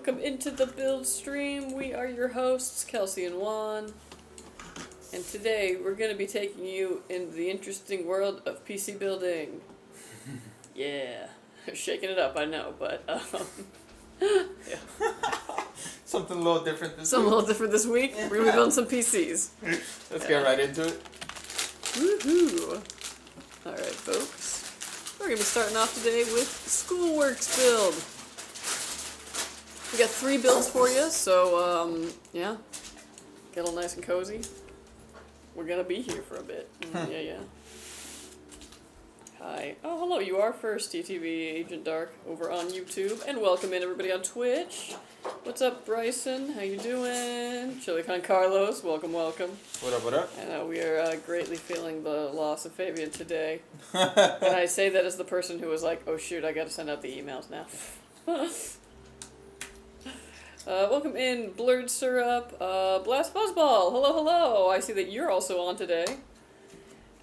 welcome into the build stream. We are your hosts, Kelsey and Juan. And today we're going to be taking you into the interesting world of PC building. Yeah. Shaking it up, I know, but yeah. Something a little different this week. Something a little different this week. We're going to be building some PCs. Let's get right into it. Woohoo! Alright, folks. We're going to be starting off today with Schoolworks build. We got 3 builds for you, so, yeah. Get all nice and cozy. We're going to be here for a bit. Yeah. Hi. Oh, hello. You are first, TTV Agent Dark, over on YouTube. And welcome in, everybody, on Twitch. What's up, Bryson? How you doing? Chilicon Carlos, welcome. What up? And we are greatly feeling the loss of Fabian today. And I say that as the person who was like, oh shoot, I gotta send out the emails now. Welcome in, Blurred Syrup, BlasFuzzBall, hello. I see that you're also on today.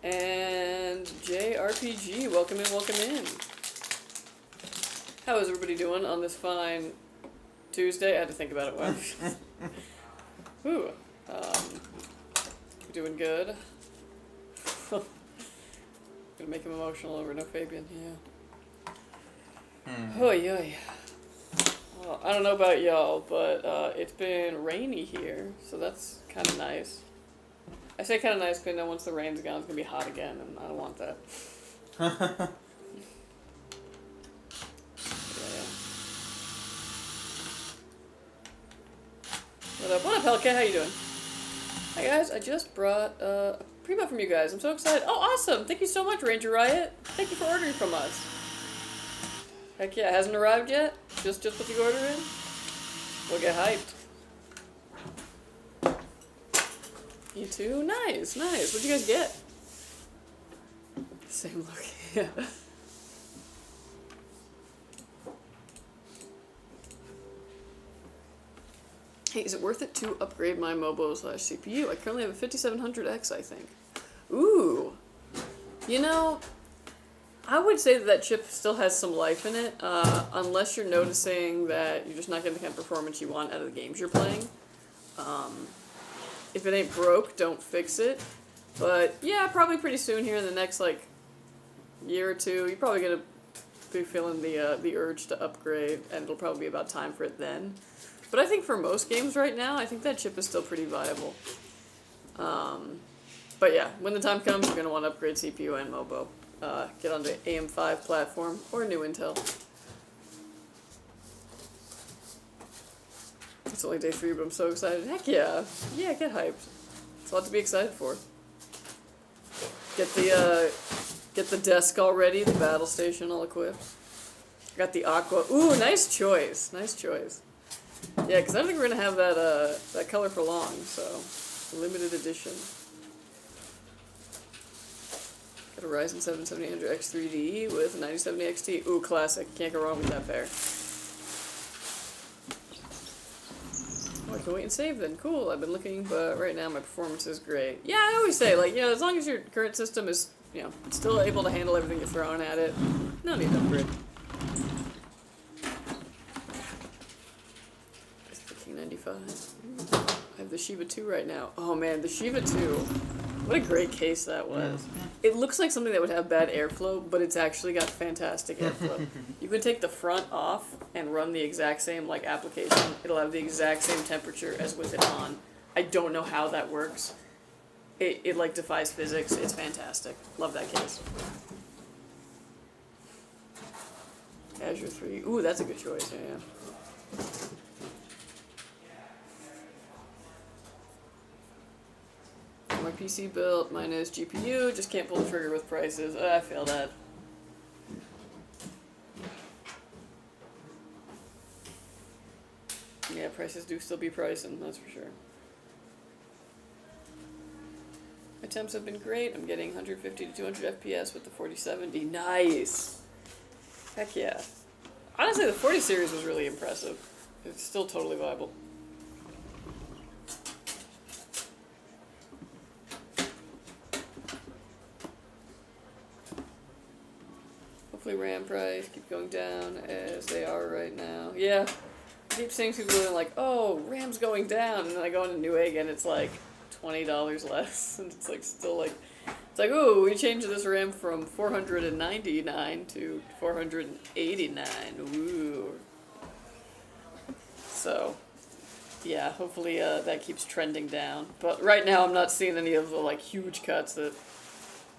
And JRPG, welcome in. How is everybody doing on this fine Tuesday? I had to think about it well. Ooh, doing good. Gonna make him emotional over no Fabian, yeah. Oh, yeah. Well, I don't know about y'all, but it's been rainy here, so that's kind of nice. I say kind of nice because I know once the rain's gone, it's gonna be hot again, and I don't want that. What up, Hellcat? How you doing? Hi guys, I just brought a pre-build from you guys. I'm so excited. Oh, awesome! Thank you so much, Ranger Riot. Thank you for ordering from us. Heck yeah, hasn't arrived yet? Just put the order in? We'll get hyped. You too? Nice. What'd you guys get? Same look, yeah. Hey, is it worth it to upgrade my Mobo/CPU? I currently have a 5700X, I think. Ooh. You know, I would say that chip still has some life in it, unless you're noticing that you're just not getting the kind of performance you want out of the games you're playing. If it ain't broke, don't fix it. But yeah, probably pretty soon here in the next year or two, you're probably gonna be feeling the urge to upgrade, and it'll probably be about time for it then. But I think for most games right now, I think that chip is still pretty viable. But yeah, when the time comes, you're gonna want to upgrade CPU and Mobo. Get on the AM5 platform or new Intel. It's only day 3, but I'm so excited. Heck yeah. Yeah, get hyped. It's a lot to be excited for. Get the desk all ready, the battle station all equipped. Got the aqua. Ooh, nice choice. Yeah, because I don't think we're going to have that color for long, so limited edition. Got a Ryzen 7 7800X 3D with a 9070 XT. Ooh, classic. Can't go wrong with that pair. Oh, I can wait and save then. Cool. I've been looking, but right now my performance is great. Yeah, I always say, as long as your current system is, still able to handle everything you're throwing at it, no need to upgrade. It's the King 95. I have the Shiva 2 right now. Oh man, the Shiva 2. What a great case that was. It looks like something that would have bad airflow, but it's actually got fantastic airflow. You could take the front off and run the exact same application. It'll have the exact same temperature as with it on. I don't know how that works. It defies physics. It's fantastic. Love that case. Azure 3. Ooh, that's a good choice. Yeah. My PC built, mine is GPU, just can't pull the trigger with prices. I failed that. Yeah, prices do still be pricing, that's for sure. My temps have been great. I'm getting 150 to 200 FPS with the 4070. Nice! Heck yeah. Honestly, the 40 series was really impressive. It's still totally viable. Hopefully RAM price keep going down as they are right now. Yeah, keep seeing people doing like, oh, RAM's going down, and then I go into Newegg and it's like $20 less, and it's like still like, it's like, oh, we changed this RAM from 499 to 489. Ooh. So, yeah, hopefully that keeps trending down. But right now, I'm not seeing any of the like huge cuts that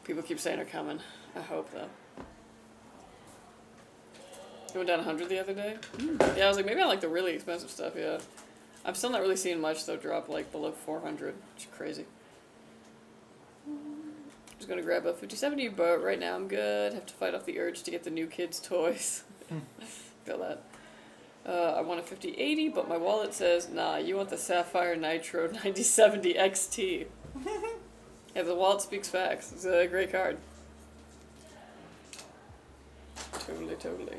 people keep saying are coming. I hope though. It went down 100 the other day. Yeah, I was like, maybe I like the really expensive stuff. Yeah, I'm still not really seeing much though drop like below 400, which is crazy. Just gonna grab a 5070, but right now I'm good. Have to fight off the urge to get the new kids' toys. Feel that. I want a 5080, but my wallet says, nah, you want the Sapphire Nitro 9070 XT. Yeah, the wallet speaks facts. It's a great card. Totally.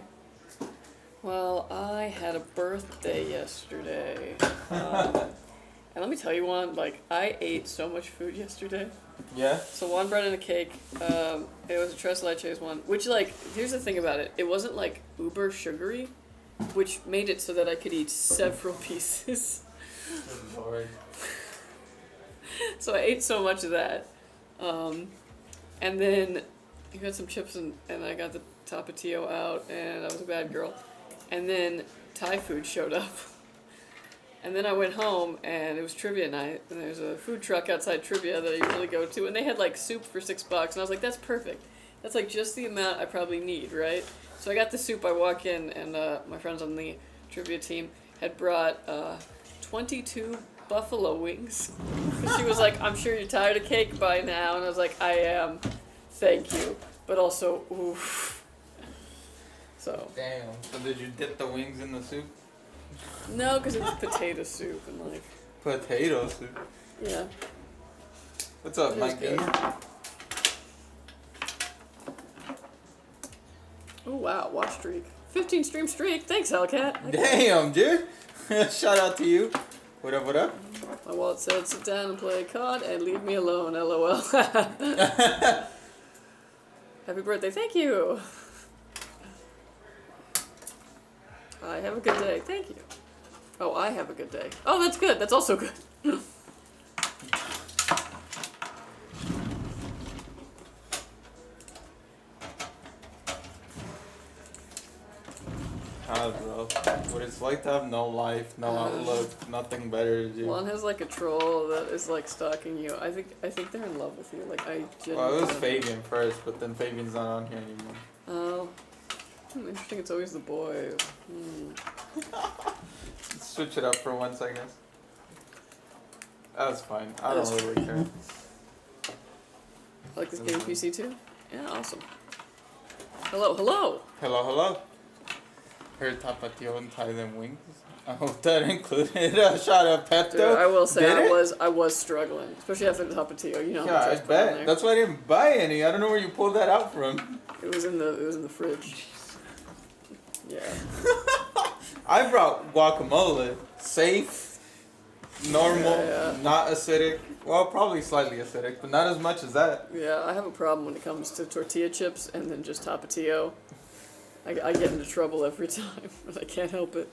Well, I had a birthday yesterday. And let me tell you one, like, I ate so much food yesterday. Yeah? So one bread and a cake. It was a tres leches one, which, like, here's the thing about it. It wasn't, like, uber sugary, which made it so that I could eat several pieces. Good Lord. So I ate so much of that. And then you got some chips and I got the Tapatio out and I was a bad girl. And then Thai food showed up. And then I went home and it was trivia night and there's a food truck outside trivia that I usually go to and they had like soup for $6 and I was like, that's perfect. That's like just the amount I probably need, right? So I got the soup, I walk in and my friends on the trivia team had brought 22 buffalo wings. She was like, I'm sure you're tired of cake by now. And I was like, I am. Thank you. But also, oof. So. Damn. So did you dip the wings in the soup? No, because it was potato soup and like. Potato soup? Yeah. What's up, It was Mike? good. Oh wow, watch streak. 15 stream streak. Thanks, Hellcat. Damn, dude. Shout out to you. What up, what up? My wallet said, sit down and play COD and leave me alone, LOL. Happy birthday, thank you. I have a good day, thank you. Oh, I have a good day. Oh, that's good, that's also good. Bro. What it's like to have no life, no outlook, nothing better to do. One has like a troll that is like stalking you. I think they're in love with you. Like I genuinely. Well, it was Fabian first, but then Fabian's not on here anymore. Oh, interesting. It's always the boy. Switch it up for once, I guess. That's fine. I don't really care. I like this game PC too. Yeah, awesome. Hello. Hello. Heard Tapatio and Thailand wings. I hope that included a shot of Pepto. Dude, I will say Did I was struggling, especially after the Tapatio. You know. Yeah, I bet. That's why I didn't buy any. I don't know where you pulled that out from. It was in the fridge. Yeah. I brought guacamole. Safe, normal, not acidic. Well, probably slightly acidic, but not as much as that. Yeah, I have a problem when it comes to tortilla chips and then just Tapatio. I get into trouble every time, but I can't help it.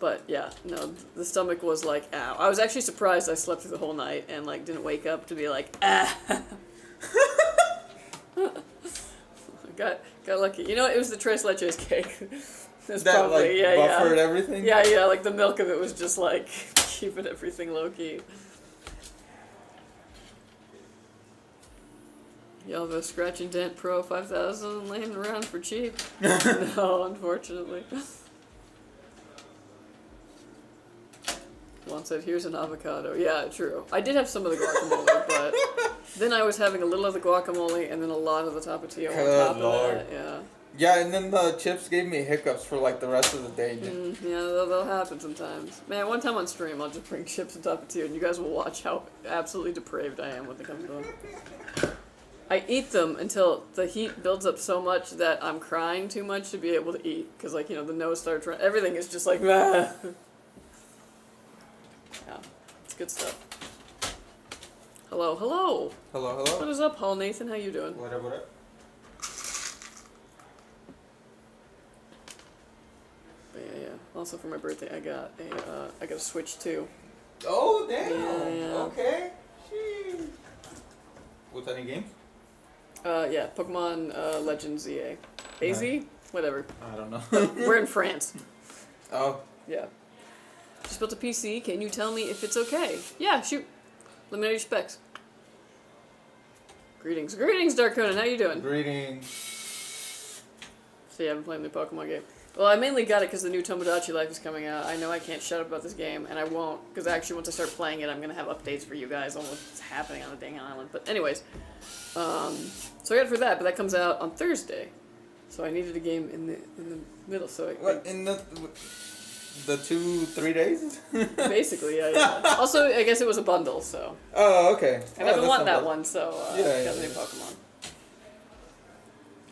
But yeah, no, the stomach was like, ow. I was actually surprised I slept through the whole night and like didn't wake up to be like, ah. got lucky. You know, it was the tres leches cake. It's that probably, like buffered everything? Yeah, like the milk of it was just like keeping everything low key. You have a Scratch and Dent Pro 5000 laying around for cheap? No, unfortunately. One said, here's an avocado. Yeah, true. I did have some of the guacamole, but then I was having a little of the guacamole and then a lot of the Tapatio on top of that. Yeah. Yeah, and then the chips gave me hiccups for like the rest of the day. Yeah, they'll happen sometimes. Man, one time on stream, I'll just bring chips and Tapatio, and you guys will watch how absolutely depraved I am when it comes to them. I eat them until the heat builds up so much that I'm crying too much to be able to eat. Because, like, you know, the nose starts running. Everything is just like, bah. Yeah, it's good stuff. Hello. Hello. What is up, Paul Nathan? How you doing? What up? Yeah. Also for my birthday, I got a Switch too. Oh damn! Yeah. Okay. Jeez. What's any game? Yeah, Pokemon Legends ZA. AZ? Whatever. I don't know. We're in France. Oh. Yeah. Just built a PC. Can you tell me if it's okay? Yeah, shoot. Let me know your specs. Greetings. Greetings, Dark Conan. How you doing? Greetings. So yeah, I've been playing the Pokemon game. Well, I mainly got it because the new Tomodachi Life is coming out. I know I can't shut up about this game, and I won't, because actually once I start playing it, I'm going to have updates for you guys on what's happening on the dang island. But anyways, so I got it for that, but that comes out on Thursday. So I needed a game in the middle, so What, in the 2-3 days? basically, yeah. Also, I guess it was a bundle, so. Oh, okay. And I've been wanting that one, so got the new Pokemon.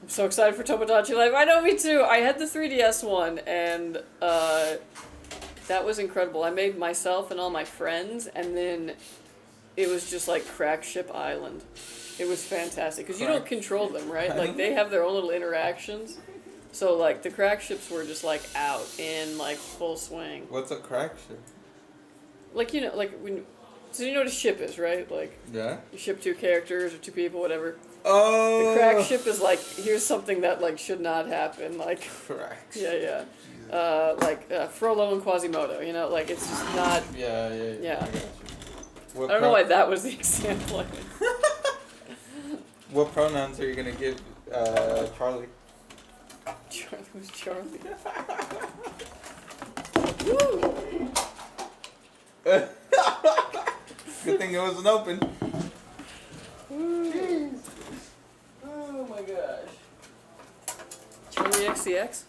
I'm so excited for Tomodachi Life. I know, me too. I had the 3DS one, and that was incredible. I made myself and all my friends, and then it was just like Crack Ship Island. It was fantastic, because you don't control them, right? Like, they have their own little interactions. So, like, the crack ships were just, like, out in, like, full swing. What's a crack ship? Like, you know, like, when... So you know what a ship is, right? Like, yeah. You ship 2 characters or 2 people, whatever. Oh. The crack ship is, like, here's something that, like, should not happen. Like... Crack. Yeah. Frollo and Quasimodo, you know? Like, it's just not... Yeah. I don't know why that was the example. What pronouns are you gonna give Charlie? Who's Charlie? Woo! Good thing it wasn't open. Jeez. Oh my gosh. Charlie XCX?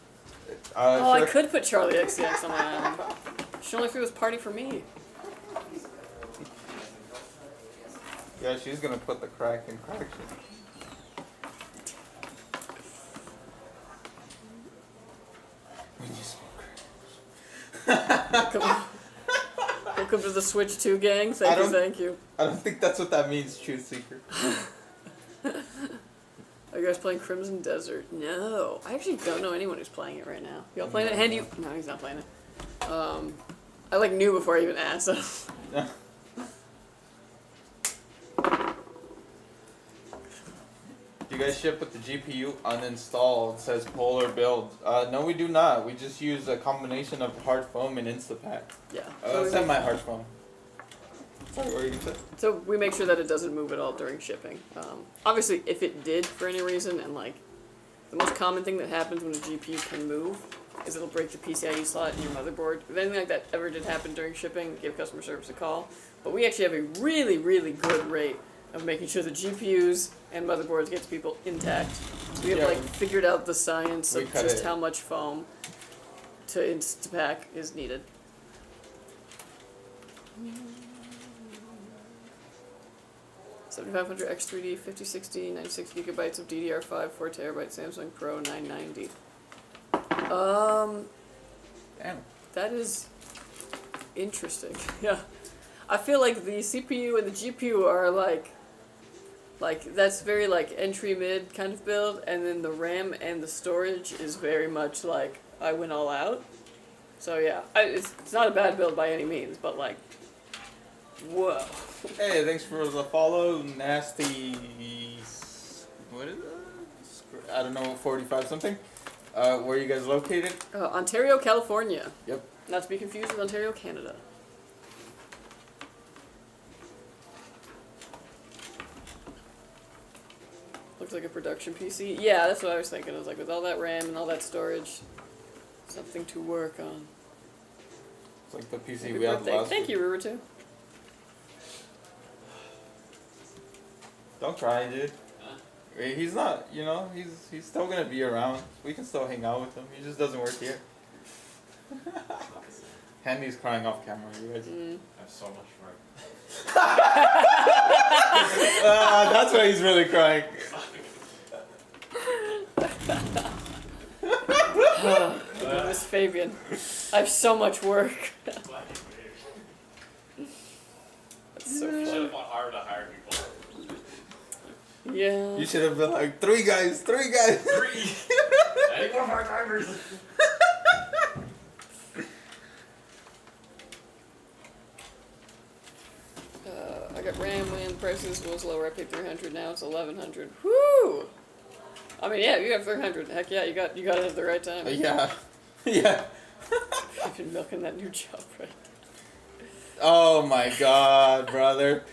Sure. I could put Charlie XCX on my island. She only threw this party for me. Yeah, she's gonna put the crack in crack ship. Welcome to the Switch 2 gang. Thank you. I don't think that's what that means, Truth Seeker. Are you guys playing Crimson Desert? No. I actually don't know anyone who's playing it right now. Y'all playing it? Handy? No, he's not playing it. I like knew before I even asked. Yeah. You guys ship with the GPU uninstalled, says Polar Build. No, we do not. We just use a combination of hard foam and Instapack. Yeah. Semi-hard foam. Sorry, what were you going to say? So we make sure that it doesn't move at all during shipping. Obviously, if it did for any reason, and like, the most common thing that happens when the GPU can move is it'll break the PCIe slot in your motherboard. If anything like that ever did happen during shipping, give customer service a call. But we actually have a really, really good rate of making sure the GPUs and motherboards get to people intact. We have figured out the science of just how much foam to Instapack is needed. 7500 X3D, 5060, 96 gigabytes of DDR5, 4 terabyte Samsung Pro 990. Damn. That is interesting. Yeah. I feel like the CPU and the GPU are like that's very like entry mid kind of build, and then the RAM and the storage is very much like I went all out. So yeah, it's not a bad build by any means, but like, whoa. Hey, thanks for the follow, nasty. What is it? I don't know, 45 something. Where are you guys located? Ontario, California. Yep. Not to be confused with Ontario, Canada. Looks like a production PC. Yeah, that's what I was thinking. I was like, with all that RAM and all that storage, something to work on. It's like the PC Happy we had birthday. last Thank week. you, Rurutu. Don't cry, dude. He's not, he's still gonna be around. We can still hang out with him. He just doesn't work here. Handy's crying off camera, you guys. I have so much work. That's why he's really crying. Miss Fabian. I have so much work. That's so I should funny. have fought hard to hire people. Yeah. You should have been like, 3 guys. 3! I need more part-timers. I got RAM when prices was lower. I paid $300. Now it's $1,100. Whoo! I mean, yeah, you got $300. Heck yeah, you got it at the right time. Yeah. Yeah. I've been milking that new job right. Oh my god, brother.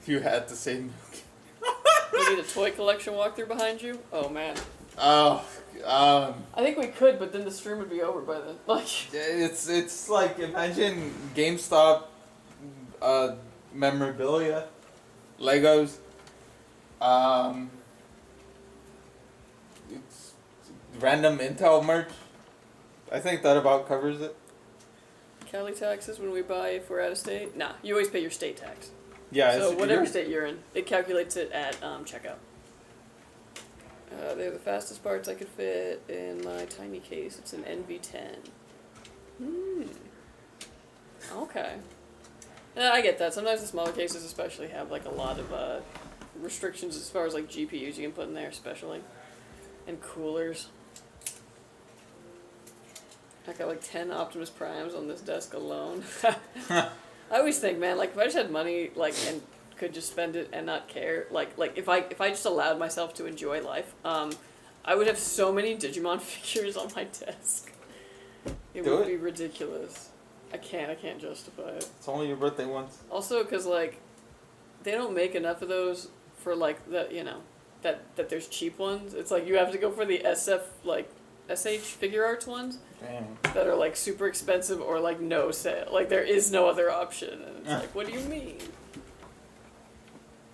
You had to say milk. You need a toy collection walkthrough behind you? Oh man. Oh, I think we could, but then the stream would be over by then. Like, it's like, imagine GameStop memorabilia, Legos, it's random Intel merch. I think that about covers it. Cali taxes when we buy if we're out of state? Nah, you always pay your state tax. Yeah. So whatever state you're in, it calculates it at checkout. They're the fastest parts I could fit in my tiny case. It's an NV10. Okay. I get that. Sometimes the smaller cases especially have like a lot of restrictions as far as like GPUs you can put in there especially. And coolers. I got like 10 Optimus Primes on this desk alone. I always think, man, like if I just had money, like, and could just spend it and not care, like if I just allowed myself to enjoy life, I would have so many Digimon figures on my desk. It would be ridiculous. I can't justify it. It's only your birthday once. Also, because like, they don't make enough of those for like that, you know, that there's cheap ones. It's like you have to go for the SF like SH figure arts ones. Damn. That are like super expensive or like no sale. Like there is no other option, and it's like, what do you mean?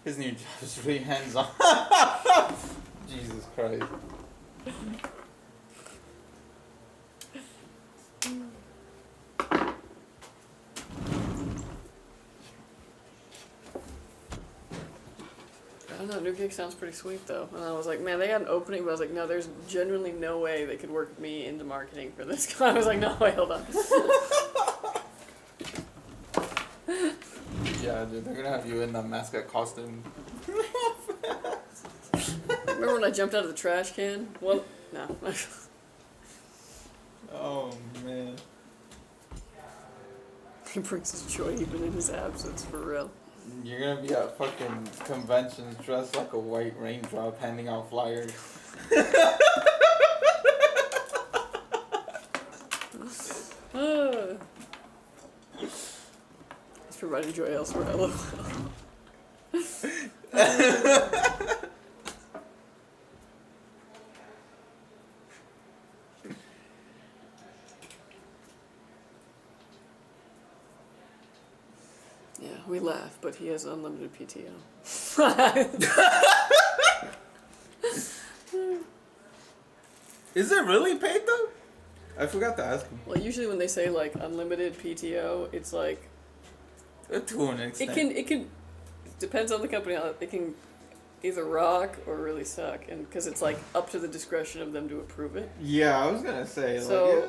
His new job is really hands-on. Jesus Christ. I don't know, New Gig sounds pretty sweet though. And I was like, man, they got an opening, but I was like, no, there's genuinely no way they could work me into marketing for this. I was like, no, wait, hold on. Yeah, dude, they're gonna have you in the mascot costume. Remember when I jumped out of the trash can? Well, no. Oh, man. He brings his joy even in his absence, for real. You're gonna be at fucking conventions dressed like a white raindrop handing out flyers. He's providing joy elsewhere, LOL. Yeah, we laugh, but he has unlimited PTO. Is it really paid though? I forgot to ask him. Well, usually when they say like unlimited PTO, it's like To an extent. it can depends on the company. It can either rock or really suck, and because it's like up to the discretion of them to approve it. Yeah, I was gonna say. So,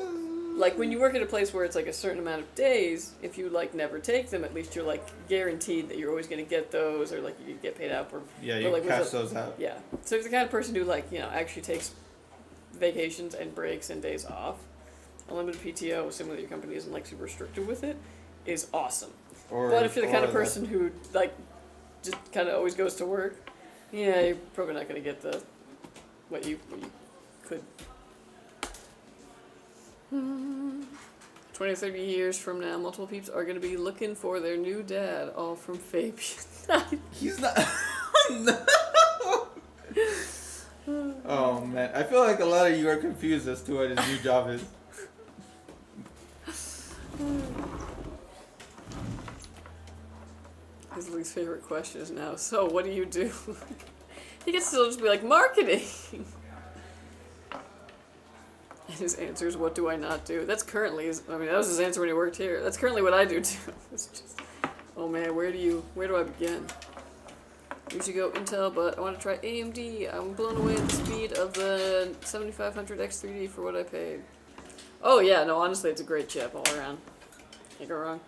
like when you work at a place where it's like a certain amount of days, if you like never take them, at least you're like guaranteed that you're always gonna get those, or like you get paid out for. Yeah, or, you like, cash those out. Yeah. So if you're the kind of person who like actually takes vacations and breaks and days off, unlimited PTO, assuming that your company isn't like super restrictive with it, is awesome. But if you're the kind of person who like just kind of always goes to work, yeah, you're probably not gonna get the what you could. 20 or 30 years from now, multiple peeps are gonna be looking for their new dad, all from Fabian. He's not. No. Oh man, I feel like a lot of you are confused as to what his new job is. His least favorite question is now, so what do you do? He can still just be like, marketing! And his answer is, what do I not do? That's currently his, I mean, that was his answer when he worked here. That's currently what I do too. It's just, oh man, where do I begin? Usually go Intel, but I want to try AMD. I'm blown away at the speed of the 7500 X3D for what I paid. Oh yeah, no, honestly, it's a great chip all around. Can't go wrong.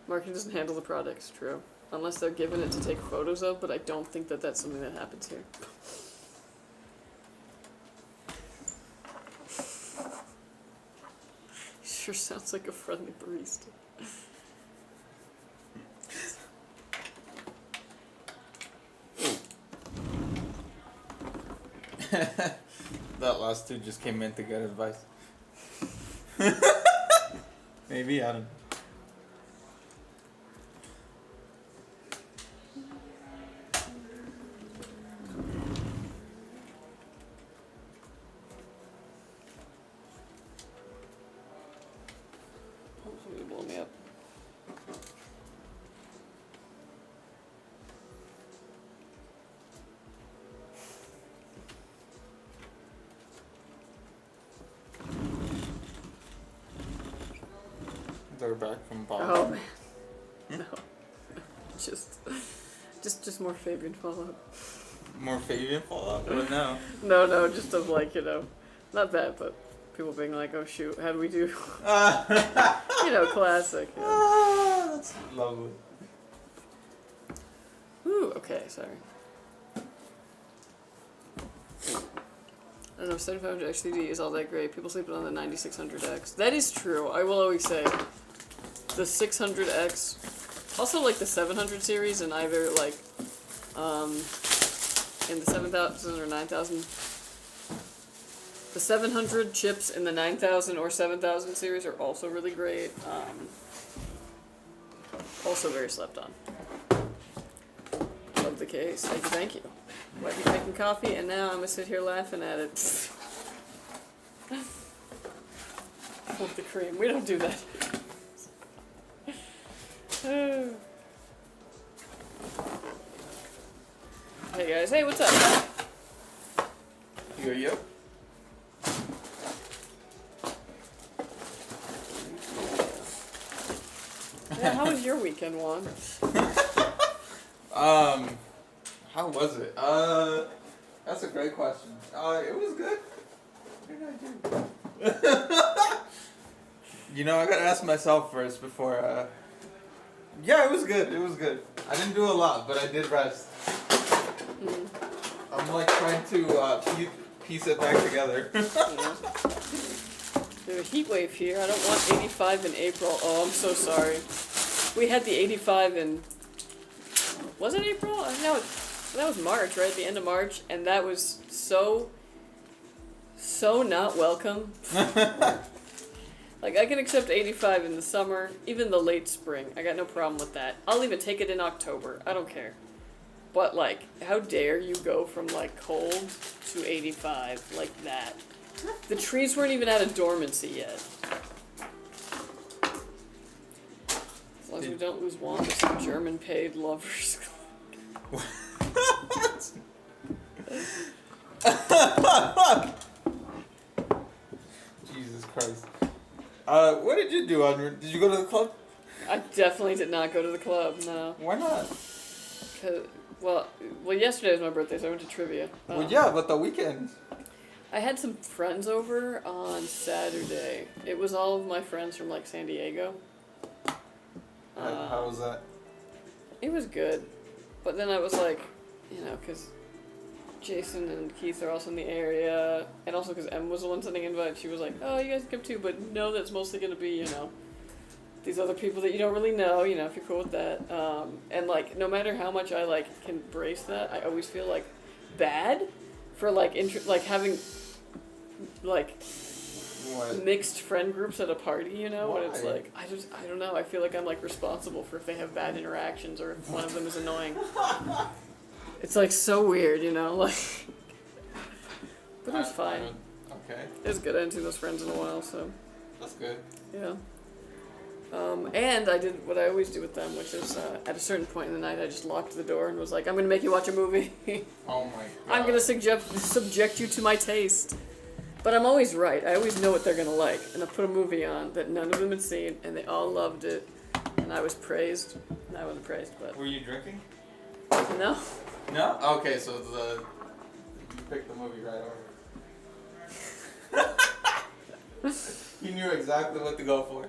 Marketing doesn't handle the products, true. Unless they're given it to take photos of, but I don't think that that's something that happens here. Sure sounds like a friendly barista. last two just came in to get advice. Maybe, I don't know. Somebody blow me up. They're back from Fallout. Oh man. No. Just more Fabian Fallout. More Fabian Fallout? What now? No, just of like, not that, but people being like, oh shoot, how do we do? Classic. Yeah. Ah, that's lovely. Ooh, okay, sorry. I don't know, 7500 XCD is all that great. People sleep on the 9600X. That is true. I will always say, the 600X, also like the 700 series, and either like, in the 7000 or 9000. The 700 chips in the 9000 or 7000 series are also really great. Also very slept on. Love the case. Thank you. Might be making coffee, and now I'm gonna sit here laughing at it. With the cream. We don't do that. Hey guys, hey, what's up? Yo. Yeah, how was your weekend, Juan? How was it? That's a great question. It was good. What did I do? I gotta ask myself first before, yeah, it was good. It was good. I didn't do a lot, but I did rest. I'm like trying to piece it back together. There's a heat wave here. I don't want 85 in April. Oh, I'm so sorry. We had the 85 in... Was it April? No, that was March, right? The end of March. And that was so not welcome. Like, I can accept 85 in the summer, even the late spring. I got no problem with that. I'll even take it in October. I don't care. But, like, how dare you go from, like, cold to 85 like that? The trees weren't even out of dormancy yet. As long as we don't lose one to some German paid lovers. Jesus Christ. What did you do did you go to the club? I definitely did not go to the club, no. Why not? Well, yesterday was my birthday, so I went to trivia. Well, yeah, but the weekend. I had some friends over on Saturday. It was all of my friends from, like, San Diego. How was that? It was good. But then I was like, because Jason and Keith are also in the area, and also because Em was the one sending invite, she was like, oh, you guys can come too, but no, that's mostly going to be, these other people that you don't really know, if you're cool with that. And, like, no matter how much I, like, can brace that, I always feel, like, bad for, like, having, like, What? mixed friend groups at a party, when Why? it's like, I don't know, I feel like I'm, like, responsible for if they have bad interactions or if one of them is annoying. It's, like, so weird, like, but it was fine. Okay. It was good, I hadn't seen those friends in a while, so, That's good. yeah. And I did what I always do with them, which is, at a certain point in the night, I just locked the door and was like, I'm gonna make you watch a movie. Oh my god. I'm gonna subject you to my taste. But I'm always right. I always know what they're gonna like. And I put a movie on that none of them had seen, and they all loved it. And I was praised. I wasn't praised, but... Were you drinking? No. No? Okay, so you picked the movie right over. You knew exactly what to go for.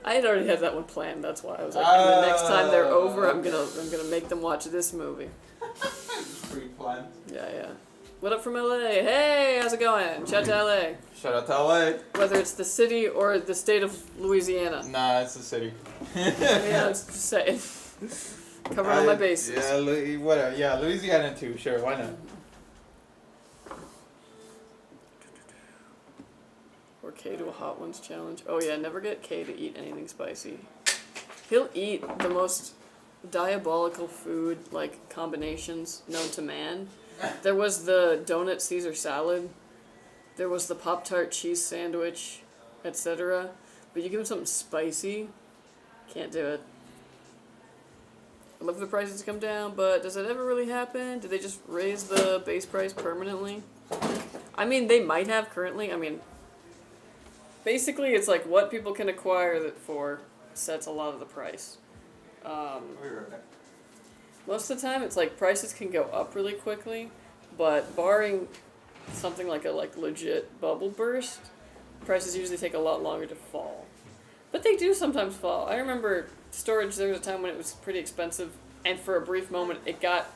I had already had that one planned, that's why. I was like, the next time they're over, I'm gonna make them watch this movie. Pre-planned. Yeah. What up from LA? Hey, how's it going? Shout out to LA. Shout out to LA. Whether it's the city or the state of Louisiana. Nah, it's the city. Yeah, it's just saying. Cover all my bases. Yeah, whatever. Yeah, Louisiana too. Sure, why not? Or K to a Hot Ones challenge. Oh yeah, never get K to eat anything spicy. He'll eat the most diabolical food, like, combinations known to man. There was the donut Caesar salad. There was the Pop-Tart cheese sandwich, etc. But you give him something spicy, can't do it. I love for the prices to come down, but does that ever really happen? Did they just raise the base price permanently? I mean, they might have currently. I mean, basically, it's like what people can acquire that for sets a lot of the price. Most of the time, it's like prices can go up really quickly, but barring something like a legit bubble burst, prices usually take a lot longer to fall. But they do sometimes fall. I remember storage, there was a time when it was pretty expensive, and for a brief moment it got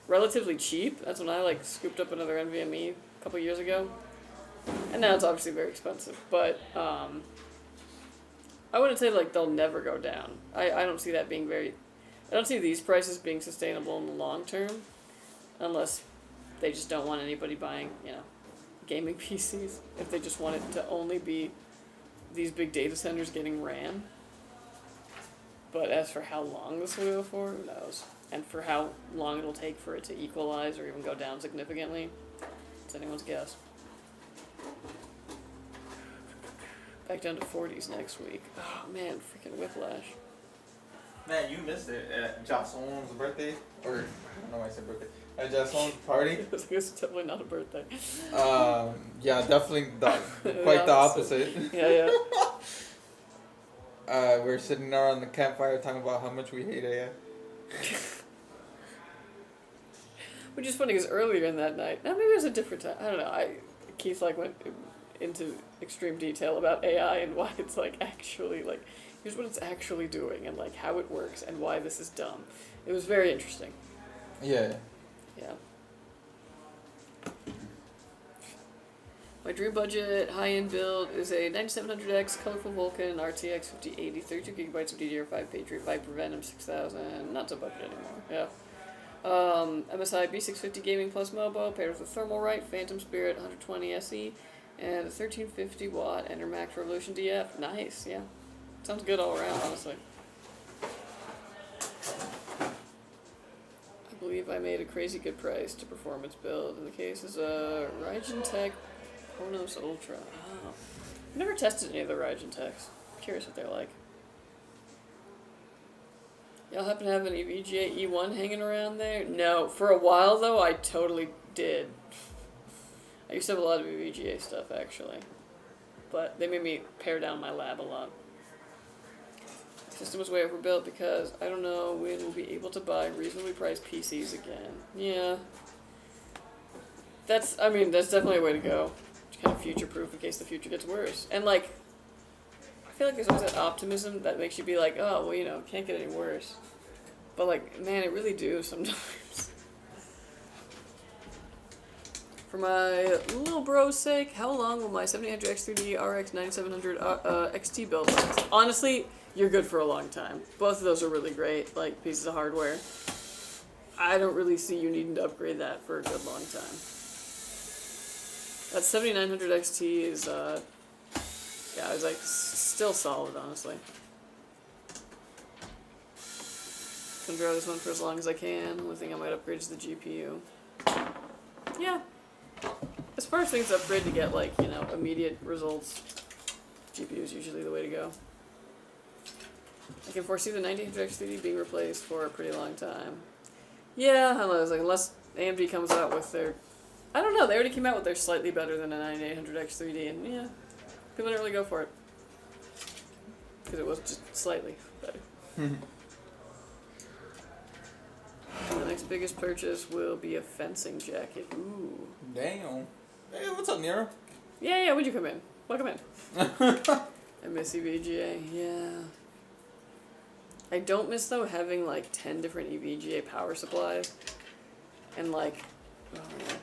relatively cheap. That's when I like scooped up another NVMe a couple years ago. And now it's obviously very expensive. But I wouldn't say like they'll never go down. I don't see that being very... I don't see these prices being sustainable in the long term, unless they just don't want anybody buying, you know, gaming PCs. If they just want it to only be these big data centers getting RAM. But as for how long this will go for, who knows? And for how long it'll take for it to equalize or even go down significantly, it's anyone's guess. Back down to 40s next week. Oh man, freaking whiplash. Man, you missed it at Jocelyn's birthday, or I don't know why I said birthday. At Jocelyn's party. It's definitely not a birthday. Yeah, definitely quite the opposite. Yeah. We were sitting there on the campfire talking about how much we hate AI. Which is funny because earlier in that night, now maybe it was a different time. I don't know. Keith like went into extreme detail about AI and why it's like actually like here's what it's actually doing and like how it works and why this is dumb. It was very interesting. Yeah. Yeah. My dream budget high-end build is a 9700X Colorful Vulcan RTX 5080, 32 gigabytes of DDR5 Patriot Viper Venom 6000. Not so budget anymore. Yeah. MSI B650 Gaming Plus Mobo paired with a Thermaltake Phantom Spirit 120 SE and a 1350 watt Enter Max Revolution DF. Nice. Yeah. Sounds good all around, honestly. I believe I made a crazy good price to performance build. In the case is a Ryzen Tech Ponos Ultra. Oh. I've never tested any of the Ryzen Techs. I'm curious what they're like. Y'all happen to have any VGA E1 hanging around there? No. For a while, though, I totally did. I used to have a lot of VGA stuff, actually. But they made me pare down my lab a lot. The system was way overbuilt because I don't know when we'll be able to buy reasonably priced PCs again. Yeah. That's definitely a way to go. Kind of future-proof in case the future gets worse. And, like, I feel like there's always that optimism that makes you be like, oh, well, you know, can't get any worse. But, like, man, it really do sometimes. For my little bro's sake, how long will my 7800X3D RX 9700 XT build last? Honestly, you're good for a long time. Both of those are really great, like, pieces of hardware. I don't really see you needing to upgrade that for a good long time. That 7900 XT is, yeah, it's like still solid, honestly. Gonna draw this one for as long as I can. Only thing I might upgrade is the GPU. Yeah. As far as things upgrade to get, like, you know, immediate results, GPU is usually the way to go. I can foresee the 9800X 3D being replaced for a pretty long time. Yeah, I don't know, it's like, unless AMD comes out with their... I don't know, they already came out with their slightly better than a 9800X 3D, and yeah, people didn't really go for it. Because it was just slightly better. The next biggest purchase will be a fencing jacket. Ooh. Damn. Hey, what's up, Nero? Yeah, when'd you come in? Welcome in. I miss EVGA, yeah. I don't miss, though, having, like, 10 different EVGA power supplies. And, like, oh, yeah.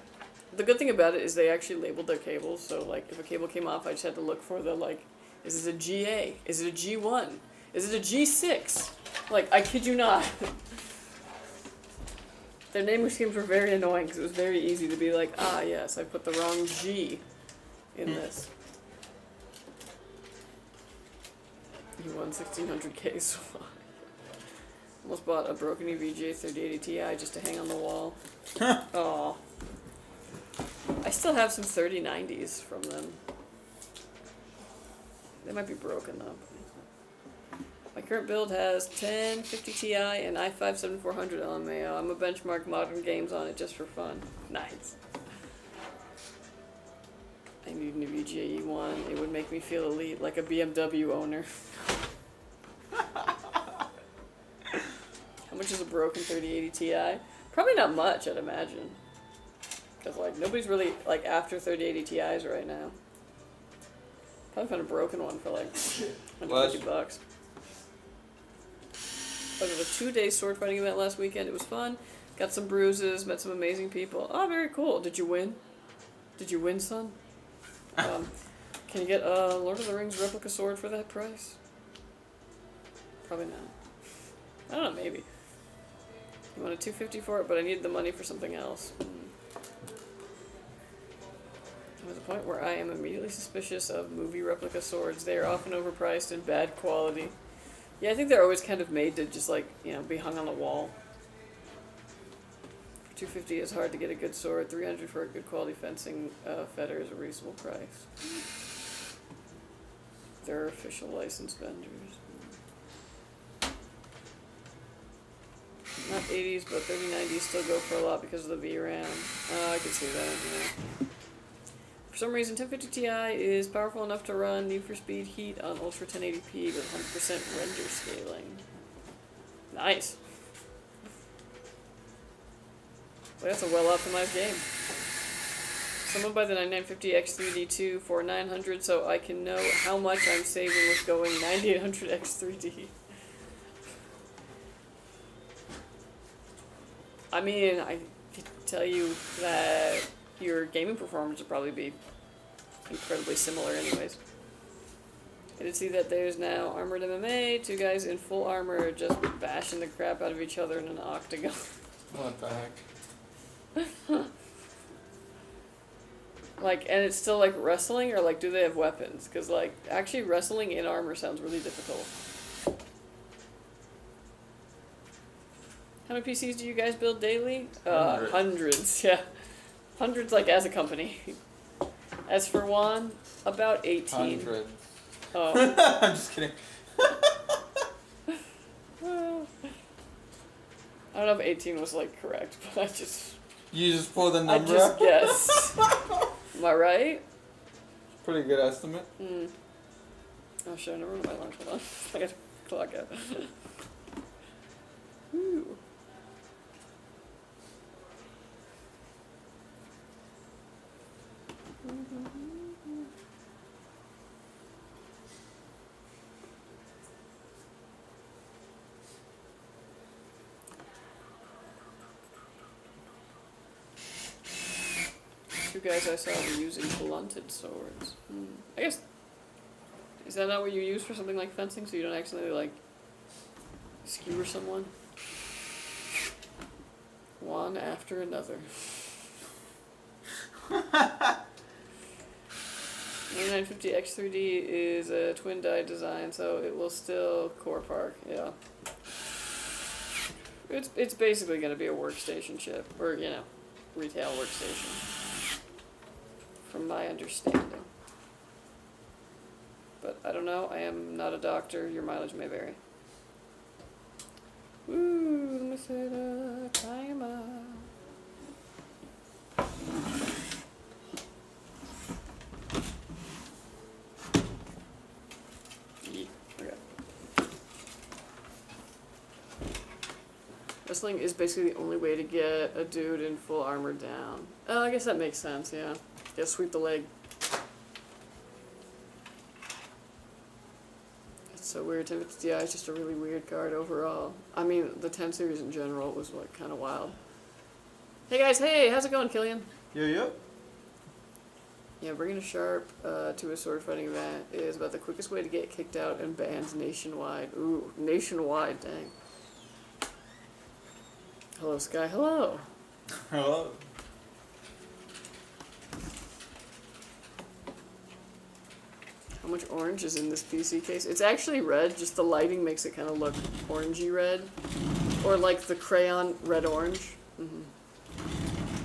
The good thing about it is they actually labeled their cables, so, like, if a cable came off, I just had to look for the, like, is it a GA? Is it a G1? Is it a G6? Like, I kid you not. Their naming schemes were very annoying because it was very easy to be like, ah, yes, I put the wrong G in this. He won 1600K swap. Almost bought a broken EVGA 3080 Ti just to hang on the wall. Aw. I still have some 3090s from them. They might be broken though. My current build has 1050 Ti and i5 7400 LMAO. I'm a benchmark modern games on it just for fun. Nice. I need an VGA E1. It would make me feel elite, like a BMW owner. How much is a broken 3080 Ti? Probably not much, I'd imagine. Because, like, nobody's really, like, after 3080 Ti's right now. Probably found a broken one for, like, $150. I did a 2-day sword fighting event last weekend. It was fun. Got some bruises, met some amazing people. Oh, very cool. Did you win? Did you win, son? Can you get a Lord of the Rings replica sword for that price? Probably not. I don't know, maybe. You wanted $250 for it, but I needed the money for something else. There was a point where I am immediately suspicious of movie replica swords. They are often overpriced and bad quality. Yeah, I think they're always kind of made to just, like, you know, be hung on the wall. For $250 is hard to get a good sword. $300 for a good quality fencing fetter is a reasonable price. They're official licensed vendors. Not 80s, but 3090s still go for a lot because of the VRAM. I can see that, yeah. For some reason, 1050 Ti is powerful enough to run Need for Speed Heat on Ultra 1080p with 100% render scaling. Nice. Well, that's a well-optimized game. Someone buy the 9950 X3D2 for $900 so I can know how much I'm saving with going 9800 X3D. I mean, I could tell you that your gaming performance would probably be incredibly similar anyways. I did see that there's now Armored MMA, 2 guys in full armor just bashing the crap out of each other in an octagon. What the heck? Like, and it's still like wrestling, or like do they have weapons? Because like, actually wrestling in armor sounds really difficult. How many PCs do you guys build daily? Hundreds, yeah. Hundreds, like, as a company. As for one, about 18. Hundreds. Oh. I'm just kidding. Well, I don't know if 18 was, like, correct, but I just... You just pulled the I number just out? guessed. Am I right? Pretty good estimate. Mm. Oh, shit, I never wrote my lunch. Hold on. I gotta clock out. Woo. Two guys I saw were using blunted swords. I guess, is that not what you use for something like fencing, so you don't accidentally, like, skewer someone? One after another. 9950 X3D is a twin die design, so it will still core park, yeah. It's basically going to be a workstation chip, or, you know, retail workstation. From my understanding. But I don't know, I am not a doctor, your mileage may vary. Woo, let me set a timer. Okay. Wrestling is basically the only way to get a dude in full armor down. Oh, I guess that makes sense, yeah. Yeah, sweep the leg. It's so weird. 1050 Ti is just a really weird card overall. I mean, the 10 series in general was, like, kind of wild. Hey guys, hey, how's it going, Killian? Yeah. Yeah, bringing a Sharp to a sword fighting event is about the quickest way to get kicked out and banned nationwide. Ooh, nationwide, dang. Hello, Sky, hello. Hello. How much orange is in this PC case? It's actually red, just the lighting makes it kind of look orangey red. Or like the crayon red-orange. Mm-hmm.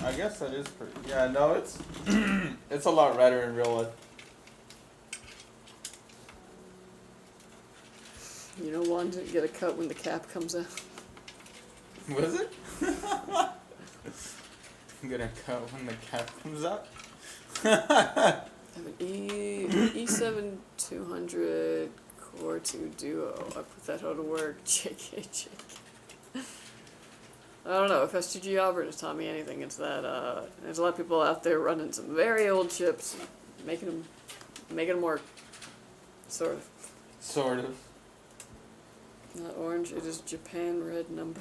I guess that is pretty... Yeah, no, it's... it's a lot redder in real life. You know, Juan didn't get a cut when the cap comes out. Was it? I'm gonna cut when the cap comes out. I have an E7 200 Core 2 Duo. I put that how to work. JK. I don't know if STG Auburn has taught me anything. It's that there's a lot of people out there running some very old chips, making them work. Sort of. Sort of. Not orange. It is Japan red number.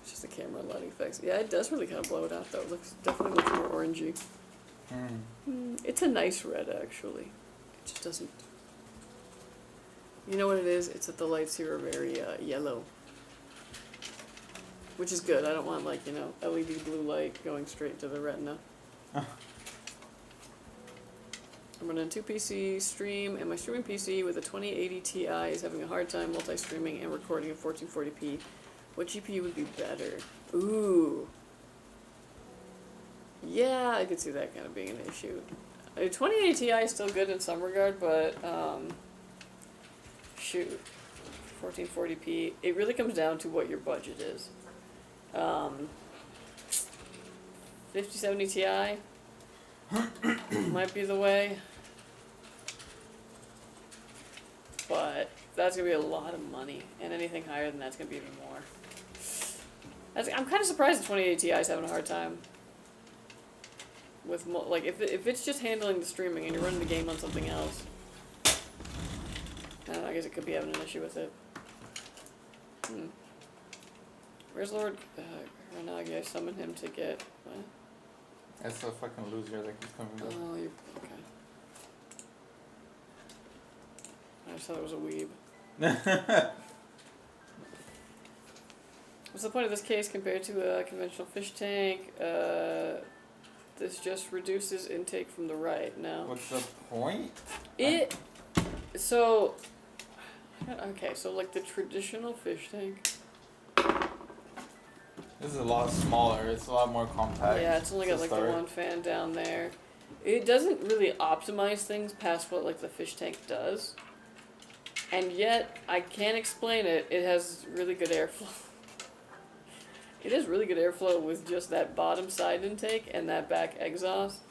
It's just the camera lighting effects. Yeah, it does really kind of blow it out though. It definitely looks more orangey. It's a nice red actually. It just doesn't. You know what it is? It's that the lights here are very yellow. Which is good. I don't want like, you know, LED blue light going straight to the retina. I'm running a 2PC stream, and my streaming PC with a 2080 Ti is having a hard time multi-streaming and recording in 1440p. What GPU would be better? Ooh. Yeah, I could see that kind of being an issue. 2080 Ti is still good in some regard, but, shoot. 1440p. It really comes down to what your budget is. 5070 Ti might be the way. But that's going to be a lot of money, and anything higher than that's going to be even more. I'm kind of surprised the 2080 Ti is having a hard time. With like, if it's just handling the streaming and you're running the game on something else, I don't know, I guess it could be having an issue with it. Where's Lord Ranagi? I summoned him to get... What? That's the fucking loser that keeps coming back. Oh, you're... Okay. I just thought it was a weeb. What's the point of this case compared to a conventional fish tank? This just reduces intake from the right. No. What's the point? So... Okay, so like the traditional fish tank... This is a lot smaller. It's a lot more compact. Yeah, it's only got like the one fan down there. It doesn't really optimize things past what like the fish tank does. And yet, I can't explain it. It has really good airflow. It has really good airflow with just that bottom side intake and that back exhaust.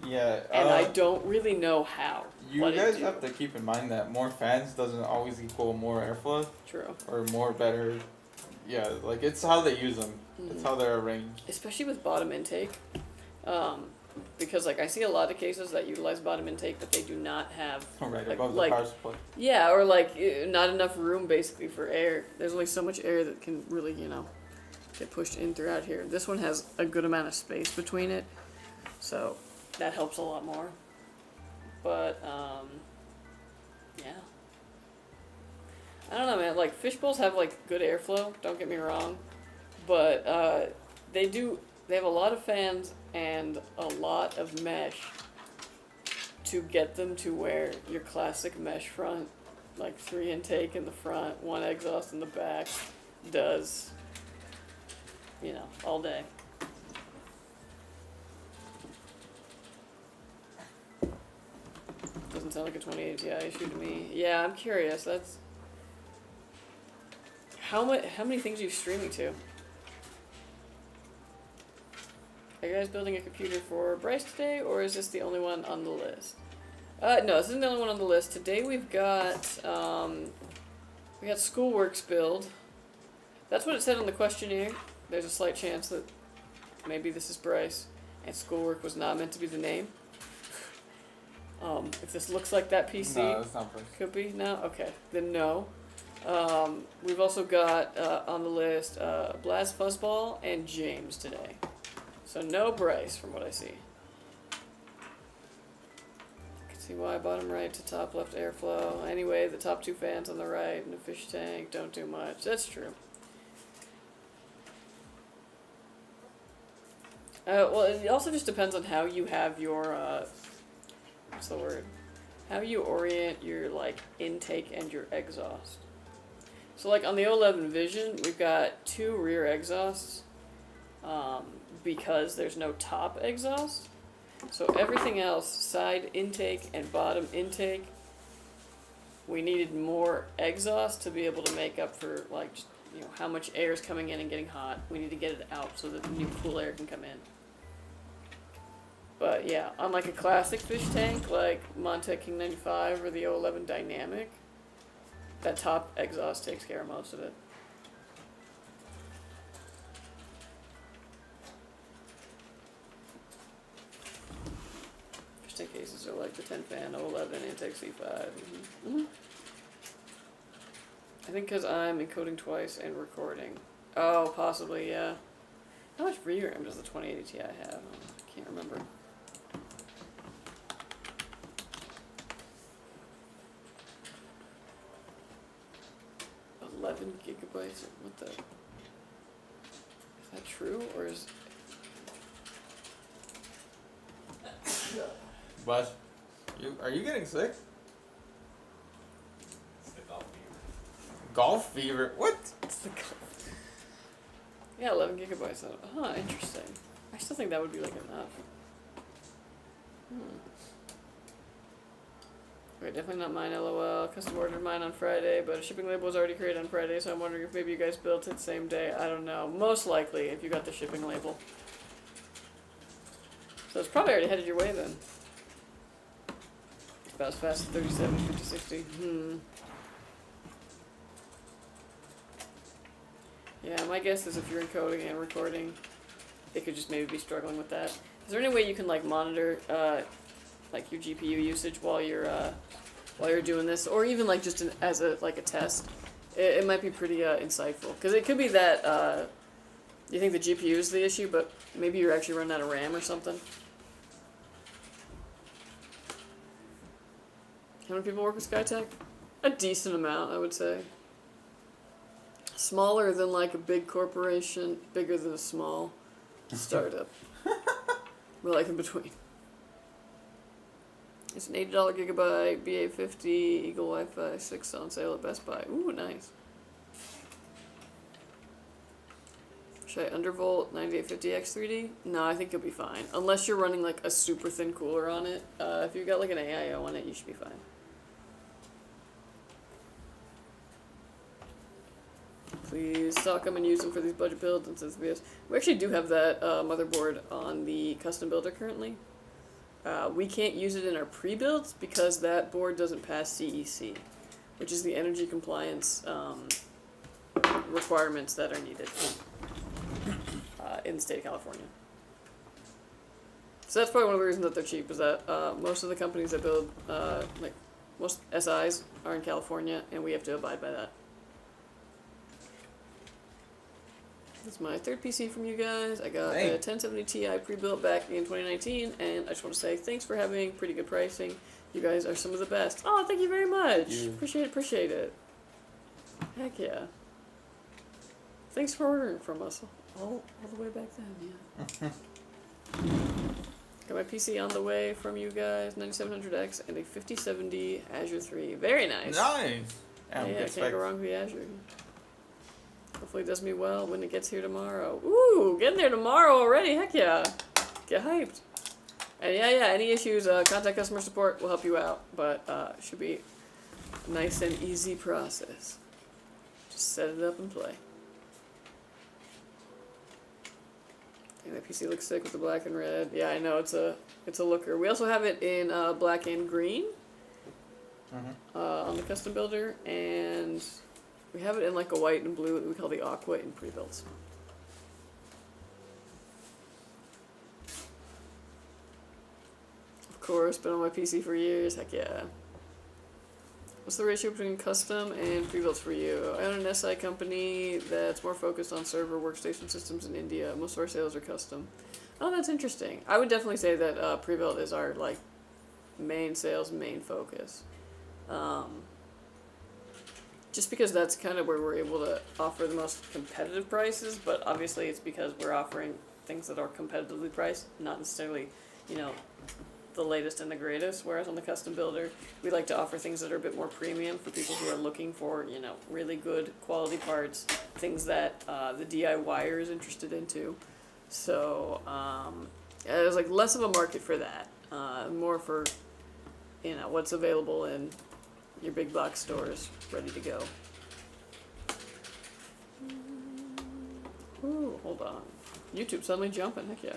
Yeah. And I don't really know how. You guys have to keep in mind that more fans doesn't always equal more airflow. True. Or more better. Yeah, like it's how they use them. It's how they're arranged. Especially with bottom intake. Because like I see a lot of cases that utilize bottom intake, but they do not have Right, like, above the power supply. Yeah, or like not enough room basically for air. There's only so much air that can really, you know, get pushed in throughout here. This one has a good amount of space between it, so that helps a lot more. But yeah. I don't know, man. Like fish bowls have like good airflow. Don't get me wrong, but they have a lot of fans and a lot of mesh to get them to where your classic mesh front, like 3 intake in the front, 1 exhaust in the back, does, you know, all day. Doesn't sound like a 2080 Ti issue to me. Yeah, I'm curious. That's how many things are you streaming to? Are you guys building a computer for Bryce today, or is this the only one on the list? No, this isn't the only one on the list. Today we've got Schoolworks build. That's what it said on the questionnaire. There's a slight chance that maybe this is Bryce, and Schoolwork was not meant to be the name. If this looks like that PC, no, that's not Bryce. Could be? No? Okay, then no. We've also got on the list BlasFuzzBall and James today. So no Bryce from what I see. You can see why bottom right to top left airflow. Anyway, the top 2 fans on the right and the fish tank don't do much. That's true. Well, it also just depends on how you have your the word? How you orient your like intake and your exhaust. So like on the 011 Vision, we've got 2 rear exhausts because there's no top exhaust. So everything else, side intake and bottom intake, we needed more exhaust to be able to make up for like just, you know, how much air is coming in and getting hot. We need to get it out so that the new cool air can come in. But yeah, on like a classic fish tank like Montech King 95 or the 011 Dynamic, that top exhaust takes care of most of it. Fish tank cases are like the 10 fan 011 Antec C5. I think because I'm encoding twice and recording. Oh, possibly, yeah. How much VRAM does the 2080 Ti have? I can't remember. Gigabytes. What the? Is that true or is? But are you getting sick? It's the golf fever. Golf fever? What? It's the. Yeah, 11 gigabytes. Huh, interesting. I still think that would be like enough. Okay, definitely not mine, LOL. Custom ordered mine on Friday, but a shipping label was already created on Friday, so I'm wondering if maybe you guys built it same day. I don't know. Most likely, if you got the shipping label. So it's probably already headed your way then. It's about as fast as 37, 50, 60. Yeah, my guess is if you're encoding and recording, it could just maybe be struggling with that. Is there any way you can like monitor like your GPU usage while you're doing this, or even like just as a test? It might be pretty insightful, because it could be that you think the GPU is the issue, but maybe you're actually running out of RAM or something. How many people work with Skytech? A decent amount, I would say. Smaller than like a big corporation, bigger than a small startup. We're like in between. It's an $80 Gigabyte BA50 Eagle Wi-Fi 6 on sale at Best Buy. Ooh, nice. Should I undervolt 9850X3D? No, I think you'll be fine. Unless you're running like a super thin cooler on it. If you've got like an AIO on it, you should be fine. Please stock them and use them for these budget builds and says videos. We actually do have that motherboard on the custom builder currently. We can't use it in our pre-builds because that board doesn't pass CEC, which is the energy compliance requirements that are needed in the state of California. So that's probably one of the reasons that they're cheap, is that most of the companies that build, like most SIs are in California, and we have to abide by that. That's my third PC from you guys. I got a 1070 Ti pre-built back in 2019, and I just want to say thanks for having pretty good pricing. You guys are some of the best. Oh, thank you very much. Appreciate it. Heck yeah. Thanks for ordering from us all the way back then, yeah. Got my PC on the way from you guys, 9700X and a 5070 Azure 3. Very nice. Nice. Yeah, can't go wrong with the Azure. Hopefully it does me well when it gets here tomorrow. Ooh, getting there tomorrow already. Heck yeah. Get hyped. And yeah, any issues, contact customer support. We'll help you out. But it should be a nice and easy process. Just set it up and play. And that PC looks sick with the black and red. Yeah, I know, it's a looker. We also have it in black and green on the custom builder, and we have it in like a white and blue that we call the aqua in pre-builds. Of course, been on my PC for years. Heck yeah. What's the ratio between custom and pre-builds for you? I own an SI company that's more focused on server workstation systems in India. Most of our sales are custom. Oh, that's interesting. I would definitely say that pre-build is our like main sales, main focus. Just because that's kind of where we're able to offer the most competitive prices, but obviously it's because we're offering things that are competitively priced, not necessarily, you know, the latest and the greatest, whereas on the custom builder, we like to offer things that are a bit more premium for people who are looking for, you know, really good quality parts, things that the DIYer is interested in too. So there's like less of a market for that, more for, you know, what's available in your big box stores, ready to go. Ooh, hold on. YouTube suddenly jumping, heck yeah.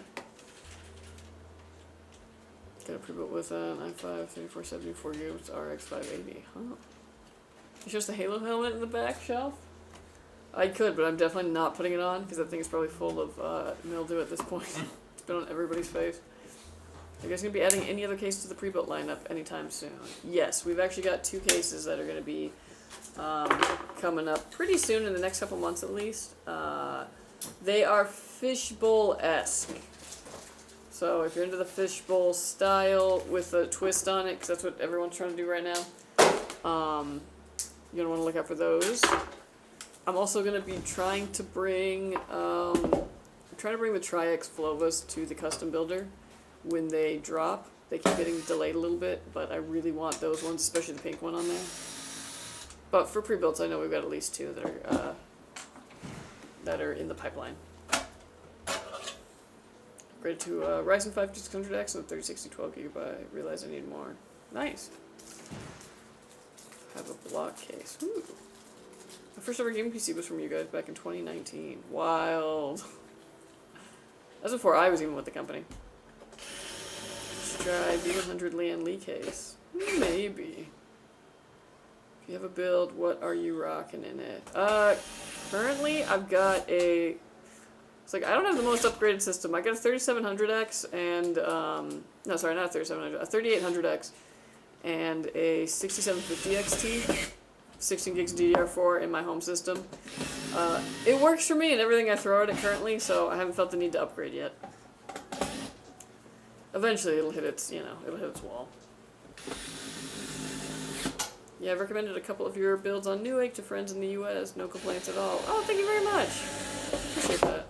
Got a pre-built with an i5 3470 4GB RX 580. Huh. It's just a Halo helmet in the back shelf? I could, but I'm definitely not putting it on because that thing is probably full of mildew at this point. It's been on everybody's face. Are you guys going to be adding any other cases to the pre-built lineup anytime soon? Yes, we've actually got 2 cases that are going to be coming up pretty soon, in the next couple months at least. They are fishbowl-esque. So if you're into the fishbowl style with a twist on it, because that's what everyone's trying to do right now, you're going to want to look out for those. I'm also going to be trying to bring the Tri-X Flovas to the custom builder when they drop. They keep getting delayed a little bit, but I really want those ones, especially the pink one on there. But for pre-builds, I know we've got at least 2 that are in the pipeline. Upgraded to Ryzen 5 2600X and 3060 12GB. Realize I need more. Nice. Have a block case. Ooh. My first ever gaming PC was from you guys back in 2019. Wild. That's before I was even with the company. Let's try B100 Lian Lee case. Maybe. If you have a build, what are you rocking in it? Currently I've got a... It's like, I don't have the most upgraded system. I got a 3700X and, no, sorry, not a 3700, a 3800X and a 6750 XT, 16 gigs DDR4 in my home system. It works for me and everything I throw at it currently, so I haven't felt the need to upgrade yet. Eventually it'll hit its, it'll hit its wall. Yeah, I've recommended a couple of your builds on Newegg to friends in the US. No complaints at all. Oh, thank you very much. Appreciate that.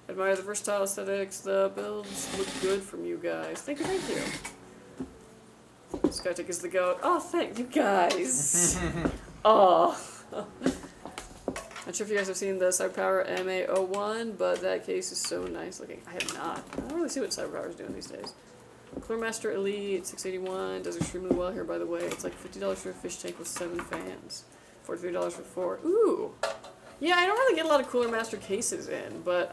Admire the versatile aesthetics. The builds look good from you guys. Thank you, thank you. Skytech is the goat. Oh, thank you guys. Oh. Not sure if you guys have seen the CyberPower MA01, but that case is so nice looking. I have not. I don't really see what CyberPower is doing these days. Clearmaster Elite 681 does extremely well here, by the way. It's like $50 for a fish tank with 7 fans. $43 for 4. Ooh! Yeah, I don't really get a lot of Cooler Master cases in, but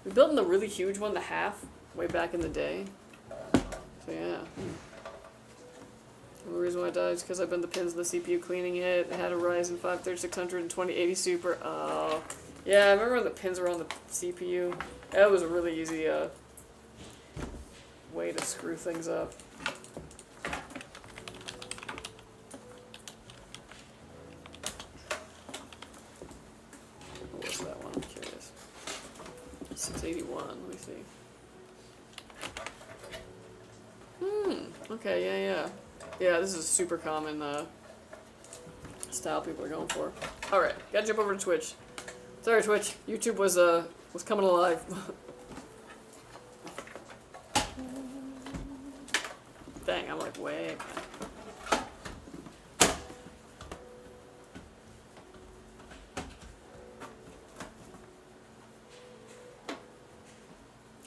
we built in the really huge one, the half, way back in the day. So yeah. The reason why I died is because I bent the pins of the CPU cleaning it. It had a Ryzen 5 3600 and 2080 Super. Oh. Yeah, I remember when the pins were on the CPU. That was a really easy way to screw things up. What's that one? I'm curious. 681, let me see. Okay, yeah. Yeah, this is a super common style people are going for. Alright, gotta jump over to Twitch. Sorry, Twitch. YouTube was coming alive. Dang, I'm like way back.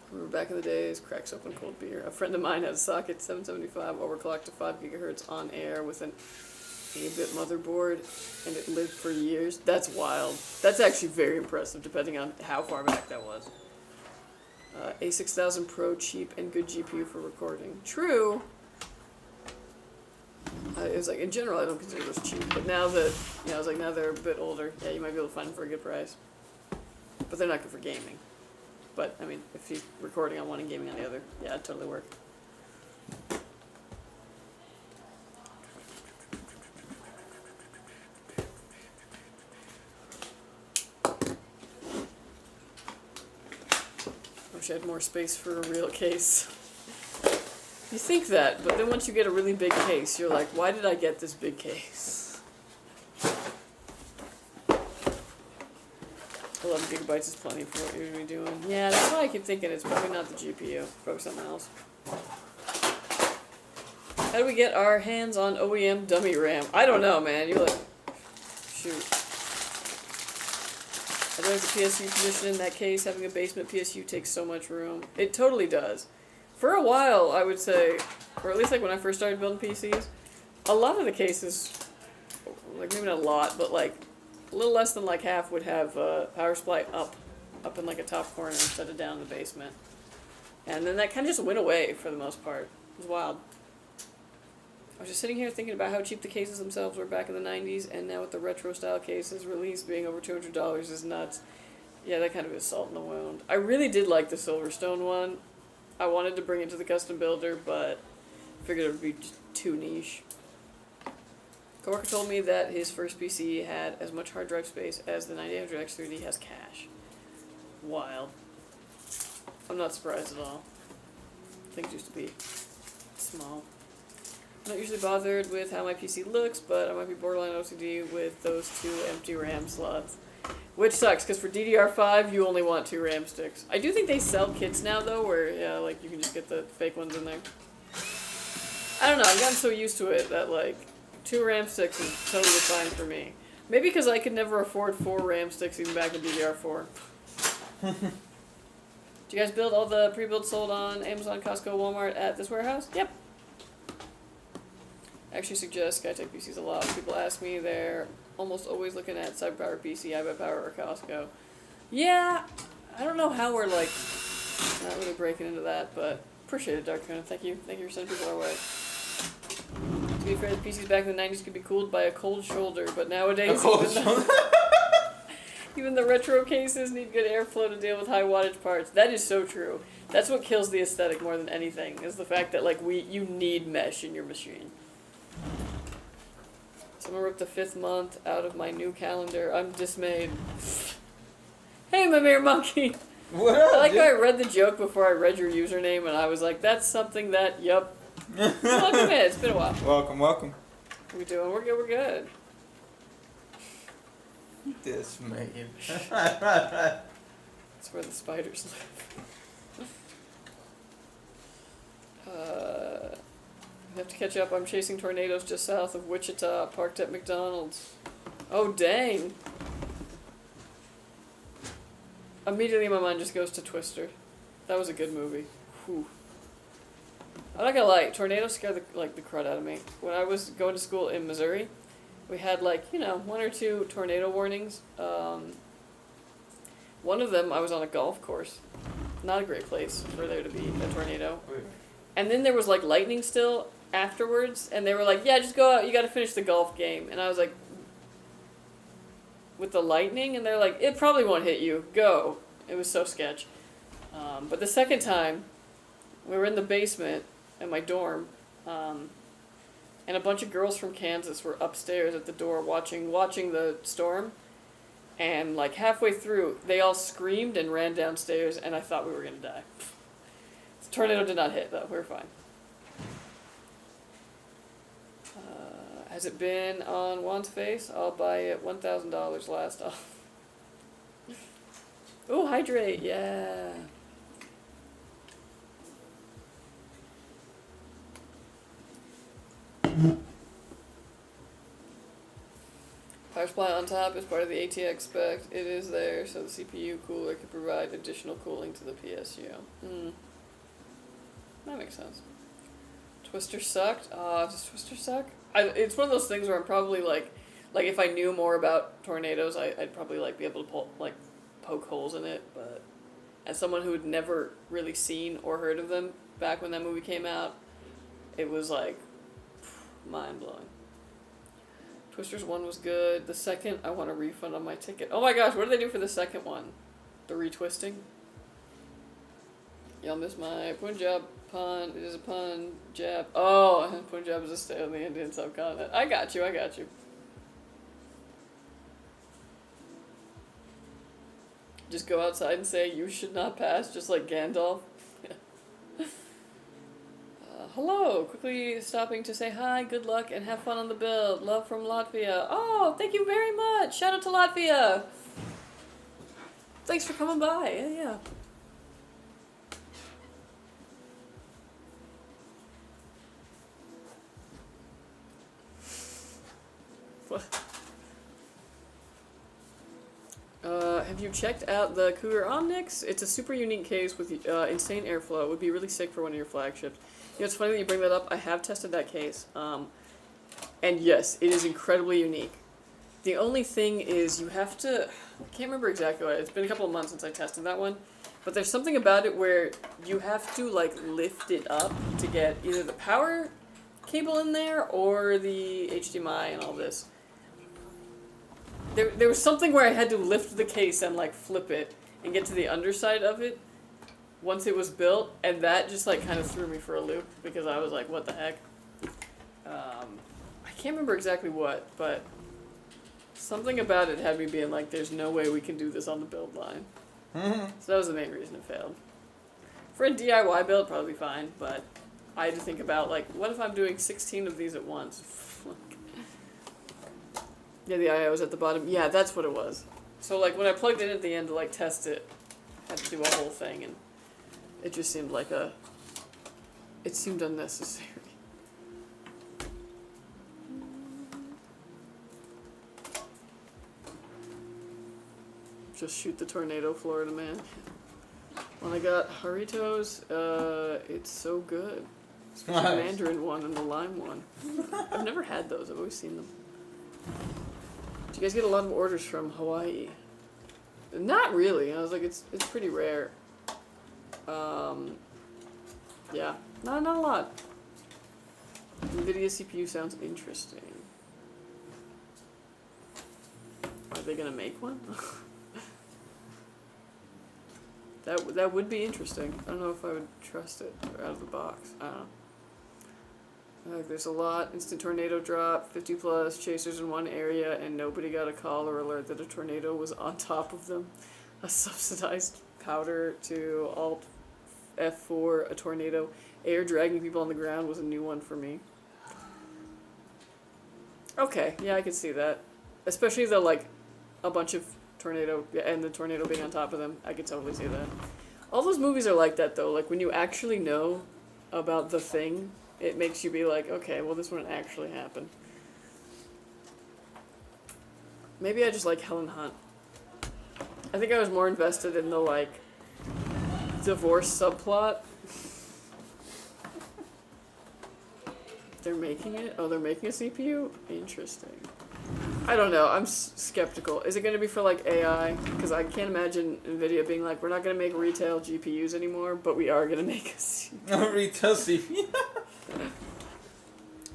Remember back in the days, cracks open cold beer. A friend of mine had a socket 775 overclocked to 5 gigahertz on air with an 8-bit motherboard, and it lived for years. That's wild. That's actually very impressive, depending on how far back that was. A6000 Pro cheap and good GPU for recording. True. It was like, in general, I don't consider those cheap, but now that, I was like, now they're a bit older, yeah, you might be able to find them for a good price. But they're not good for gaming. But, I mean, if you're recording on one and gaming on the other, yeah, it'd totally work. Wish I had more space for a real case. You think that, but then once you get a really big case, you're like, why did I get this big case? 11 gigabytes is plenty for what you're going to be doing. Yeah, that's why I keep thinking it's probably not the GPU. Probably something else. How do we get our hands on OEM dummy RAM? I don't know, man. You're like, shoot. I don't have the PSU position in that case. Having a basement PSU takes so much room. It totally does. For a while, I would say, or at least like when I first started building PCs, a lot of the cases, like maybe not a lot, but like a little less than like half would have power supply up in like a top corner instead of down in the basement. And then that kind of just went away for the most part. It was wild. I was just sitting here thinking about how cheap the cases themselves were back in the 90s, and now with the retro style cases released being over $200 is nuts. Yeah, that kind of is salt in the wound. I really did like the Silverstone one. I wanted to bring it to the custom builder, but figured it would be just too niche. Coworker told me that his first PC had as much hard drive space as the 9800X3D has cache. Wild. I'm not surprised at all. Things used to be small. I'm not usually bothered with how my PC looks, but I might be borderline OCD with those 2 empty RAM slots. Which sucks, because for DDR5, you only want 2 RAM sticks. I do think they sell kits now, though, where, yeah, like, you can just get the fake ones in there. I don't know, I've gotten so used to it that, like, 2 RAM sticks is totally fine for me. Maybe because I could never afford 4 RAM sticks even back in DDR4. Did you guys build all the pre-builds sold on Amazon, Costco, Walmart at this warehouse? Yep. I actually suggest Skytech PCs a lot. People ask me, they're almost always looking at CyberPower PC, iBuyPower, or Costco. Yeah, I don't know how we're like not really breaking into that, but appreciate it, Darkman. Thank you. Thank you for sending people our way. To be fair, the PCs back in the 90s could be cooled by a cold shoulder, but nowadays even the retro cases need good airflow to deal with high wattage parts. That is so true. That's what kills the aesthetic more than anything, is the fact that like you need mesh in your machine. Someone ripped the 5th month out of my new calendar. I'm dismayed. Hey, Mimir Monkey! What up, I like dude? how I read the joke before I read your username, and I was like, that's something that, yup. Welcome in, it's been a while. Welcome, welcome. What we doing? We're good, we're good. Dismayed. That's where the spiders live. I have to catch up. I'm chasing tornadoes just south of Wichita, parked at McDonald's. Oh, dang. Immediately my mind just goes to Twister. That was a good movie. Whew. I'm not gonna lie, tornadoes scare the crud out of me. When I was going to school in Missouri, we had 1 or 2 tornado warnings. One of them, I was on a golf course. Not a great place for there to be a tornado. And then there was lightning still afterwards, and they were like, yeah, just go out, you gotta finish the golf game. And I was like, with the lightning? And they're like, it probably won't hit you, go. It was so sketch. But the second time, we were in the basement in my dorm, and a bunch of girls from Kansas were upstairs at the door watching the storm, and halfway through, they all screamed and ran downstairs, and I thought we were gonna die. The tornado did not hit, though. We were fine. Has it been on Juan's face? I'll buy it $1,000 last off. Ooh, hydrate, yeah. Power supply on top is part of the ATX spec. It is there, so the CPU cooler can provide additional cooling to the PSU. That makes sense. Twister sucked? Does Twister suck? It's one of those things where I'm probably like if I knew more about tornadoes, I'd probably be able to poke holes in it, but as someone who had never really seen or heard of them back when that movie came out, it was mind-blowing. Twisters 1 was good. The second, I want a refund on my ticket. Oh my gosh, what did they do for the second one? The retwisting? Y'all miss my Punjab pun. It is a pun. Jab. Oh, Punjab is a state on the Indian subcontinent. I got you. Just go outside and say, you should not pass, just like Gandalf. Hello, quickly stopping to say hi, good luck, and have fun on the build. Love from Latvia. Oh, thank you very much. Shout out to Latvia. Thanks for coming by. Yeah. What? Have you checked out the Cougar Omnix? It's a super unique case with insane airflow. It would be really sick for one of your flagships. You know, it's funny that you bring that up. I have tested that case. And yes, it is incredibly unique. The only thing is you have to... I can't remember exactly what. It's been a couple of months since I tested that one. But there's something about it where you have to, like, lift it up to get either the power cable in there or the HDMI and all this. There was something where I had to lift the case and, like, flip it and get to the underside of it once it was built, and that just, like, kind of threw me for a loop because I was like, what the heck? I can't remember exactly what, but something about it had me being like, there's no way we can do this on the build line. So that was the main reason it failed. For a DIY build, probably fine, but I had to think about, like, what if I'm doing 16 of these at once? Yeah, the I/O was at the bottom. Yeah, that's what it was. So, like, when I plugged it in at the end to, like, test it, I had to do a whole thing, and it just seemed like it seemed unnecessary. Just shoot the tornado, Florida man. When I got Haritos, it's so good. Especially the Mandarin one and the lime one. I've never had those, I've always seen them. Do you guys get a lot of orders from Hawaii? Not really. I was like, it's pretty rare. Yeah, not a lot. NVIDIA CPU sounds interesting. Are they gonna make one? That would be interesting. I don't know if I would trust it out of the box. I don't know. There's a lot. Instant tornado drop, 50 plus chasers in one area, and nobody got a call or alert that a tornado was on top of them. A subsidized powder to Alt F4, a tornado. Air dragging people on the ground was a new one for me. Okay, yeah, I can see that. Especially the, like, a bunch of tornado, and the tornado being on top of them. I could totally see that. All those movies are like that, though. Like, when you actually know about the thing, it makes you be like, okay, well, this wouldn't actually happen. Maybe I just like Helen Hunt. I think I was more invested in the, like, divorce subplot. They're making it? Oh, they're making a CPU? Interesting. I don't know. I'm skeptical. Is it going to be for, like, AI? Because I can't imagine NVIDIA being like, we're not going to make retail GPUs anymore, but we are going to make a CPU. Retail CPU.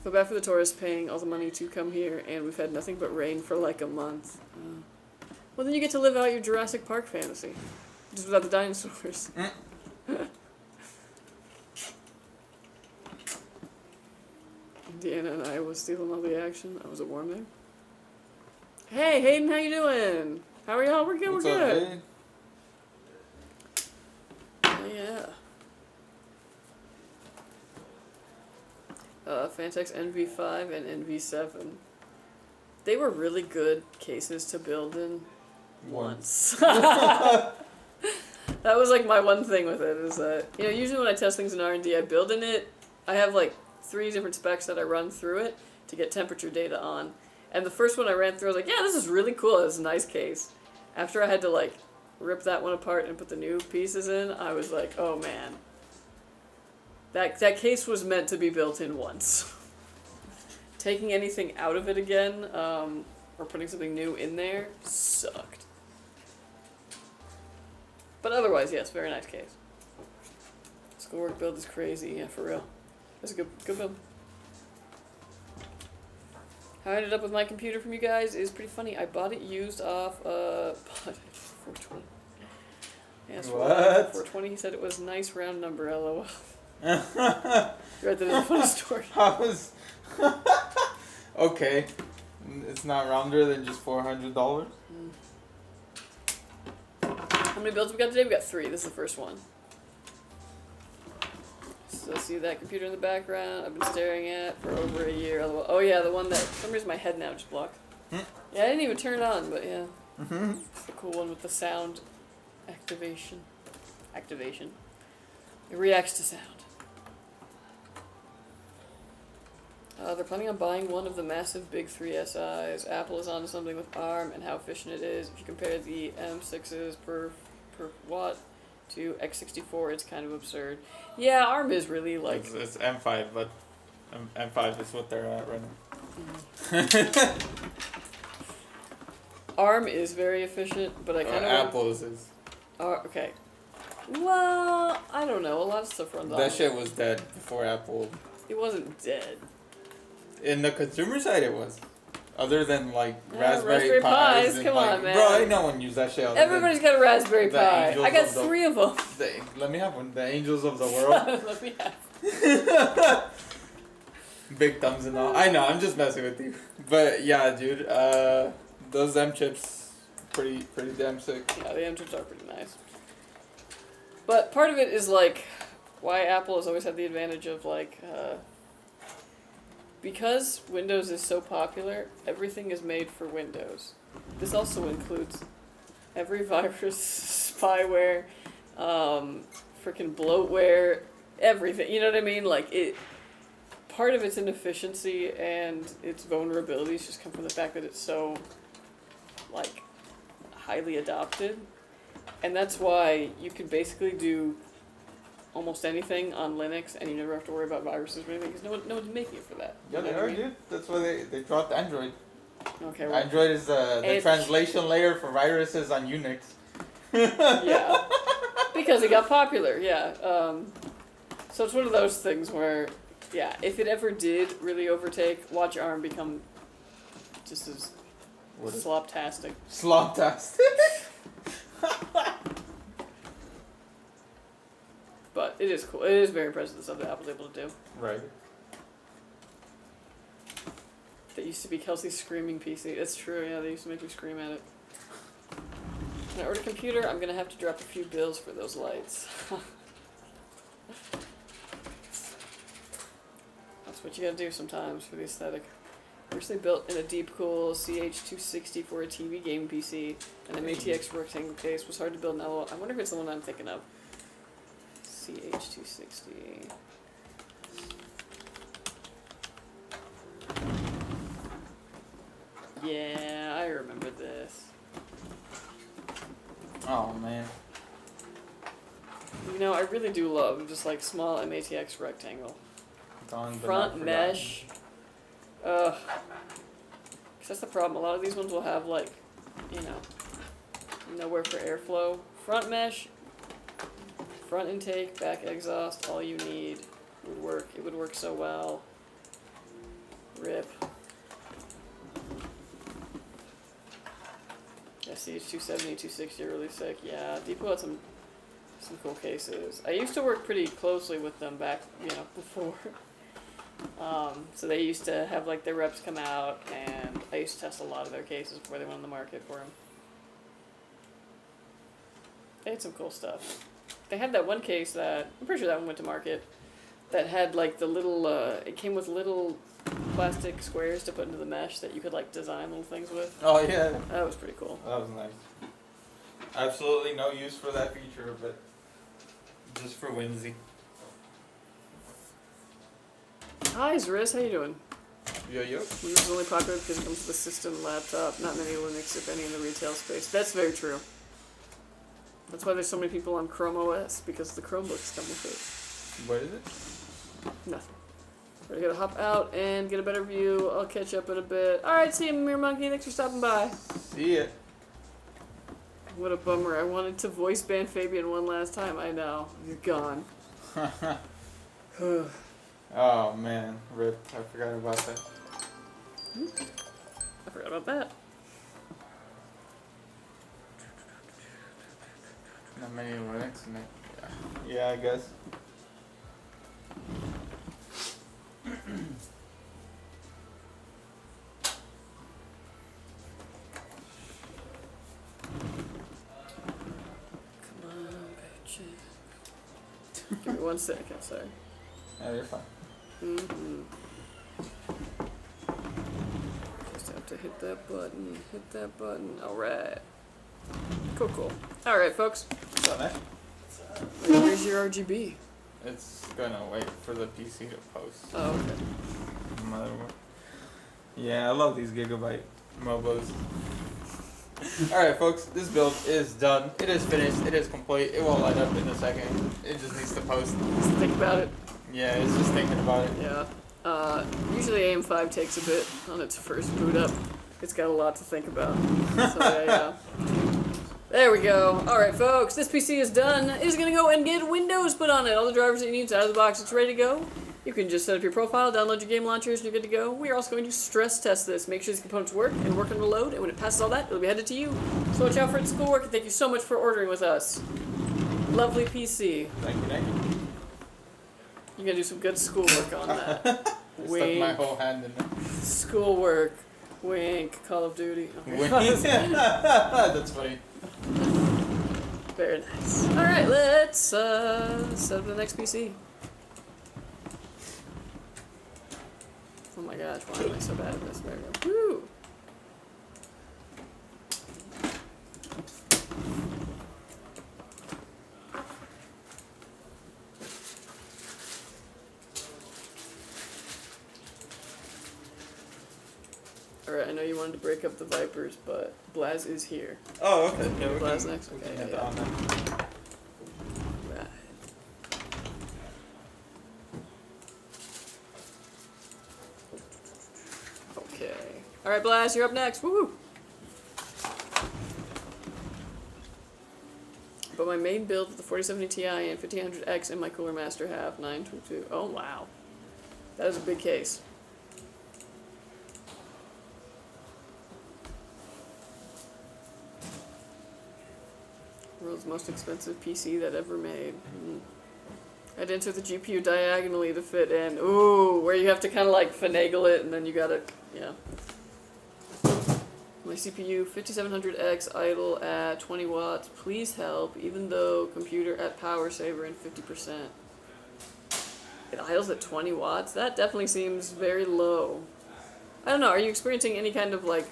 Feel bad for the tourists paying all the money to come here, and we've had nothing but rain for, like, a month. Well, then you get to live out your Jurassic Park fantasy. Just without the dinosaurs. Indiana and I was stealing all the action. I was at warming. Hey, Hayden, how you doing? How are y'all? We're good, What's we're good. up, Hayden? Oh, yeah. Fantex NV5 and NV7. They were really good cases to build in once. That was like my one thing with it, is that, you know, usually when I test things in R&D, I build in it, I have like 3 different specs that I run through it to get temperature data on. And the first one I ran through, I was like, yeah, this is really cool, it's a nice case. After I had to like rip that one apart and put the new pieces in, I was like, oh man. That case was meant to be built in once. Taking anything out of it again, or putting something new in there, sucked. But otherwise, yes, very nice case. Schoolwork build is crazy, yeah, for real. That's a good build. How I ended up with my computer from you guys is pretty funny. I bought it used off, bought it for $420. Yeah, it's What? $420. He said it was a nice round number, lol. You're right, that is a funny story. How was... Okay. It's not rounder than just $400? How many builds we got today? We got 3. This is the first one. So see that computer in the background I've been staring at for over a year. Oh yeah, the one that, for some reason my head now just blocked. Yeah, I didn't even turn it on, but yeah. It's the cool one with the sound activation. It reacts to sound. They're planning on buying one of the massive big 3 SIs. Apple is onto something with ARM and how efficient it is. If you compare the M6s per watt to x64, it's kind of absurd. Yeah, ARM is really like... It's M5, but M5 is what they're at right now. ARM is very efficient, but I kind of... Apple's is. Okay. Well, I don't know. A lot of stuff runs on That it. shit was dead before Apple. It wasn't dead. In the consumer side, it was. Other than like Yeah, Raspberry Pis. And, come like, on, man. Bro, ain't no one use that shit. Everybody's got a Raspberry the Pi. angels I got of the- 3 of them. Let me have one. The angels of the world. Let me have. Big thumbs and all. I know, I'm just messing with you. But yeah, dude, those M chips, pretty damn sick. Yeah, the M chips are pretty nice. But part of it is like why Apple has always had the advantage of like because Windows is so popular, everything is made for Windows. This also includes every virus, spyware, freaking bloatware, everything. You know what I mean? Like it. Part of its inefficiency and its vulnerabilities just come from the fact that it's so, like, highly adopted. And that's why you can basically do almost anything on Linux and you never have to worry about viruses or anything because no one's making it for that. Yeah, You know they what I are, mean? dude. That's why they dropped Android. Okay, well, Android is the It- translation layer for viruses on Unix. yeah. Because it got popular, yeah. So it's one of those things where, yeah, if it ever did really overtake, watch ARM become just as sloptastic. Sloptastic. But it is cool. It is very impressive the stuff that Apple's able to do. Right. That used to be Kelsey's screaming PC. That's true, yeah, they used to make me scream at it. When I order a computer, I'm gonna have to drop a few bills for those lights. That's what you gotta do sometimes for the aesthetic. Originally built in a deep cool CH260 for a TV game PC, and an ATX rectangle case was hard to build. Now, I wonder if it's the one I'm thinking of. CH260. Yeah, I remember this. Oh man. You know, I really do love just like small MATX rectangle. Gone, but not Front forgotten. mesh. Ugh. 'Cause that's the problem. A lot of these ones will have like, you know, nowhere for airflow. Front mesh, front intake, back exhaust, all you need would work. It would work so well. RIP. Yeah, CH270, 260 are really sick. Yeah, Depot had some cool cases. I used to work pretty closely with them back, you know, before. So they used to have like their reps come out, and I used to test a lot of their cases before they went on the market for them. They had some cool stuff. They had that one case that, I'm pretty sure that one went to market, that had like the little, it came with little plastic squares to put into the mesh that you could like design little things with. Oh yeah. That was pretty cool. That was nice. Absolutely no use for that feature, but just for whimsy. Hi, Zriz, how you doing? Yo. Windows is only popular because it comes with a system laptop, not many Linux, if any, in the retail space. That's very true. That's why there's so many people on Chrome OS, because the Chromebooks come with it. What is it? Nothing. We're gonna hop out and get a better view. I'll catch up in a bit. Alright, see you, Mirror Monkey. Thanks for stopping by. See ya. What a bummer. I wanted to voice ban Fabian one last time. I know. He's gone. Oh man, RIP. I forgot about that. I forgot about that. Not many Linux in it. Yeah, I guess. Come on, bitch. Give me 1 second, sorry. Yeah, you're fine. Just have to hit that button. Hit that button. Alright. Cool. Alright, folks. What's up, man? Where's your RGB? It's gonna wait for the PC to post. Oh, okay. motherboard. Yeah, I love these Gigabyte Mobos. Alright folks, this build is done. It is finished. It is complete. It will light up in a second. It just needs to post. Just think about it. Yeah, it's just thinking about it. Yeah. Usually AM5 takes a bit on its first boot up. It's got a lot to think about. So yeah. There we go. Alright folks, this PC is done. It's gonna go and get Windows put on it. All the drivers that you need is out of the box. It's ready to go. You can just set up your profile, download your game launchers, and you're good to go. We are also going to stress test this, make sure these components work and work under load, and when it passes all that, it'll be headed to you. So watch out for its schoolwork, and thank you so much for ordering with us. Lovely PC. Thank you, thank you. You're gonna do some good schoolwork on that. I stuck my whole hand in there. Schoolwork. Wink. Call of Duty. Okay. That's funny. Very nice. Alright, let's set up the next PC. Oh my gosh, why am I so bad at this? There we go. Woo! Alright, I know you wanted to break up the Vipers, but Blaz is here. Oh, okay. Yeah, we Blaz can, next? we Okay, can hit yeah. that on that. Right. Okay. Alright, Blaz, you're up next. Woo! But my main build with the 4070 Ti and 1500X and my Cooler Master have 922. Oh, wow. That is a big case. World's most expensive PC that ever made. I'd enter the GPU diagonally to fit in. Ooh, where you have to kind of like finagle it and then you gotta, yeah. My CPU 5700X idle at 20 watts. Please help, even though computer at power saver and 50%. It idles at 20 watts? That definitely seems very low. I don't know, are you experiencing any kind of like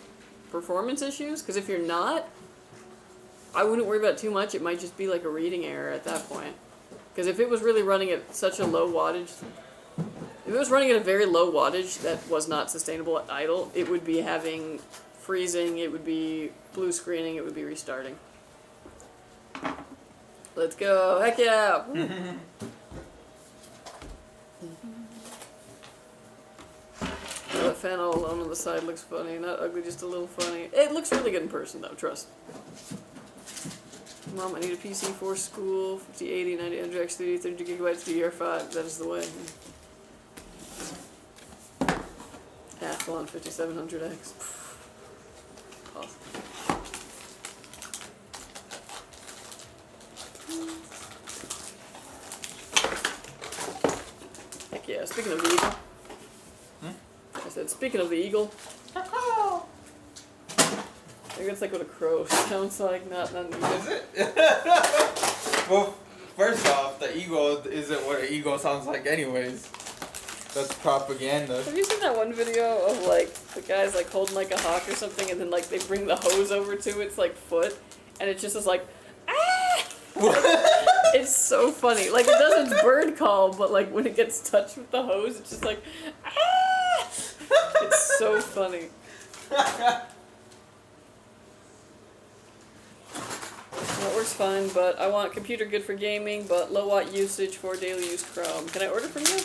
performance issues? Because if you're not, I wouldn't worry about it too much. It might just be like a reading error at that point. Because if it was really running at such a low wattage, if it was running at a very low wattage that was not sustainable at idle, it would be having freezing, it would be blue screening, it would be restarting. Let's go. Heck yeah. That fan all alone on the side looks funny. Not ugly, just a little funny. It looks really good in person though, trust. Mom, I need a PC for school. 5080, 9000X, 32 gigabytes, DDR5. That is the way. Athlon 5700X. Awesome. Heck yeah. Speaking of the Eagle. I said, speaking of the Eagle. Maybe it's like what a crow sounds like, not an eagle. Is it? Well, first off, the eagle isn't what an eagle sounds like anyways. That's propaganda. Have you seen that one video of like the guys like holding like a hawk or something and then like they bring the hose over to its like foot and it just is like, ah! It's so funny. Like it does its bird call, but like when it gets touched with the hose, it's just like, ah! It's so funny. That works fine, but I want computer good for gaming, but low watt usage for daily use Chrome. Can I order from you?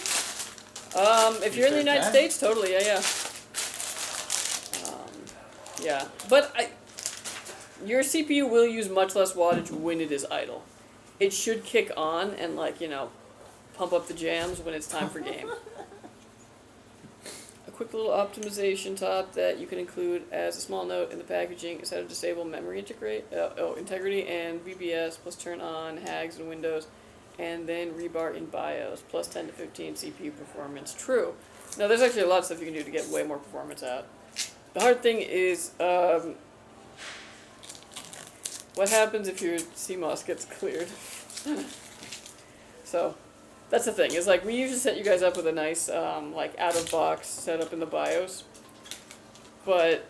If you're in the United States, totally, yeah. Yeah, but your CPU will use much less wattage when it is idle. It should kick on and like, you know, pump up the jams when it's time for game. A quick little optimization top that you can include as a small note in the packaging is how to disable memory integrity and VBS plus turn on HAGs in Windows and then rebar in BIOS plus 10 to 15 CPU performance. True. Now there's actually a lot of stuff you can do to get way more performance out. The hard thing is what happens if your CMOS gets cleared. So that's the thing, is like we usually set you guys up with a nice like out of box setup in the BIOS, but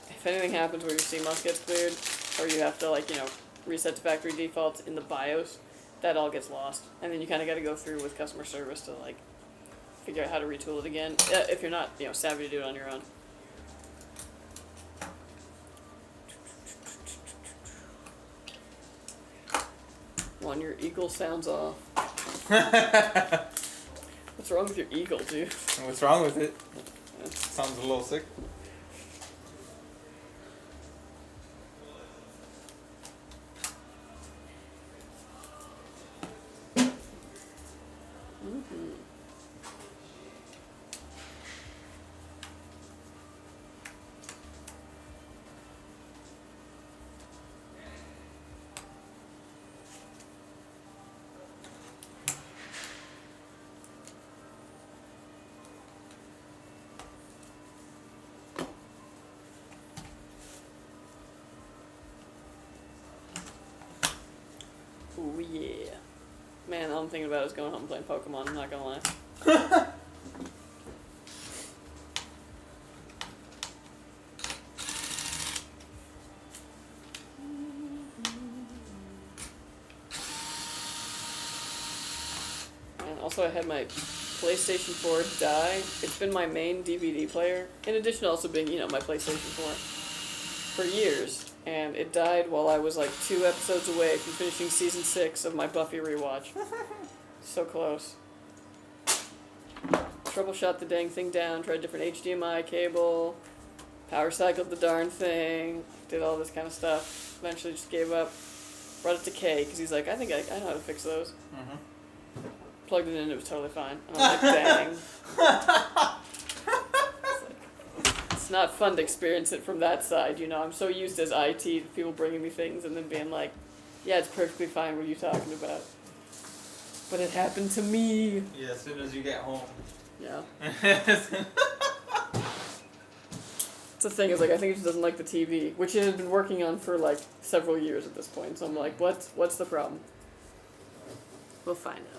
if anything happens where your CMOS gets cleared or you have to like, you know, reset to factory defaults in the BIOS, that all gets lost, and then you kind of got to go through with customer service to like figure out how to retool it again if you're not, savvy to do it on your own. One, your eagle sounds off. What's wrong with your eagle, dude? What's wrong with it? It sounds a little sick. Oh yeah. Man, all I'm thinking about is going home and playing Pokemon, I'm not gonna lie. And also I had my PlayStation 4 die. It's been my main DVD player, in addition to also being, my PlayStation 4 for years. And it died while I was like 2 episodes away from finishing season 6 of my Buffy rewatch. So close. Troubleshot the dang thing down, tried different HDMI cable, power cycled the darn thing, did all this kind of stuff. Eventually just gave up. Brought it to Kay, because he's like, I think I know how to fix those. Mm-hmm. Plugged it in, it was totally fine. And I was like, dang. It's not fun to experience it from that side, I'm so used as IT to people bringing me things and then being like, yeah, it's perfectly fine, what are you talking about? But it happened to me. Yeah, as soon as you get home. Yeah. It's the thing, is like, I think it just doesn't like the TV, which it had been working on for like several years at this point, so I'm like, what's the problem? We'll find out.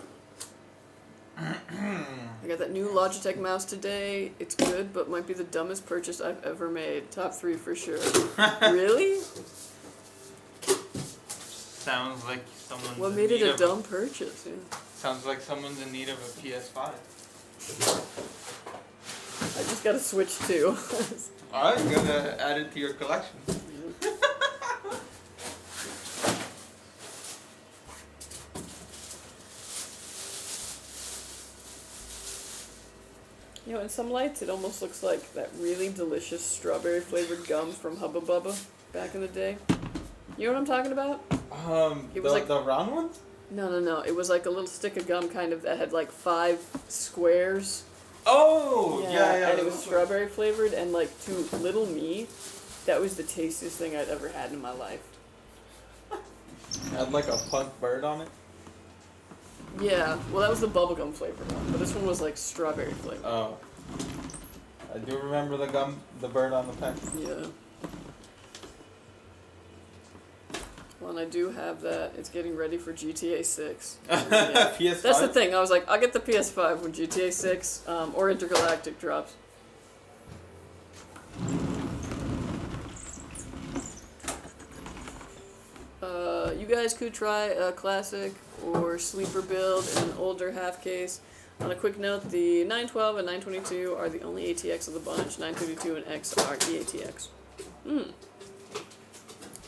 I got that new Logitech mouse today. It's good, but might be the dumbest purchase I've ever made. Top 3 for sure. Really? Sounds like someone's What in made need it a of dumb purchase? Yeah. Sounds like someone's in need of a PS5. I just got to switch too. Alright, you gotta add it to your collection. In some lights, it almost looks like that really delicious strawberry flavored gum from Hubba Bubba back in the day. You know what I'm talking about? It was the round ones? No. It was like a little stick of gum kind of that had like 5 squares. Oh, yeah. And it was strawberry flavored, and like to little me, that was the tastiest thing I'd ever had in my life. It had like a punk bird on it? Yeah, well that was the bubblegum flavored one, but this one was like strawberry flavored. Oh. I do remember the bird on the pen. Yeah. Well, and I do have that. It's getting ready for GTA 6. Yeah. PS5? That's the thing. I was like, I'll get the PS5 when GTA 6 or Intergalactic drops. You guys could try a classic or sleeper build in an older half case. On a quick note, the 912 and 922 are the only ATX of the bunch. 932 and X are EATX.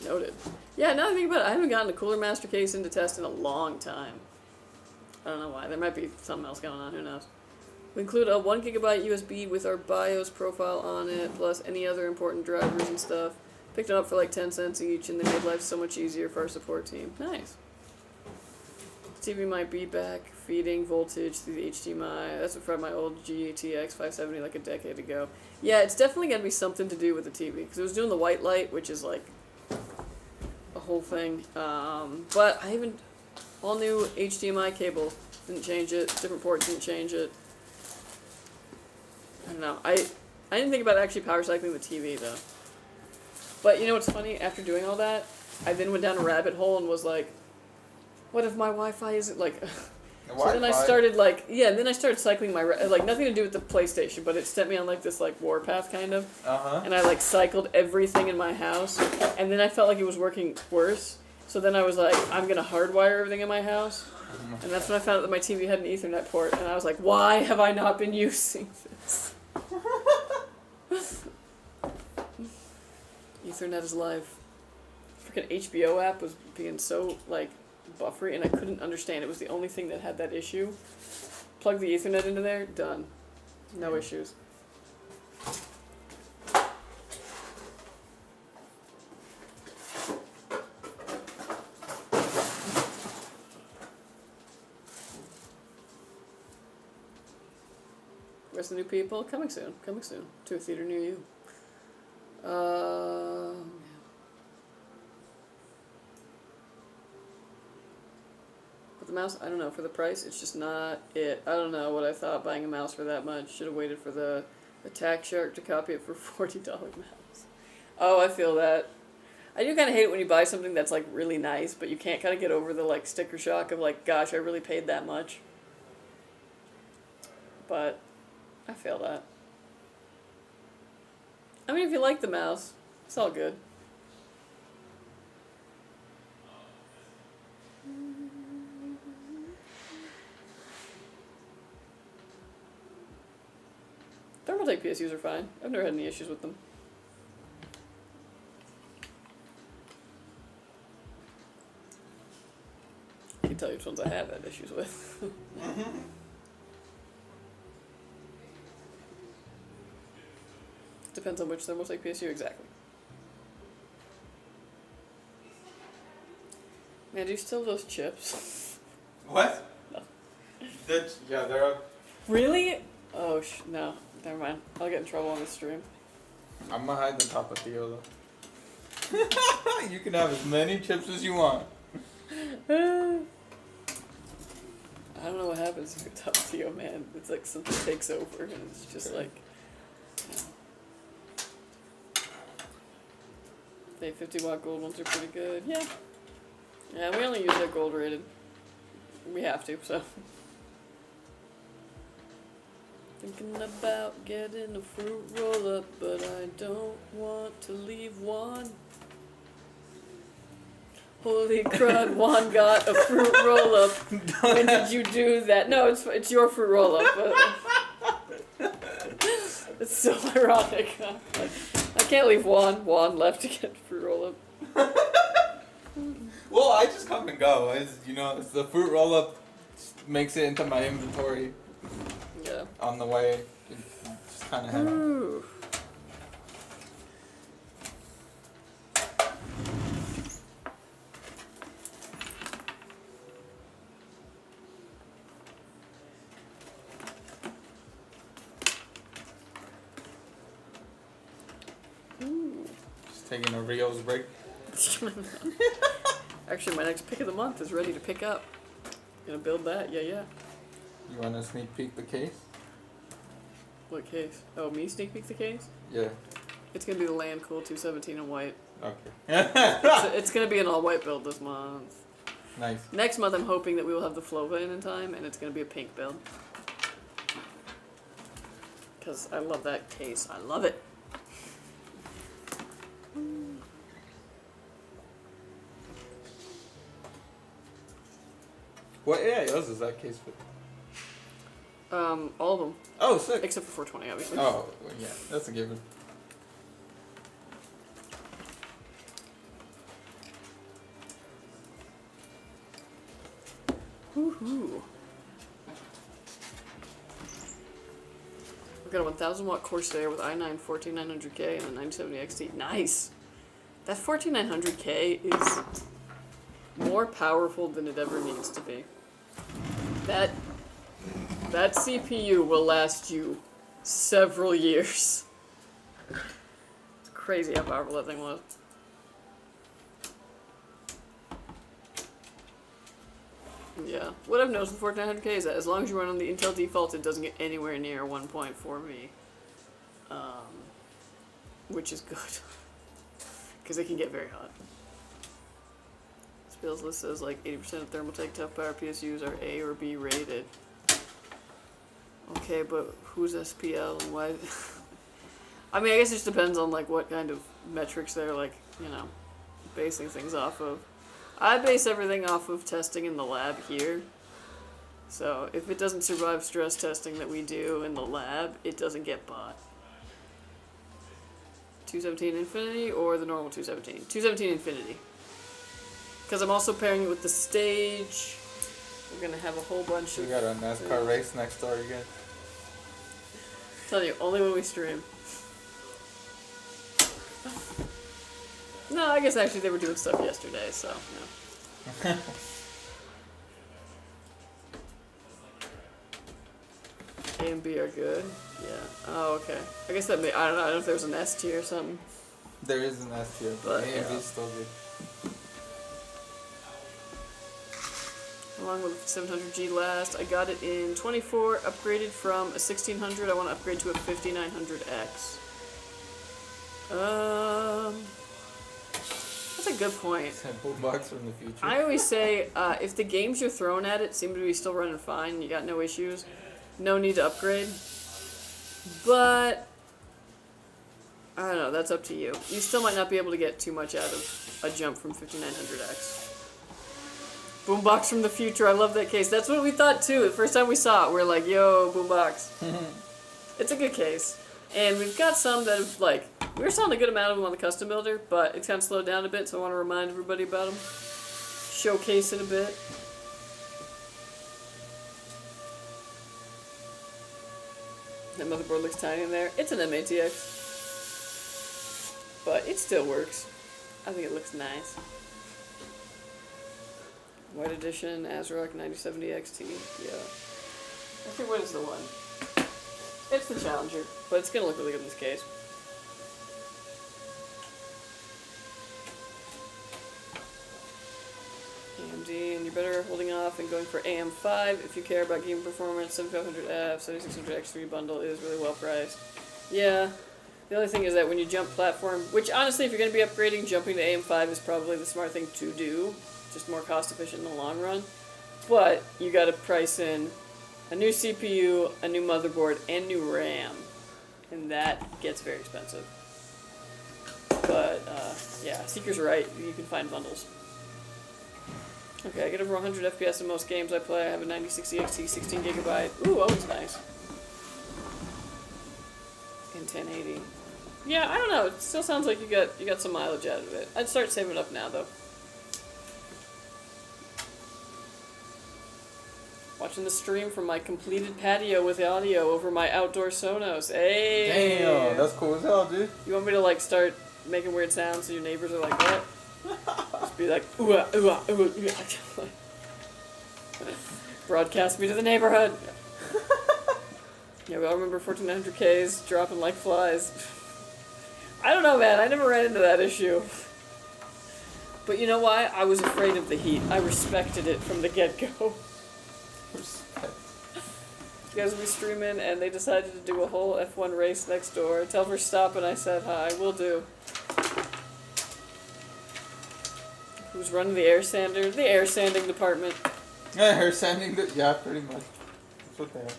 Noted. Yeah, now that I think about it, I haven't gotten a Cooler Master case into test in a long time. I don't know why. There might be something else going on. Who knows? We include a 1 gigabyte USB with our BIOS profile on it, plus any other important drivers and stuff. Picked them up for like 10 cents each, and they made life so much easier for our support team. Nice. TV might be back, feeding voltage through the HDMI. That's what from my old GTX 570 like a decade ago. Yeah, it's definitely going to be something to do with the TV, because it was doing the white light, which is like a whole thing. But I haven't... All new HDMI cable didn't change it. Different port didn't change it. I don't know. I didn't think about actually power cycling the TV, though. But you know what's funny? After doing all that, I then went down a rabbit hole and was like, what if my Wi-Fi isn't like... So then I started like, then I started cycling my, like nothing to do with the PlayStation, but it sent me on like this like warpath kind of. Uh-huh. And I like cycled everything in my house, and then I felt like it was working worse. So then I was like, I'm going to hardwire everything in my house. And that's when I found out that my TV had an Ethernet port, and I was like, why have I not been using this? Ethernet is life. Freaking HBO app was being so, like, buffery, and I couldn't understand. It was the only thing that had that issue. Plug the Ethernet into there, done. No issues. Where's the new people? Coming soon. Coming soon. To a theater near you. But the mouse, I don't know. For the price, it's just not it. I don't know what I thought buying a mouse for that much. Should have waited for the Attack Shark to copy it for $40 mouse. Oh, I feel that. I do kind of hate it when you buy something that's like really nice, but you can't kind of get over the like sticker shock of like, gosh, I really paid that much. But I feel that. I mean, if you like the mouse, it's all good. Thermaltake PSUs are fine. I've never had any issues with them. I can tell you which ones I have had issues with. Depends on which Thermaltake PSU exactly. Man, do you still have those chips? What? No. Yeah, they're up. Really? Oh, no. Never mind. I'll get in trouble on this stream. I'm gonna hide the top of Theo though. You can have as many chips as you want. I don't know what happens if you top Theo, man. It's like something takes over and it's just like... The 50-watt gold ones are pretty good. Yeah. Yeah, we only use that gold rated. We have to, so... Thinking about getting a fruit roll-up, but I don't want to leave one. Holy crud, Juan got a fruit roll-up. When did you do that? No, it's your fruit roll-up. But it's so ironic. I can't leave Juan. Juan left to get fruit roll-up. Well, I just come and go. It's the fruit roll-up makes it into my inventory. Yeah. On the way, just kind of heavy. Ooh. Just taking a Rio's break. Actually, my next pick of the month is ready to pick up. Gonna build that, yeah. You want to sneak peek the case? What case? Oh, me sneak peek the case? Yeah. It's gonna be the Lian Cool 217 in white. Okay. It's gonna be an all-white build this month. Nice. Next month, I'm hoping that we will have the Flova in time, and it's gonna be a pink build. Because I love that case. I love it. What AIOs is that case with? All of them. Oh, sick. Except for 420, obviously. Oh, yeah, that's a given. Woohoo. We've got a 1000-watt Corsair with i9 14900K and a 970 XT. Nice! That 14900K is more powerful than it ever needs to be. That CPU will last you several years. It's crazy how powerful that thing was. Yeah. What I've noticed with 14900K is that as long as you run on the Intel default, it doesn't get anywhere near 1.4V. Which is good. Because it can get very hot. Spills list says like 80% of Thermaltake tough power PSUs are A or B rated. Okay, but who's SPL and why? I mean, I guess it just depends on like what kind of metrics they're like, basing things off of. I base everything off of testing in the lab here, So if it doesn't survive stress testing that we do in the lab, it doesn't get bought. 217 Infinity or the normal 217? 217 Infinity. Because I'm also pairing it with the stage. We're going to have a whole bunch of... We got a NASCAR race next door again. I'm telling you, only when we stream. No, I guess actually they were doing stuff yesterday, so no. A and B are good. Yeah. Oh, okay. I guess that may... I don't know if there's an S tier or something. There is an S tier, but A and B is still good. Along with 700G last, I got it in 24, upgraded from a 1600. I want to upgrade to a 5900X. That's a good point. Boombox from the future. I always say, if the games you're throwing at it seem to be still running fine, you got no issues, no need to upgrade. But, I don't know, that's up to you. You still might not be able to get too much out of a jump from 5900X. Boombox from the future, I love that case. That's what we thought too. The first time we saw it, we're like, yo, Boombox. It's a good case. And we've got some that have, like, we were selling a good amount of them on the custom builder, but it's kind of slowed down a bit, so I want to remind everybody about them. Showcase it a bit. That motherboard looks tiny in there. It's an MATX. But it still works. I think it looks nice. White edition, ASRock 9070 XT. Yeah. Actually, what is the one? It's the Challenger, but it's gonna look really good in this case. AMD, and you're better holding off and going for AM5 if you care about game performance. 7500F, 7600 X3 bundle is really well priced. Yeah. The only thing is that when you jump platform, which honestly, if you're going to be upgrading, jumping to AM5 is probably the smart thing to do. Just more cost efficient in the long run. But you got to price in a new CPU, a new motherboard, and new RAM. And that gets very expensive. But, yeah, Seeker's right. You can find bundles. Okay, I get over 100 FPS in most games I play. I have a 9060 XT, 16 Gigabyte. Ooh, always nice. And 1080. Yeah, I don't know. It still sounds like you got some mileage out of it. I'd start saving up now, though. Watching the stream from my completed patio with audio over my outdoor Sonos. Hey! Damn, that's cool as hell, dude. You want me to, like, start making weird sounds so your neighbors are like, what? Just be like, ooh, ooh, ooh, ooh. Broadcast me to the neighborhood. Yeah, we all remember 1400Ks dropping like flies. I don't know, man. I never ran into that issue. But you know why? I was afraid of the heat. I respected it from the get-go. You guys will be streaming, and they decided to do a whole F1 race next door. Tell her stop, and I said hi. Will do. Who's running the air sander? The air sanding department. Yeah, air sanding. Yeah, pretty much. That's what they are.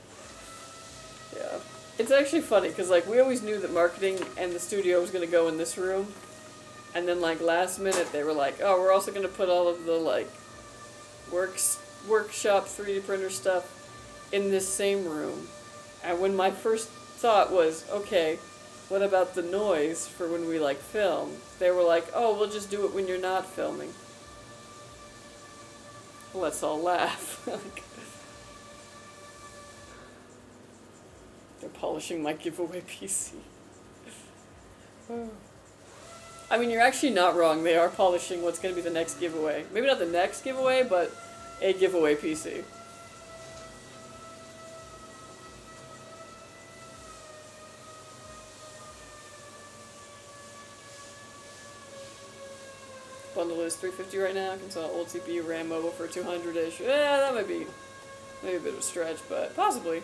Yeah. It's actually funny, because, like, we always knew that marketing and the studio was going to go in this room. And then, like, last minute, they were like, oh, we're also going to put all of the, like, workshop 3D printer stuff in this same room. And when my first thought was, okay, what about the noise for when we, like, film? They were like, oh, we'll just do it when you're not filming. Let's all laugh. They're polishing my giveaway PC. I mean, you're actually not wrong. They are polishing what's going to be the next giveaway. Maybe not the next giveaway, but a giveaway PC. Bundle is $350 right now. I can sell old CPU, RAM, mobile for $200-ish. Yeah, that might be maybe a bit of a stretch, but possibly.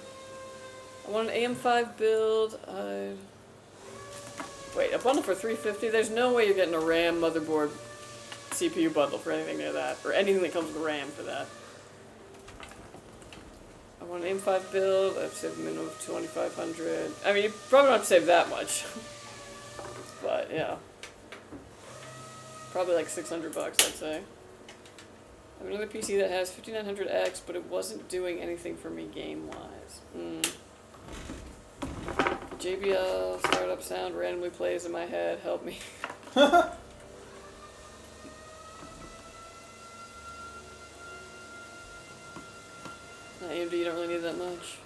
I want an AM5 build. Wait, a bundle for $350? There's no way you're getting a RAM, motherboard, CPU bundle for anything near that, or anything that comes with RAM for that. I want an AM5 build. I've saved a minimum of $2,500. I mean, you probably don't have to save that much, but yeah. Probably like $600, I'd say. I have another PC that has 5900X, but it wasn't doing anything for me game-wise. JBL startup sound randomly plays in my head. Help me. AMD, you don't really need that much.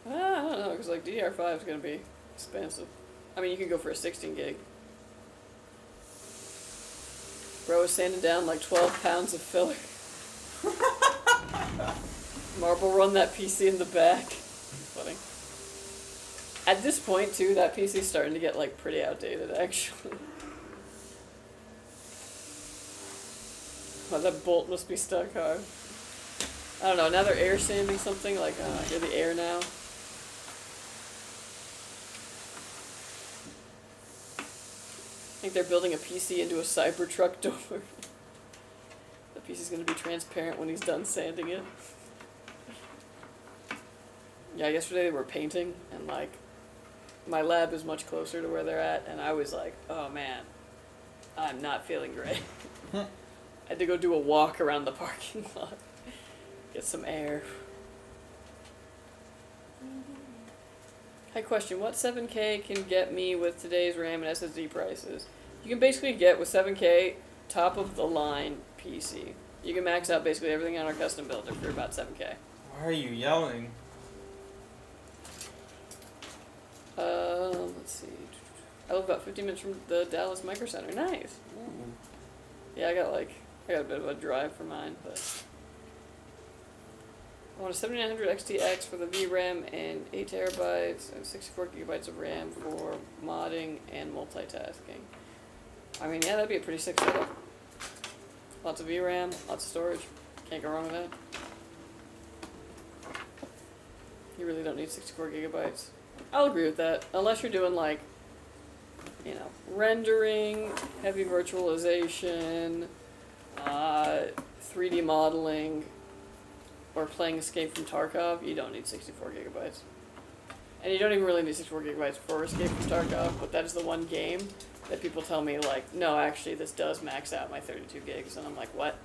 I don't know, because like DDR5 is going to be expensive. I mean, you can go for a 16 gig. Bro is sanding down like 12 pounds of filler. Marble run that PC in the back. Funny. At this point, too, that PC's starting to get like pretty outdated, actually. Oh, that bolt must be stuck hard. I don't know, now they're air sanding something, like, I hear the air now. I think they're building a PC into a Cybertruck door. The PC's gonna be transparent when he's done sanding it. Yeah, yesterday they were painting, and like, my lab is much closer to where they're at, and I was like, oh man, I'm not feeling great. I had to go do a walk around the parking lot. Get some air. Hi, question. What 7K can get me with today's RAM and SSD prices? You can basically get, with 7K, top of the line PC. You can max out basically everything on our custom builder for about 7K. Why are you yelling? Let's see. I live about 15 minutes from the Dallas Micro Center. Nice. Ooh. Yeah, I got a bit of a drive for mine, but I want a 7900 XTX for the VRAM and 8 terabytes and 64 gigabytes of RAM for modding and multitasking. I mean, yeah, that'd be a pretty sick setup. Lots of VRAM, lots of storage. Can't go wrong with that. You really don't need 64 gigabytes. I'll agree with that, unless you're doing like, you know, rendering, heavy virtualization, 3D modeling, or playing Escape from Tarkov. You don't need 64 gigabytes. And you don't even really need 64 gigabytes for Escape from Tarkov, but that is the one game that people tell me, like, no, actually, this does max out my 32 gigs. And I'm like, what?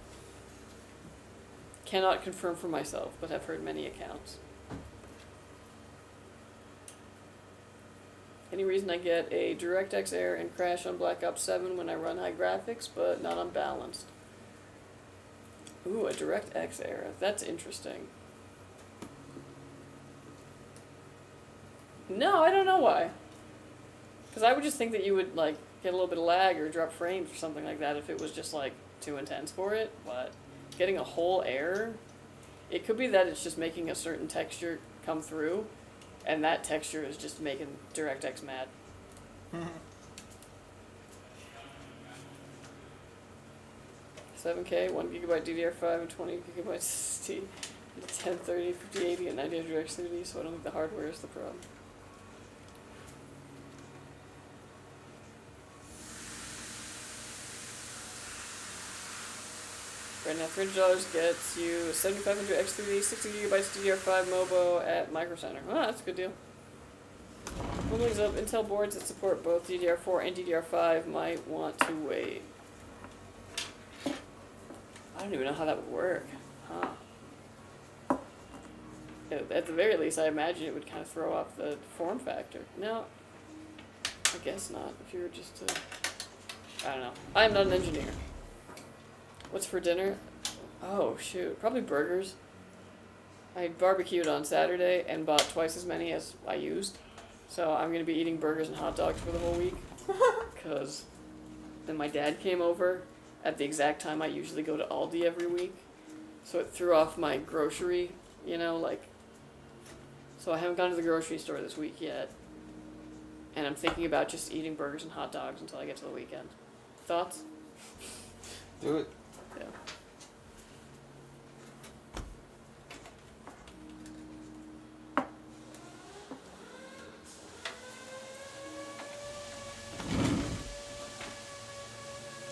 Cannot confirm for myself, but have heard many accounts. Any reason I get a DirectX error and crash on Black Ops 7 when I run high graphics, but not unbalanced? Ooh, a DirectX error. That's interesting. No, I don't know why. Because I would just think that you would, like, get a little bit of lag or drop frames or something like that if it was just, like, too intense for it. But getting a whole error, it could be that it's just making a certain texture come through, and that texture is just making DirectX mad. 7K, 1 gigabyte DDR5 and 20 gigabytes SSD, 1030, 5080, and 9000 X30, so I don't think the hardware is the problem. Right now, $300 gets you a 7500 X3D, 60 gigabytes DDR5 Mobo at Micro Center. Oh, that's a good deal. Rumblings of Intel boards that support both DDR4 and DDR5 might want to wait. I don't even know how that would work. Huh. At the very least, I imagine it would kind of throw off the form factor. No, I guess not. If you were just to... I don't know. I'm not an engineer. What's for dinner? Oh, shoot. Probably burgers. I barbecued on Saturday and bought twice as many as I used. So I'm going to be eating burgers and hot dogs for the whole week. Because then my dad came over at the exact time I usually go to Aldi every week. So it threw off my grocery, you know, like... So I haven't gone to the grocery store this week yet. And I'm thinking about just eating burgers and hot dogs until I get to the weekend. Thoughts? Do it. Yeah.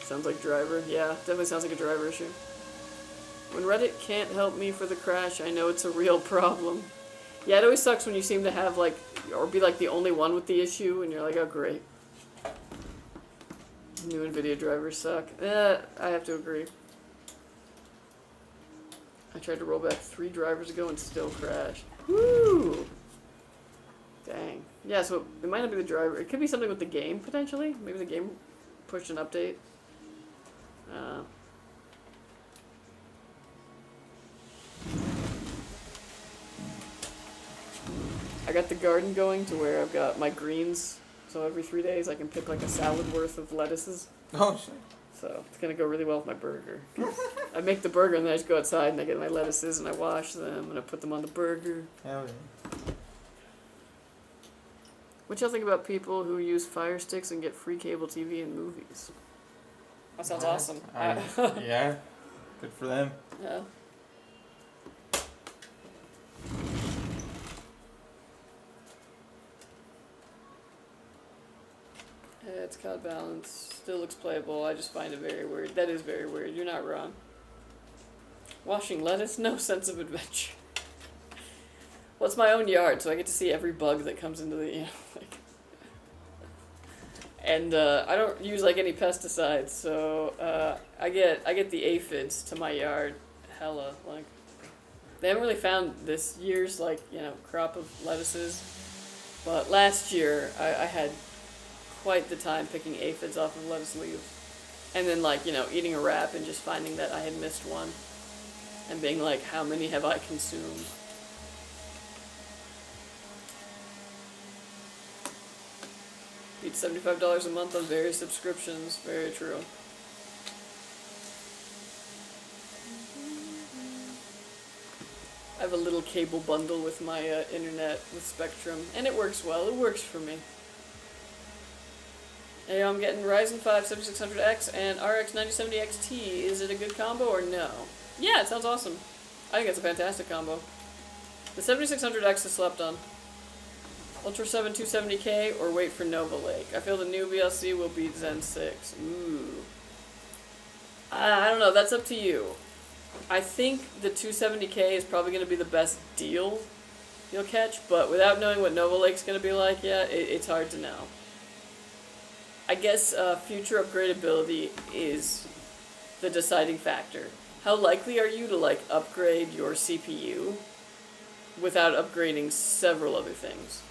Sounds like driver. Yeah, definitely sounds like a driver issue. When Reddit can't help me for the crash, I know it's a real problem. Yeah, it always sucks when you seem to have, like, or be, like, the only one with the issue, and you're like, oh, great. New NVIDIA drivers suck. I have to agree. I tried to roll back 3 drivers ago and still crashed. Woo! Dang. Yeah, so it might not be the driver. It could be something with the game, potentially. Maybe the game pushed an update. I got the garden going to where I've got my greens. So every 3 days I can pick like a salad worth of lettuces. Oh, shit. So it's going to go really well with my burger. I make the burger and then I just go outside and I get my lettuces and I wash them and I put them on the burger. Hell yeah. What y'all think about people who use Fire Sticks and get free cable TV and movies? That sounds awesome. Yeah. Good for them. Yeah. It's COD balance. Still looks playable. I just find it very weird. That is very weird. You're not wrong. Washing lettuce? No sense of adventure. Well, it's my own yard, so I get to see every bug that comes into the, like... And, I don't use, like, any pesticides, so, I get the aphids to my yard hella, like... They haven't really found this year's, like, crop of lettuces, but last year, I had quite the time picking aphids off of lettuce leaves. And then, like, eating a wrap and just finding that I had missed one. And being like, how many have I consumed? Beat $75 a month on various subscriptions. Very true. I have a little cable bundle with my internet with Spectrum, and it works well. It works for me. Hey, I'm getting Ryzen 5 7600X and RX 9070 XT. Is it a good combo or no? Yeah, it sounds awesome. I think it's a fantastic combo. The 7600X is slept on. Ultra 7 270K or wait for Nova Lake. I feel the new VLC will beat Zen 6. Ooh. I don't know, that's up to you. I think the 270K is probably going to be the best deal you'll catch, but without knowing what Nova Lake's going to be like yet, it's hard to know. I guess future upgradability is the deciding factor. How likely are you to, like, upgrade your CPU without upgrading several other things?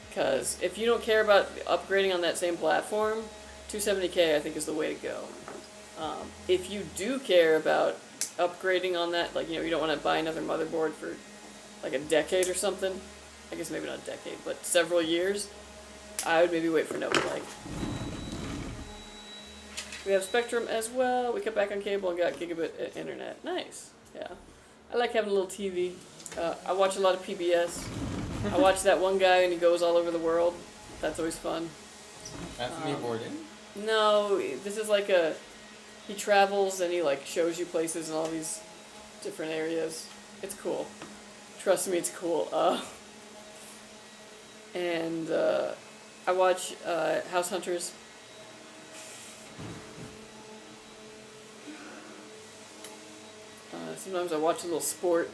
Because if you don't care about upgrading on that same platform, 270K I think is the way to go. If you do care about upgrading on that, like, you don't want to buy another motherboard for like a decade or something, I guess maybe not a decade, but several years, I would maybe wait for Nova Lake. We have Spectrum as well. We cut back on cable and got gigabit internet. Nice. Yeah. I like having a little TV. I watch a lot of PBS. I watch that one guy and he goes all over the world. That's always fun. Anthony Bourdain? No, this is like he travels and he like shows you places in all these different areas. It's cool. Trust me, it's cool. And I watch House Hunters. Sometimes I watch a little sport.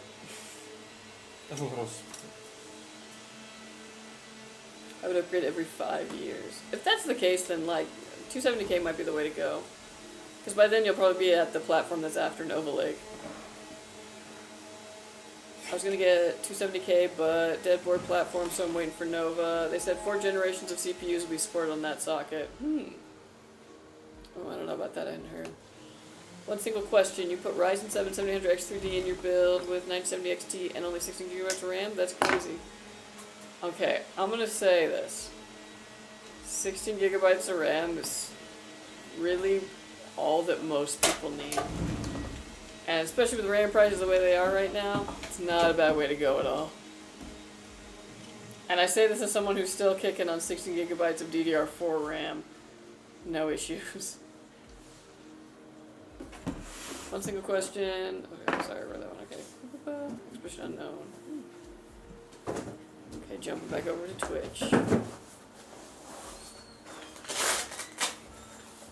A little sport. I would upgrade every 5 years. If that's the case, then like 270K might be the way to go. Because by then you'll probably be at the platform that's after Nova Lake. I was going to get 270K, but dead board platform, so I'm waiting for Nova. They said 4 generations of CPUs will be supported on that socket. Oh, I don't know about that, I hadn't heard. One single question, you put Ryzen 7 7800X3D in your build with 970 XT and only 16 GB of RAM? That's crazy. Okay, I'm going to say this. 16 gigabytes of RAM is really all that most people need. And especially with RAM prices the way they are right now, it's not a bad way to go at all. And I say this as someone who's still kicking on 16 gigabytes of DDR4 RAM. No issues. One single question. Okay, sorry, I read that one. Okay. Expression unknown. Okay, jumping back over to Twitch.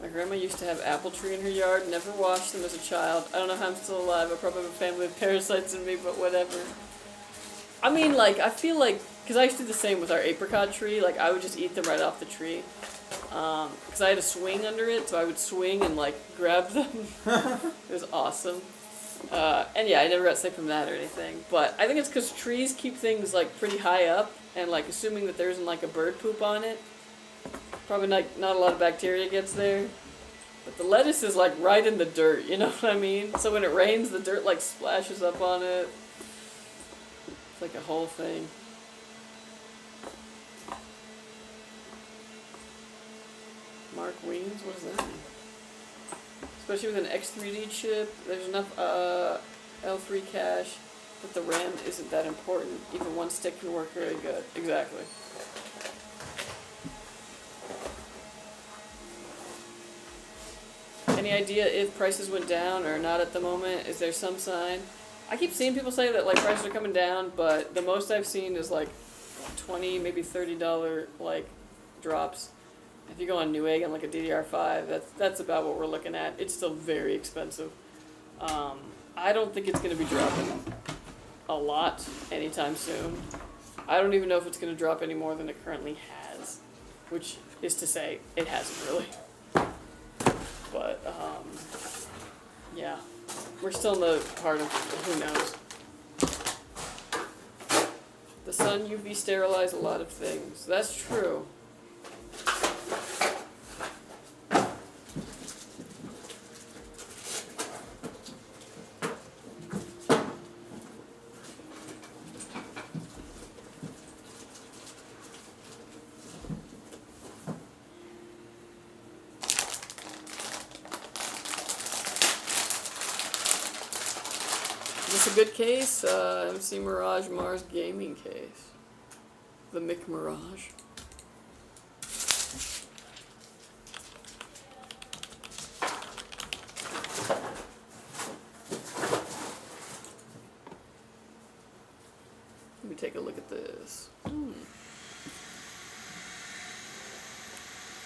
My grandma used to have apple tree in her yard, never washed them as a child. I don't know how I'm still alive. I probably have a family of parasites in me, but whatever. I mean, like, I feel like, because I used to do the same with our apricot tree, like, I would just eat them right off the tree. Because I had a swing under it, so I would swing and, like, grab them. It was awesome. And yeah, I never got sick from that or anything. But I think it's because trees keep things like pretty high up, and like assuming that there isn't like a bird poop on it, probably not a lot of bacteria gets there. But the lettuce is like right in the dirt, you know what I mean? So when it rains, the dirt like splashes up on it. It's like a whole thing. Mark Weens, what does that mean? Especially with an X3D chip, there's enough L3 cache that the RAM isn't that important. Even one stick can work very good. Exactly. Any idea if prices went down or not at the moment? Is there some sign? I keep seeing people say that like prices are coming down, but the most I've seen is like $20, maybe $30 like drops. If you go on Newegg and like a DDR5, that's about what we're looking at. It's still very expensive. I don't think it's going to be dropping a lot anytime soon. I don't even know if it's going to drop any more than it currently has, which is to say it hasn't really. But yeah, we're still in the part of who knows. The sun UV sterilized a lot of things. That's true. Is this a good case? MC Mirage Mars gaming case. The Mick Mirage. Let me take a look at this. I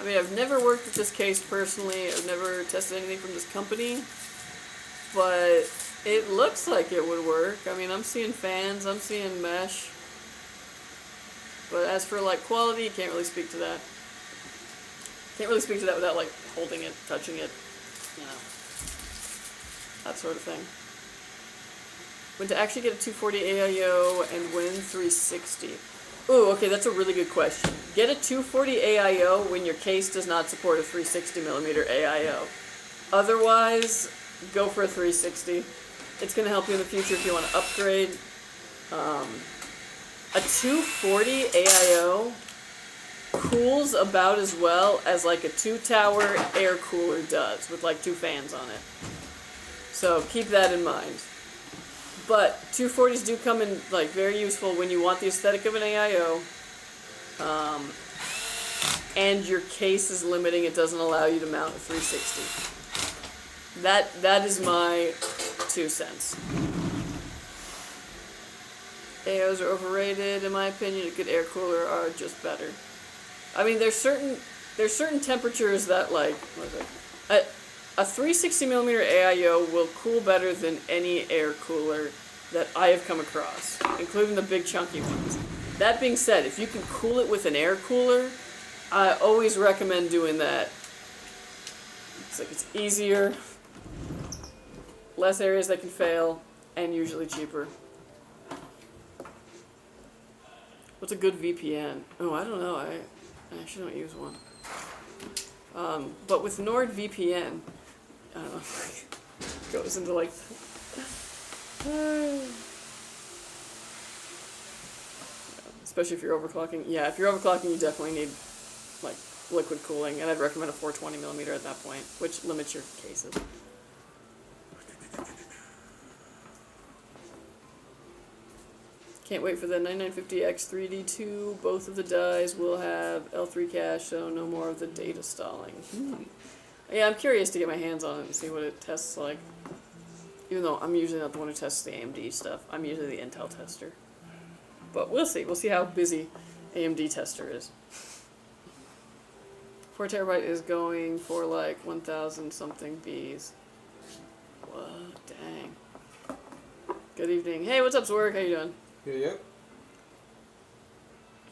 mean, I've never worked with this case personally. I've never tested anything from this company. But it looks like it would work. I mean, I'm seeing fans, I'm seeing mesh. But as for like quality, you can't really speak to that. Can't really speak to that without like holding it, touching it, you know, that sort of thing. When to actually get a 240 AIO and win 360? Ooh, okay, that's a really good question. Get a 240 AIO when your case does not support a 360mm AIO. Otherwise, go for a 360. It's going to help you in the future if you want to upgrade. A 240 AIO cools about as well as like a 2-tower air cooler does with like 2 fans on it. So keep that in mind. But 240s do come in like very useful when you want the aesthetic of an AIO. And your case is limiting, it doesn't allow you to mount a 360. That is my 2 cents. AIOs are overrated, in my opinion. A good air cooler are just better. I mean, there's certain temperatures that like what is it? A 360mm AIO will cool better than any air cooler that I have come across, including the big chunky ones. That being said, if you can cool it with an air cooler, I always recommend doing that. It's like it's easier, less areas that can fail, and usually cheaper. What's a good VPN? Oh, I don't know. I actually don't use one. But with NordVPN, I don't know, goes into like, especially if you're overclocking. Yeah, if you're overclocking, you definitely need like liquid cooling, and I'd recommend a 420mm at that point, which limits your cases. Can't wait for the 9950X 3D2. Both of the dies will have L3 cache, so no more of the data stalling. Yeah, I'm curious to get my hands on it and see what it tests like. Even though I'm usually not the one who tests the AMD stuff. I'm usually the Intel tester. But we'll see. We'll see how busy AMD tester is. 4TB is going for like 1,000 something Bs. Whoa, dang. Good evening. Hey, what's up, Zorg? How you doing? Yep.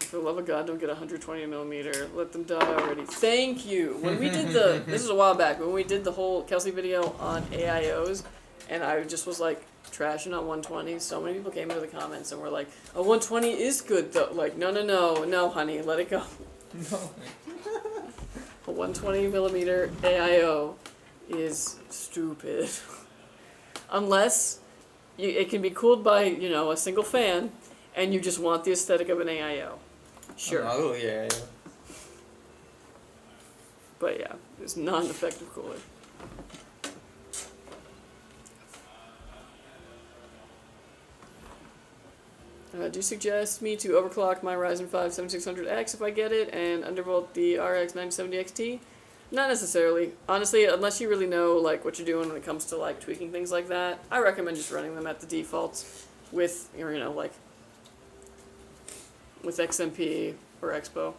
For the love of God, don't get 120mm. Let them die already. Thank you. When we did the, this is a while back, when we did the whole Kelsey video on AIOs, and I just was like trashing on 120. So many people came into the comments and were like, "A 120 is good though." Like, no, honey, let it go. No. A 120 millimeter AIO is stupid. Unless it can be cooled by, a single fan, and you just want the aesthetic of an AIO. Sure. Oh, yeah. But yeah, it's not an effective cooler. Do you suggest me to overclock my Ryzen 5 7600X if I get it and undervolt the RX 970 XT? Not necessarily. Honestly, unless you really know like what you're doing when it comes to like tweaking things like that, I recommend just running them at the defaults with, like with XMP or Expo.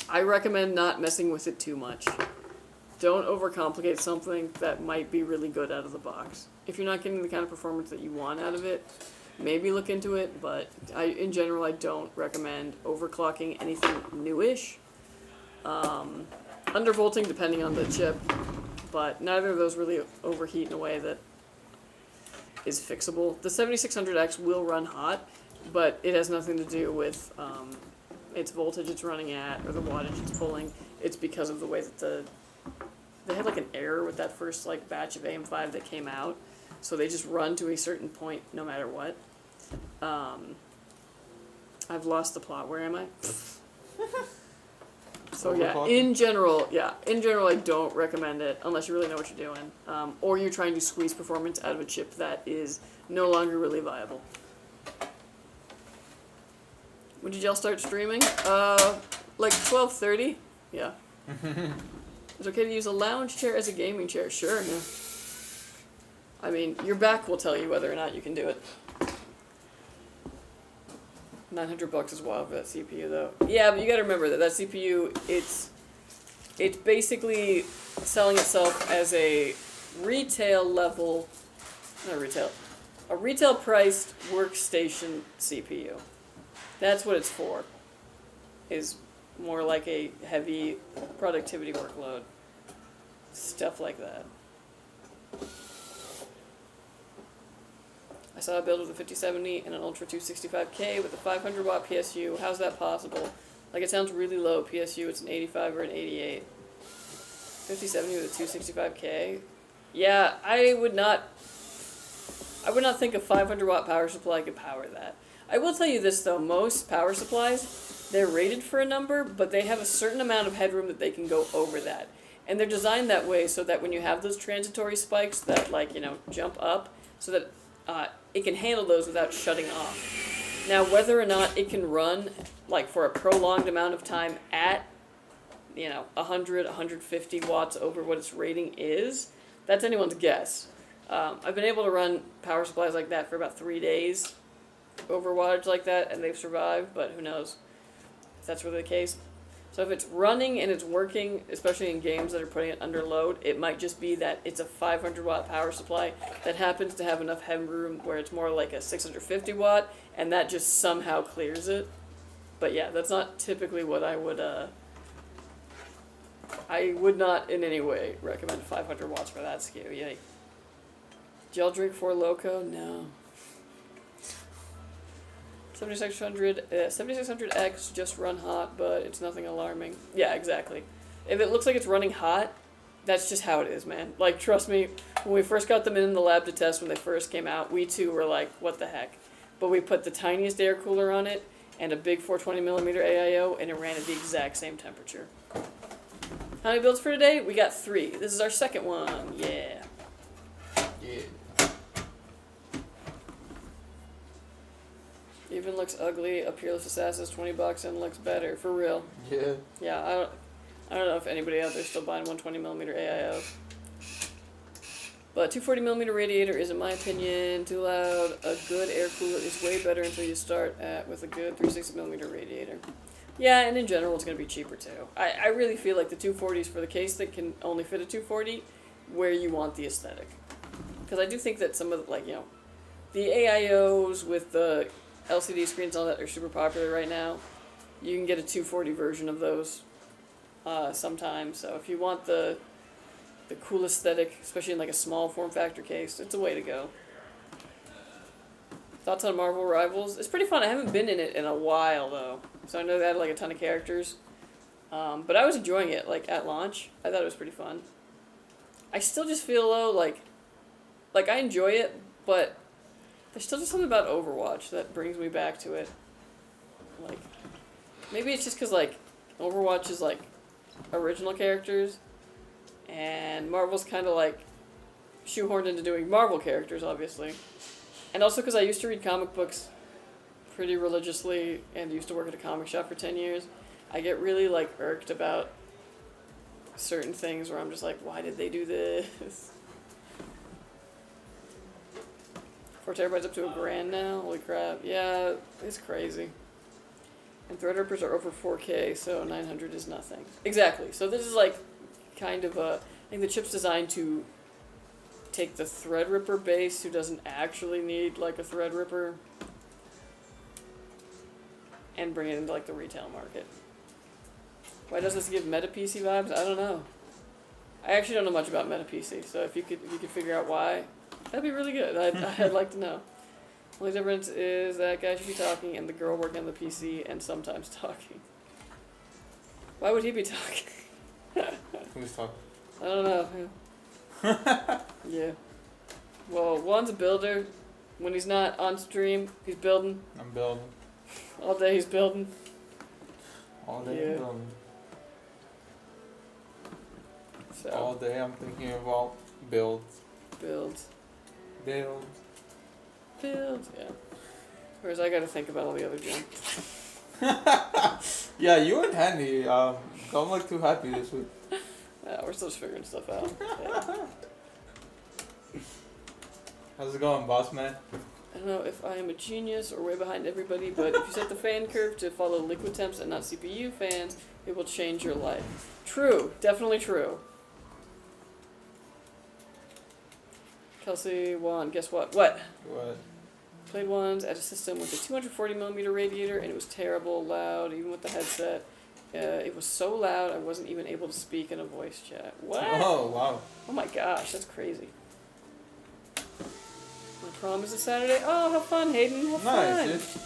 I recommend not messing with it too much. Don't overcomplicate something that might be really good out of the box. If you're not getting the kind of performance that you want out of it, maybe look into it, but in general, I don't recommend overclocking anything newish. Undervolting depending on the chip, but neither of those really overheat in a way that is fixable. The 7600X will run hot, but it has nothing to do with its voltage it's running at or the wattage it's pulling. It's because of the way that they had like an error with that first like batch of AM5 that came out, so they just run to a certain point no matter what. I've lost the plot. Where am I? So yeah, in general, I don't recommend it unless you really know what you're doing, or you're trying to squeeze performance out of a chip that is no longer really viable. When did y'all start streaming? Like 12:30. Yeah. It's okay to use a lounge chair as a gaming chair. Sure. Yeah. I mean, your back will tell you whether or not you can do it. $900 is wild for that CPU though. Yeah, but you gotta remember that CPU, it's basically selling itself as a retail priced workstation CPU. That's what it's for. Is more like a heavy productivity workload. Stuff like that. I saw a build with a 5070 and an Ultra 265K with a 500 watt PSU. How's that possible? Like, it sounds really low PSU. It's an 85 or an 88. 5070 with a 265K? Yeah, I would not think a 500 watt power supply could power that. I will tell you this though, most power supplies, they're rated for a number, but they have a certain amount of headroom that they can go over that. And they're designed that way so that when you have those transitory spikes that jump up, so that it can handle those without shutting off. Now, whether or not it can run like for a prolonged amount of time at 100, 150 watts over what its rating is, that's anyone's guess. I've been able to run power supplies like that for about 3 days over wattage like that, and they've survived, but who knows if that's really the case. So if it's running and it's working, especially in games that are putting it under load, it might just be that it's a 500 watt power supply that happens to have enough headroom where it's more like a 650 watt, and that just somehow clears it. But yeah, that's not typically what I would not in any way recommend 500 watts for that SKU. Yay. Did y'all drink Four Loko? No. 7600X just run hot, but it's nothing alarming. Yeah, exactly. If it looks like it's running hot, that's just how it is, man. Like, trust me, when we first got them in the lab to test when they first came out, we too were like, what the heck? But we put the tiniest air cooler on it and a big 420mm AIO, and it ran at the exact same temperature. How many builds for today? We got 3. This is our second one. Yeah. Yeah. Even looks ugly. A Peerless Assassin is $20 and looks better. For real. Yeah. Yeah, I don't know if anybody out there is still buying 120mm AIOs. But 240mm radiator is, in my opinion, too loud. A good air cooler is way better until you start with a good 360mm radiator. Yeah, and in general, it's going to be cheaper too. I really feel like the 240s for the case that can only fit a 240, where you want the aesthetic. Because I do think that some of the, the AIOs with the LCD screens and all that are super popular right now. You can get a 240 version of those sometimes. So if you want the the cool aesthetic, especially in like a small form factor case. It's a way to go. Thoughts on Marvel Rivals? It's pretty fun. I haven't been in it in a while though, so I know they had like a ton of characters. But I was enjoying it like at launch. I thought it was pretty fun. I still just feel though like I enjoy it, but there's still just something about Overwatch that brings me back to it. Like, maybe it's just because like Overwatch is like original characters, and Marvel's kind of like shoehorned into doing Marvel characters, obviously. And also because I used to read comic books pretty religiously and used to work at a comic shop for 10 years, I get really like irked about certain things where I'm just like, why did they do this? 4 terabytes up to $1,000 now? Holy crap. Yeah, it's crazy. And Threadrippers are over 4K, so 900 is nothing. Exactly. So this is like kind of a... I think the chip's designed to take the Threadripper base who doesn't actually need like a Threadripper and bring it into like the retail market. Why does this give Meta PC vibes? I don't know. I actually don't know much about Meta PC, so if you could figure out why, that'd be really good. I'd like to know. Only difference is that guy should be talking and the girl working on the PC and sometimes talking. Why would he be talking? Who's talking? I don't know. Yeah. Well, one's a builder. When he's not on stream, he's building. I'm building. All day he's building. All day Yeah. I'm building. So. All day I'm thinking about builds. Builds. Builds. Builds, yeah. Whereas I gotta think about all the other junk. Yeah, you and Handy don't look too happy this week. Yeah, we're still just figuring stuff out. Yeah. How's it going, boss man? I don't know if I am a genius or way behind everybody, but if you set the fan curve to follow liquid temps and not CPU fans, it will change your life. True, definitely true. Kelsey won. Guess what? What? What? Played ones at a system with a 240mm radiator, and it was terrible, loud, even with the headset. It was so loud I wasn't even able to speak in a voice chat. What? Oh, wow. Oh my gosh, that's crazy. My prom is this Saturday. Oh, have fun, Hayden. Have fun. Nice, dude.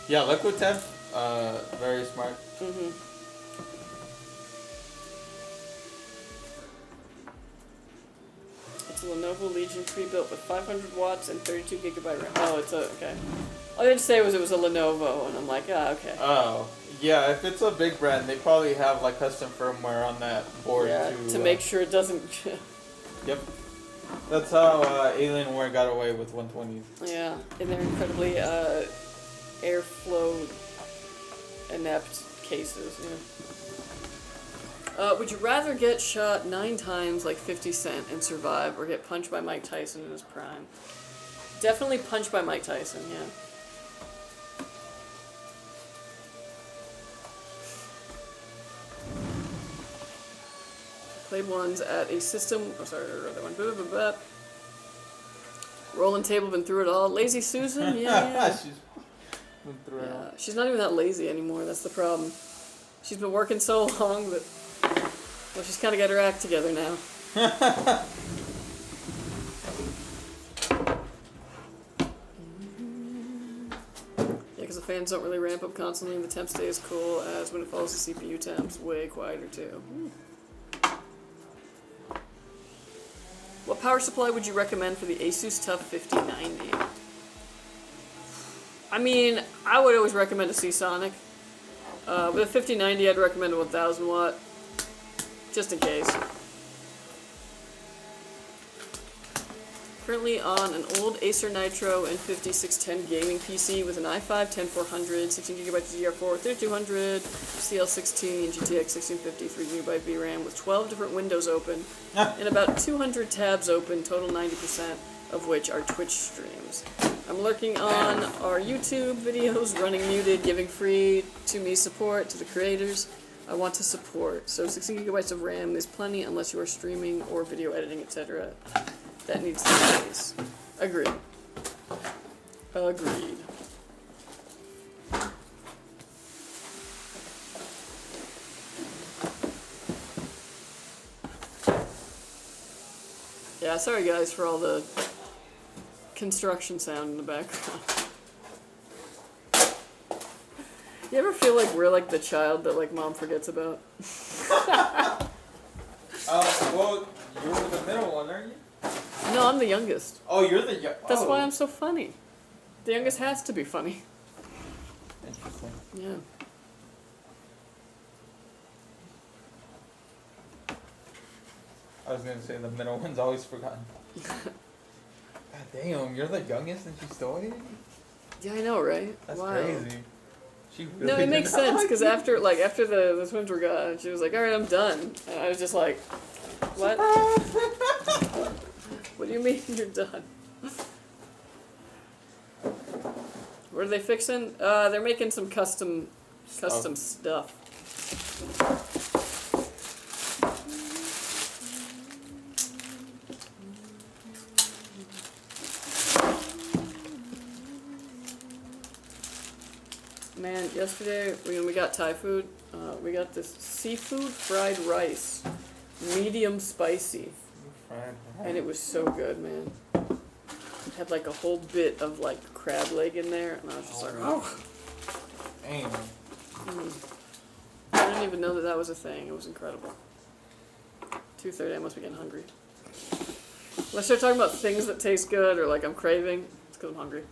Yeah, liquid temp, very smart. Mm-hmm. It's a Lenovo Legion pre-built with 500 watts and 32 gigabyte RAM. Oh, it's a, okay. All they had to say was it was a Lenovo, and I'm like, ah, okay. Oh, yeah, if it's a big brand, they probably have like custom firmware on that board Yeah, to make sure it doesn't... Yep. That's how Alienware got away with 120s. Yeah, and they're incredibly airflow inept cases, yeah. Would you rather get shot 9 times like 50 Cent and survive, or get punched by Mike Tyson in his prime? Definitely punched by Mike Tyson, yeah. Played ones at a system. Oh, sorry, I wrote that one. Rolling table, been through it all. Lazy Susan, yeah. She's been through it all. She's not even that lazy anymore. That's the problem. She's been working so long that, well, she's kind of got her act together now. Because the fans don't really ramp up constantly, and the temp stays cool as when it follows the CPU temps. Way quieter too. What power supply would you recommend for the ASUS TUF 5090? I mean, I would always recommend a Seasonic. With a 5090, I'd recommend a 1000 watt, just in case. Currently on an old Acer Nitro N5610 gaming PC with an i5 10400, 16GB DDR4, 3200, CL16, GTX 1650, 3GB VRAM with 12 different windows open and about 200 tabs open, total 90% of which are Twitch streams. I'm lurking on our YouTube videos, running muted, giving free to me support to the creators. I want to support, so 16GB of RAM is plenty unless you are streaming or video editing, etc. That needs to be the case. Agreed. Agreed. Yeah, sorry guys for all the construction sound in the background. You ever feel like we're like the child that like mom forgets about? Well, you're the middle one, aren't you? No, I'm the youngest. Oh, you're the That's why I'm so funny. The youngest has to be funny. Interesting. Yeah. I was gonna say the middle one's always forgotten. God damn, you're the youngest and she's still waiting? Yeah, I know, right? That's Wow. crazy. She really No, it makes did not sense like because you. after the twins were gone, she was like, "All right, I'm done." And I was just like, "What? What do you mean you're done?" What are they fixing? They're making some custom stuff. Man, yesterday when we got Thai food, we got this seafood fried rice, medium spicy, and it was so good, man. It had like a whole bit of like crab leg in there, and I was just like, oh. Damn. I didn't even know that was a thing. It was incredible. 2:30, I must be getting hungry. When I start talking about things that taste good or like I'm craving, it's because I'm hungry.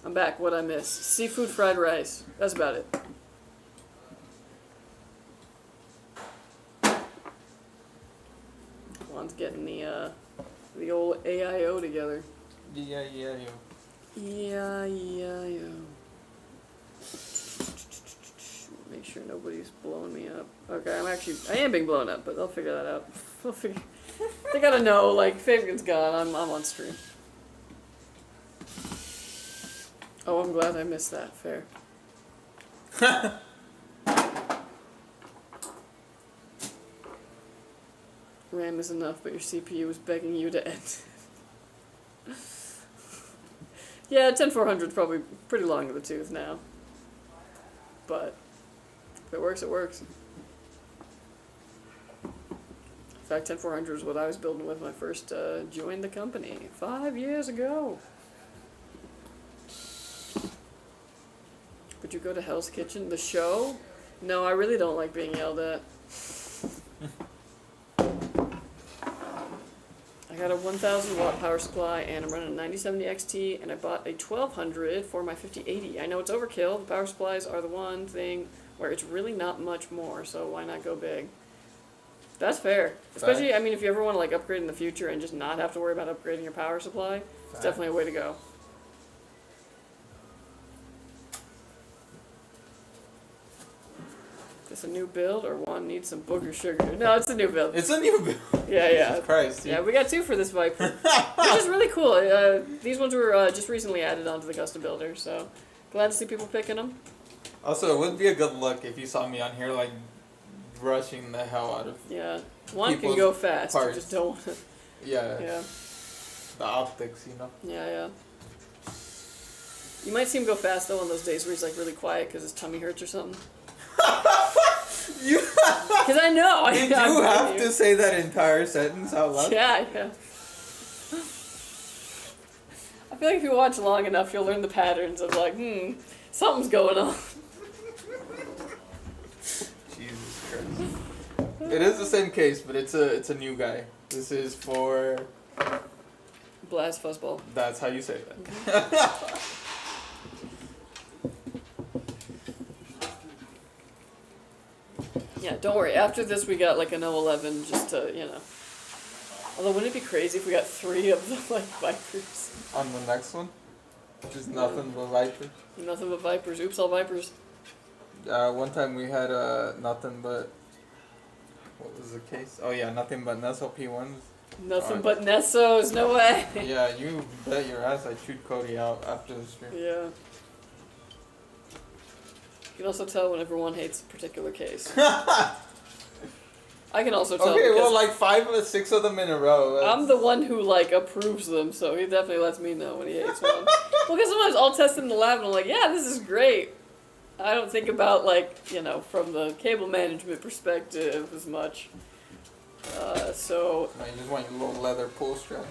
I'm back. What'd I miss? Seafood fried rice. That's about it. Juan's getting the old AIO together. Yeah. Yeah. Make sure nobody's blowing me up. Okay, I am being blown up, but they'll figure that out. They gotta know, like, Fabian's gone, I'm on stream. Oh, I'm glad I missed that. Fair. RAM is enough, but your CPU is begging you to end. Yeah, 10400 is probably pretty long in the tooth now. But if it works, it works. In fact, 10400 is what I was building with when I first joined the company 5 years ago. Would you go to Hell's Kitchen? The show? No, I really don't like being yelled at. I got a 1000 watt power supply and I'm running a 9070 XT and I bought a 1200 for my 5080. I know it's overkill. The power supplies are the one thing where it's really not much more, so why not go big? That's fair. Especially, I mean, if you ever want to like upgrade in the future and just not have to worry about upgrading your power supply, it's definitely a way to go. Is this a new build or one needs some booger sugar? No, it's a new build. It's a new build. Yeah. Jesus Christ, dude. Yeah, we got two for this Viper, which is really cool. These ones were just recently added onto the custom builder, so glad to see people picking them. Also, it wouldn't be a good look if you saw me on here, like, rushing the hell out of... Yeah, one can go fast, you parts. just don't want to... Yeah. Yeah. The optics, you know? Yeah. You might see him go fast, though, on those days where he's, like, really quiet because his tummy hurts or something. Because I know. Did you have to say that entire sentence out loud? Yeah. I feel like if you watch long enough, you'll learn the patterns of, like, something's going on. Jesus Christ. It is the same case, but it's a new guy. This is for... BlasFuzzBall. That's how you say that. Yeah, don't worry. After this, we got like an 011 just to, Although, wouldn't it be crazy if we got 3 of the, like, Vipers? On the next one? Just nothing but Vipers? Nothing but Vipers. Oops, all Vipers. One time we had nothing but... What was the case? Oh yeah, nothing but Nestle P1s. Nothing but Nessos, no way. Yeah, you bet your ass I chewed Cody out after the stream. Yeah. You can also tell whenever one hates a particular case. I can also tell. Okay, well, like 5 or 6 of them in a row. I'm the one who, like, approves them, so he definitely lets me know when he hates one. Well, because sometimes I'll test in the lab and I'm like, yeah, this is great. I don't think about, like, from the cable management perspective as much. So. No, you just want your little leather pull strap.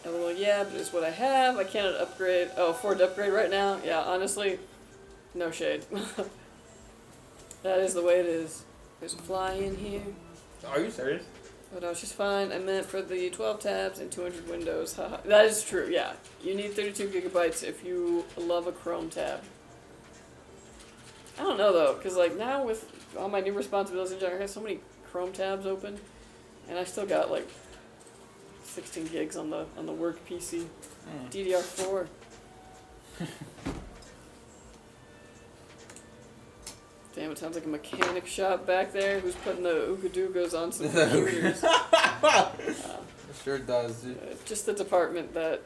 LOL, yeah, but it's what I have. I cannot upgrade. Oh, afford to upgrade right now? Yeah, honestly, no shade. That is the way it is. There's a fly in here. Are you serious? But I was just fine. I meant for the 12 tabs and 200 windows. Haha. That is true, yeah. You need 32 gigabytes if you love a Chrome tab. I don't know though, because like now with all my new responsibilities in general, I have so many Chrome tabs open, and I still got like 16 gigs on the work PC. DDR4. Damn, it sounds like a mechanic shop back there who's putting the ooga-doogas on some computers. It sure does, dude. Just the department that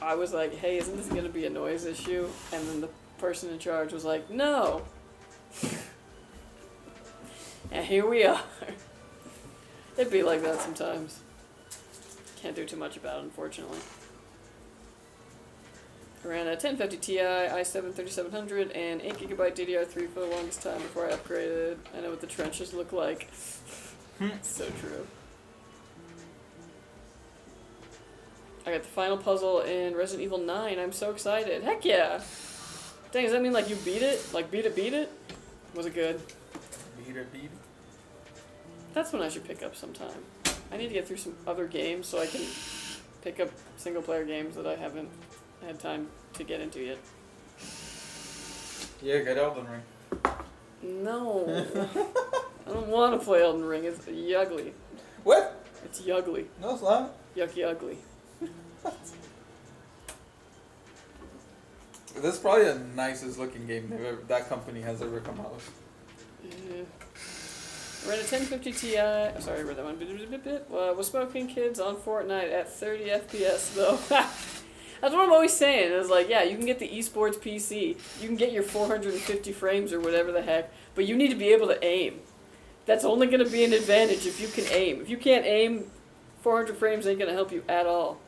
I was like, hey, isn't this going to be a noise issue? And then the person in charge was like, no. And here we are. It'd be like that sometimes. Can't do too much about it, unfortunately. I ran a 1050 Ti, i7 3700, and 8GB DDR3 for the longest time before I upgraded. I know what the trenches look like. So true. I got the final puzzle in Resident Evil 9. I'm so excited. Heck yeah! Dang, does that mean like you beat it? Like beat it? Was it good? Beat it. That's when I should pick up sometime. I need to get through some other games so I can pick up single player games that I haven't had time to get into yet. Yeah, get Elden Ring. No. I don't want to play Elden Ring. It's yuggly. What? It's yuggly. No, it's not. Yucky ugly. This is probably the nicest looking game that company has ever come out with. Yeah. I ran a 1050 Ti. Sorry, I read that one. Was smoking kids on Fortnite at 30 FPS though. That's what I'm always saying. It's like, yeah, you can get the esports PC. You can get your 450 frames or whatever the heck, but you need to be able to aim. That's only going to be an advantage if you can aim. If you can't aim, 400 frames ain't going to help you at all.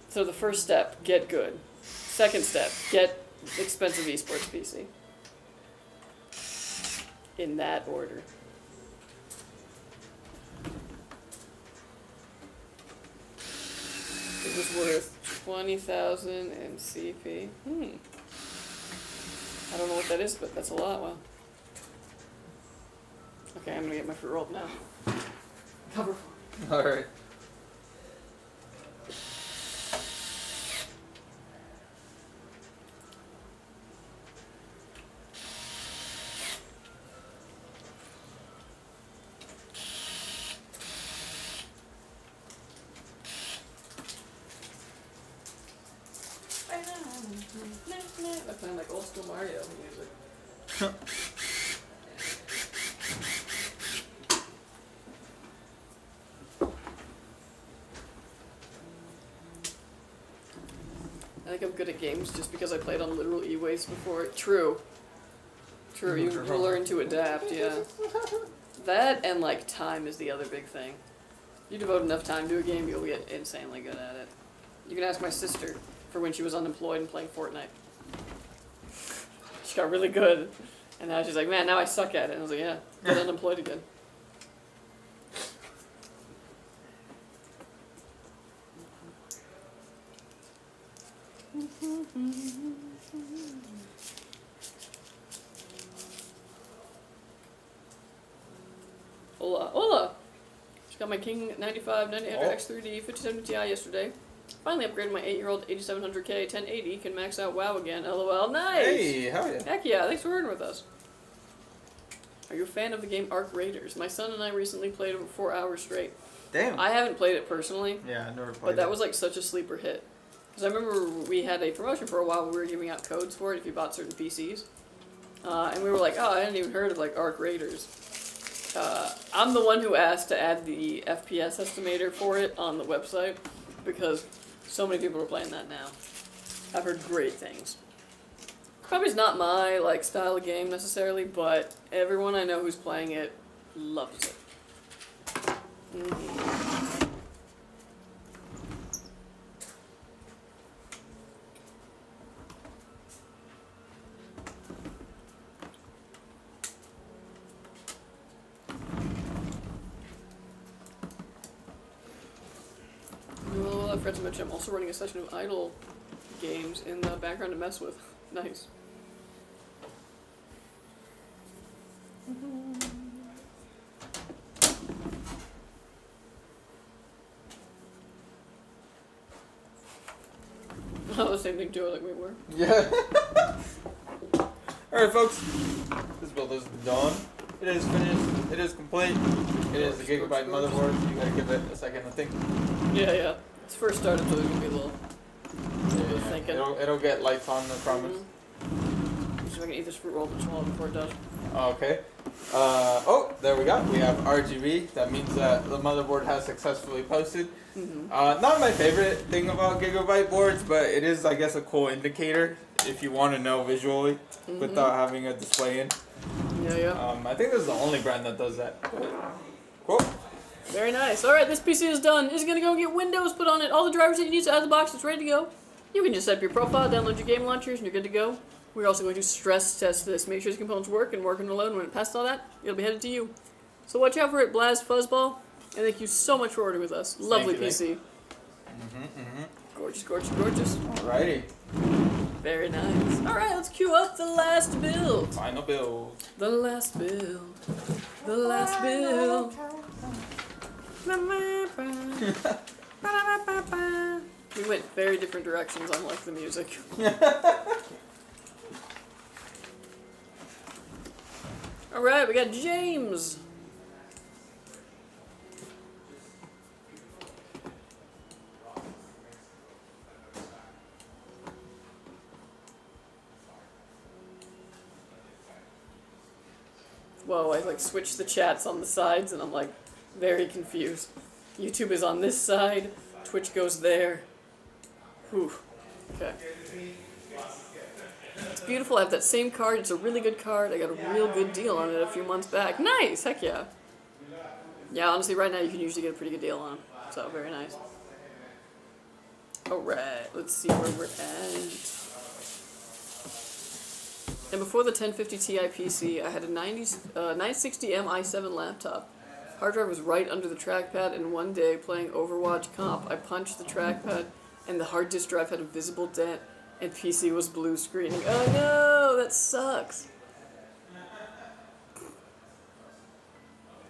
So the first step, get good. Second step, get expensive esports PC. In that order. It was worth 20,000 in CP. I don't know what that is, but that's a lot. Wow. Okay, I'm gonna get my fruit rolled now. Cover. All right. I sound like old school Mario music. I think I'm good at games just because I played on literal e-waste before. True. You learn to adapt, yeah. That and like time is the other big thing. You devote enough time to a game, you'll get insanely good at it. You can ask my sister for when she was unemployed and playing Fortnite. She got really good. And now she's like, man, now I suck at it. And I was like, yeah, get unemployed again. Hola! Just got my King 95 900X3D 5070 Ti yesterday. Finally upgraded my 8-year-old 8700K 1080. Can max out WoW again. LOL. Nice! Hey, hell yeah. Heck yeah, thanks for working with us. Are you a fan of the game Arc Raiders? My son and I recently played it for 4 hours straight. Damn. I haven't played it personally. Yeah, I never played But that was like such a sleeper hit. Because I remember we had a promotion for a while where we were giving out codes for it if you bought certain PCs. And we were like, oh, I hadn't even heard of like Arc Raiders. I'm the one who asked to add the FPS estimator for it on the website because so many people are playing that now. I've heard great things. Probably not my like style of game necessarily, but everyone I know who's playing it loves it. forgot to mention I'm also running a session of idle games in the background to mess with. Nice. Oh, the same thing too, like we were. Yeah. Alright, folks. This build is done. It is finished. It is complete. It is the Gigabyte motherboard. You gotta give it a second to think. Yeah. It's first started, so it's gonna be a little thinking. It'll get lights on, I promise. See if I can eat this fruit roll before it does. Okay. Oh, there we go. We have RGB. That means that the motherboard has successfully posted. Not my favorite thing about Gigabyte boards, but it is, I guess, a cool indicator if you want to know visually without having a display in. Yeah. I think this is the only brand that does that. Cool. Very nice. Alright, this PC is done. It's gonna go get Windows put on it. All the drivers that you need out of the box, it's ready to go. You can just set up your profile, download your game launchers, and you're good to go. We're also going to stress test this. Make sure the components work and working alone. When it passes all that, it'll be headed to you. So watch out for it, BlasFuzzBall. And thank you so much for ordering with us. Lovely PC. Gorgeous. Alrighty. Very nice. Alright, let's queue up the last build. Final build. The last build. The last build. We went very different directions, unlike the music. Alright, we got James. Whoa, I like switched the chats on the sides and I'm like very confused. YouTube is on this side, Twitch goes there. Whew. Okay. It's beautiful. I have that same card. It's a really good card. I got a real good deal on it a few months back. Nice! Heck yeah. Yeah, honestly, right now you can usually get a pretty good deal on them. So, very nice. Alright, let's see where we're at. And before the 1050 Ti PC, I had a 960M i7 laptop. Hard drive was right under the trackpad, and one day, playing Overwatch comp, I punched the trackpad, and the hard disk drive had a visible dent, and PC was blue screening. Oh no, that sucks.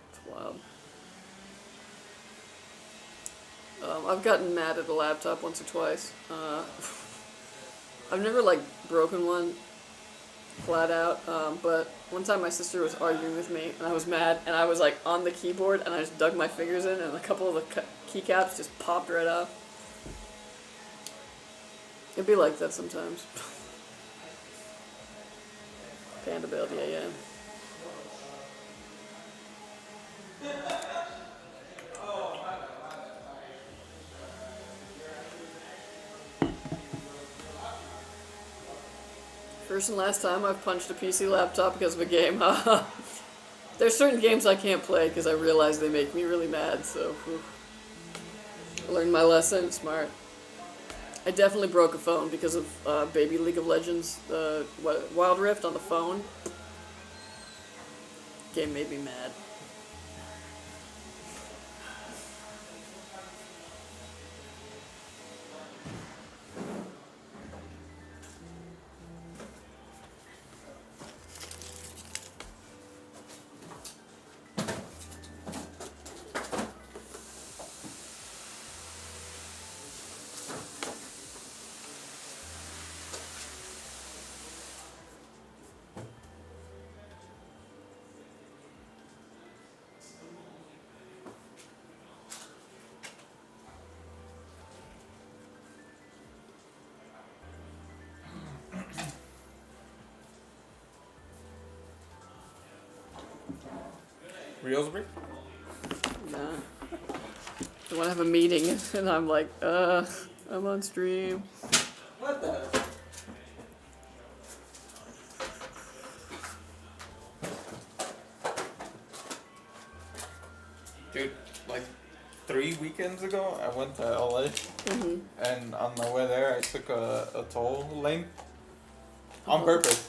It's wild. I've gotten mad at a laptop once or twice. I've never, like, broken one flat out, but one time my sister was arguing with me, and I was mad, and I was, like, on the keyboard, and I just dug my fingers in, and a couple of the keycaps just popped right off. It'd be like that sometimes. Panda build, yeah. First and last time I've punched a PC laptop because of a game. There's certain games I can't play because I realize they make me really mad, so I learned my lesson. Smart. I definitely broke a phone because of baby League of Legends, Wild Rift on the phone. Game made me mad. Reelsbury? Nah. I want to have a meeting, and I'm like, I'm on stream. What the? Dude, like 3 weekends ago, I went to LA, and on my way there, I took a toll lane on purpose.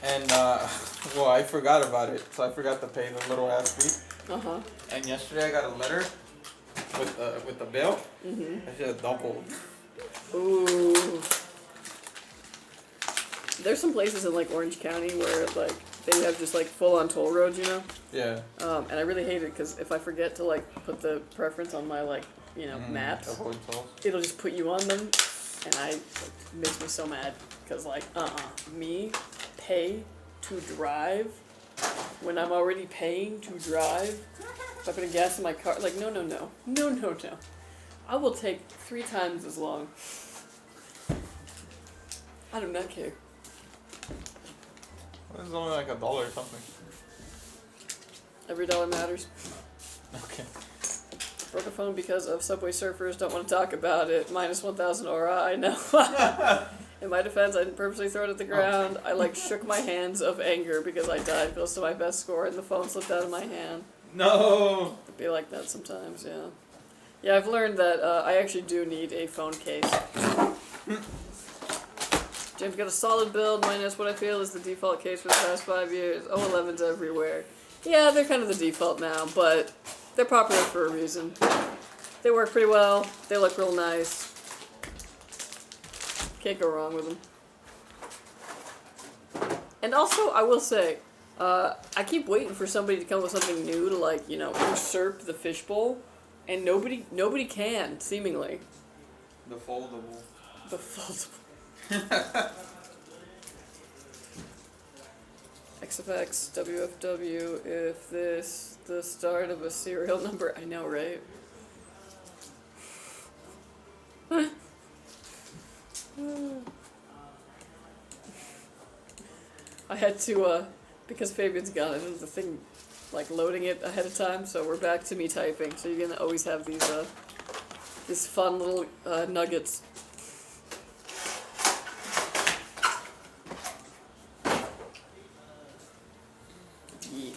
And, well, I forgot about it, so I forgot to pay the little ass fee. And yesterday I got a letter with the bill. I should have doubled. Ooh. There's some places in like Orange County where like they have just like full on toll roads, you know. Yeah. And I really hate it because if I forget to like put the preference on my like maps, Avoid tolls. it'll just put you on them, and it makes me so mad because like me pay to drive when I'm already paying to drive. If I put gas in my car, like no. I will take 3 times as long. I do not care. This is only like $1 or something. Every dollar matters. Okay. Broke a phone because of Subway Surfers. Don't want to talk about it. Minus 1,000 aura. I know. In my defense, I didn't purposely throw it at the ground. I like shook my hands of anger because I died close to my best score and the phone slipped out of my hand. No. It'd be like that sometimes, yeah. Yeah, I've learned that I actually do need a phone case. James got a solid build minus what I feel is the default case for the past 5 years. 011's everywhere. Yeah, they're kind of the default now, but they're popular for a reason. They work pretty well. They look real nice. Can't go wrong with them. And also, I will say, I keep waiting for somebody to come with something new to like, usurp the fishbowl, and nobody can, seemingly. The foldable. The foldable. XFX, WFW, if this the start of a serial number, I know, right? I had to, because Fabian's gone, it was the thing, like, loading it ahead of time, so we're back to me typing, so you're gonna always have these fun little, nuggets. Yeah.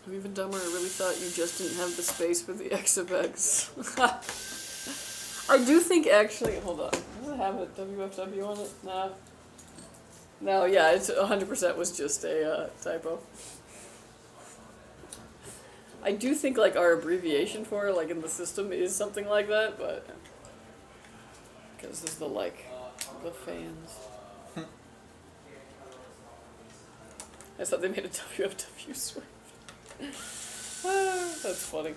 I'm even dumber. I really thought you just didn't have the space for the XFX. I do think actually, hold on. Does it have a WFW on it? No. No, yeah, it's 100% was just a typo. I do think like our abbreviation for it, like in the system, is something like that, but because this is the fans. I thought they made a WFW Swift. That's funny.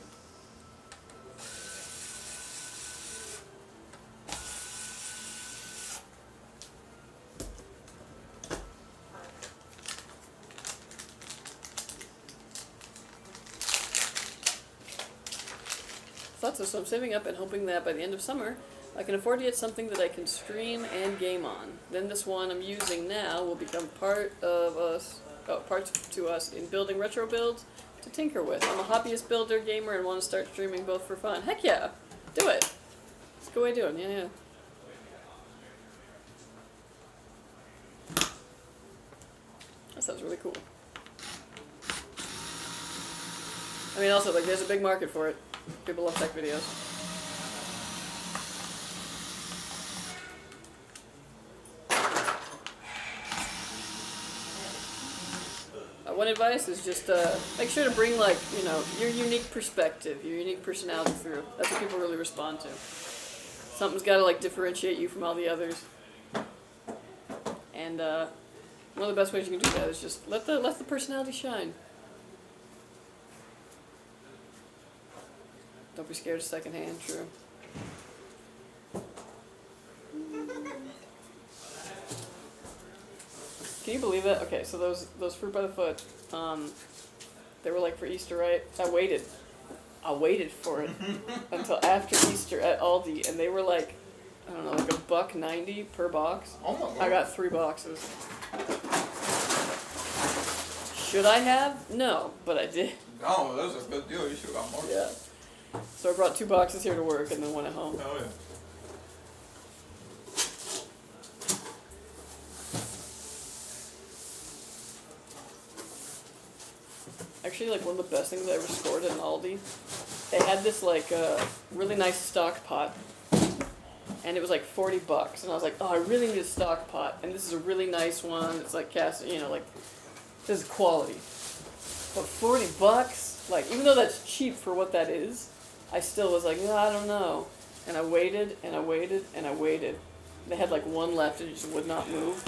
So I'm saving up and hoping that by the end of summer I can afford to get something that I can stream and game on. Then this one I'm using now will become part to us in building retro builds to tinker with. I'm a hobbyist builder gamer and want to start streaming both for fun. Heck yeah! Do it! It's a good way of doing it, yeah. That sounds really cool. I mean, also, like, there's a big market for it. People love tech videos. One advice is just make sure to bring, like, your unique perspective, your unique personality through. That's what people really respond to. Something's got to, like, differentiate you from all the others. And one of the best ways you can do that is just let the personality shine. Don't be scared of secondhand, true. Can you believe that? Okay, so those fruit by the foot, they were like for Easter, right? I waited for it until after Easter at Aldi, and they were like, I don't know, like $1.90 per box. Oh my God. I got 3 boxes. Should I have? No, but I did. No, that was a good deal. You should have got more. Yeah. So I brought 2 boxes here to work and then one at home. Oh yeah. actually like one of the best things I ever scored at an Aldi. They had this like really nice stock pot, and it was like $40, and I was like, oh, I really need a stock pot, and this is a really nice one. It's like cast, you know, like this is quality. But $40, like even though that's cheap for what that is, I still was like, no, I don't know. And I waited and I waited and I waited. They had like one left and it just would not move.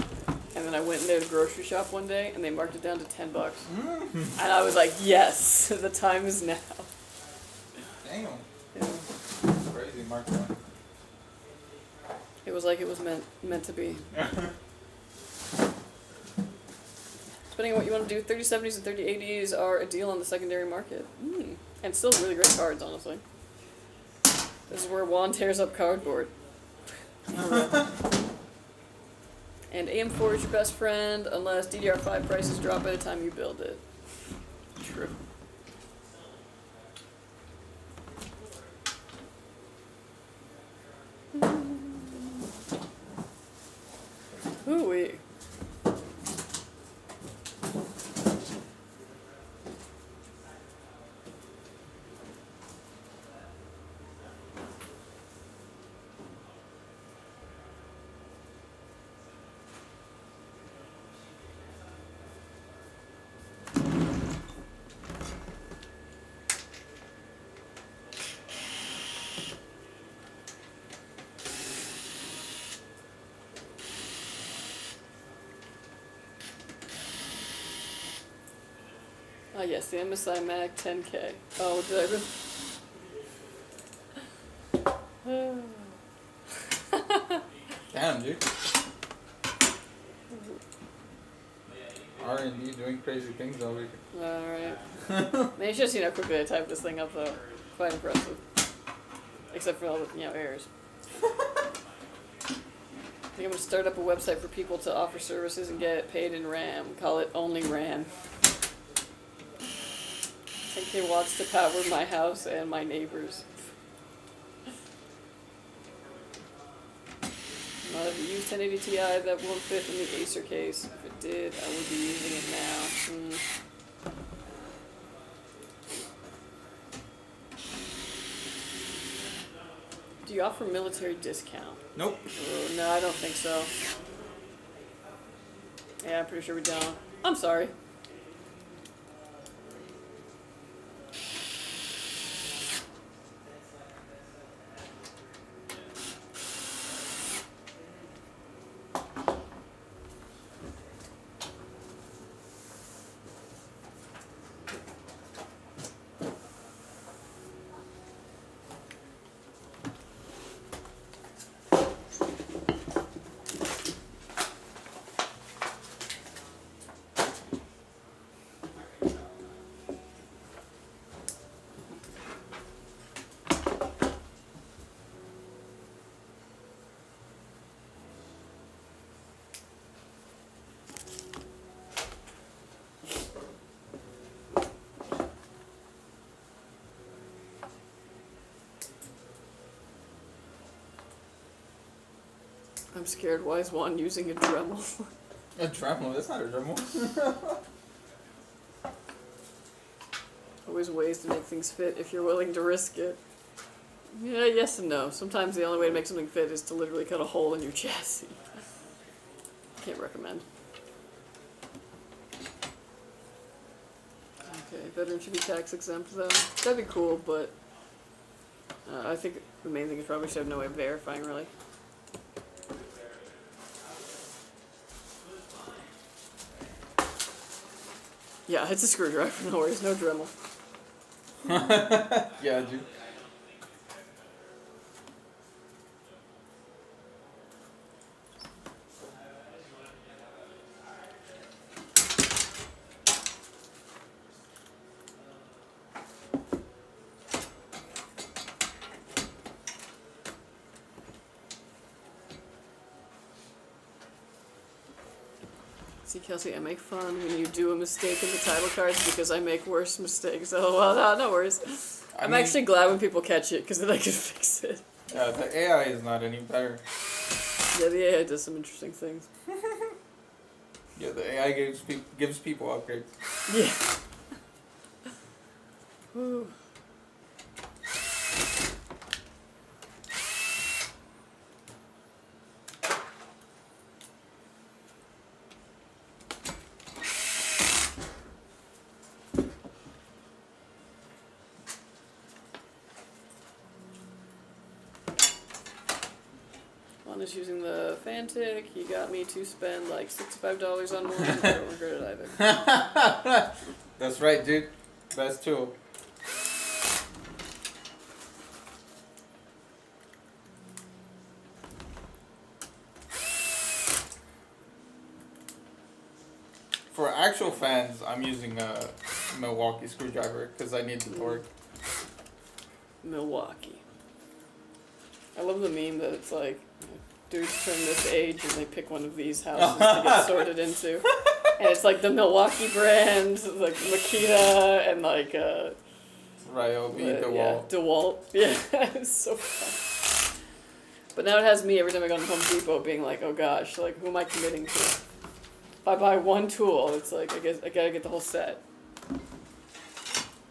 And then I went in their grocery shop one day and they marked it down to $10. And I was like, yes, the time is now. Damn. Yeah. Crazy markdown. It was like it was meant to be. Depending on what you want to do, 3070s and 3080s are a deal on the secondary market. And still really great cards, honestly. This is where Juan tears up cardboard. And AM4 is your best friend unless DDR5 prices drop by the time you build it. True. Ooh-wee. Ah, yes, the MSI MAG 10K. Oh, did I Damn, dude. R&D doing crazy things over here. Alright. Man, you should have seen how quickly I typed this thing up, though. Quite impressive. Except for all the, errors. I think I'm going to start up a website for people to offer services and get paid in RAM. Call it Only RAM. 10K watts to power my house and my neighbors. Not if you use 1080 Ti, that won't fit in the Acer case. If it did, I would be using it now. Do you offer military discount? Nope. Oh, no, I don't think so. Yeah, I'm pretty sure we don't. I'm sorry. I'm scared. Why is Juan using a Dremel? A Dremel? That's not a Dremel. Always ways to make things fit if you're willing to risk it. Yeah, yes and no. Sometimes the only way to make something fit is to literally cut a hole in your chassis. Can't recommend. Okay, veteran should be tax exempt though. That'd be cool, but I think the main thing is probably should have no way of verifying really. Yeah, it's a screwdriver, no worries, no Dremel. Yeah, dude. See, Kelsey, I make fun when you do a mistake in the title cards because I make worse mistakes. Oh, well, no worries. I'm actually glad when people catch it because then I can fix it. Yeah, the AI is not any better. Yeah, the AI does some interesting things. Yeah, the AI gives people upgrades. Yeah. Whew. Juan is using the Fantic. He got me to spend like $65 on one. I don't regret it either. That's right, dude. Best tool. For actual fans, I'm using a Milwaukee screwdriver because I need the torque. Milwaukee. I love the meme that it's like, dudes turn this age and they pick one of these houses to get sorted into. And it's like the Milwaukee brand, like Makita, and like, Ryobi, DeWalt. Yeah, DeWalt. Yeah, it's so fun. But now it has me every time I go to Home Depot being like, oh gosh, like, who am I committing to? If I buy one tool, it's like, I guess I gotta get the whole set.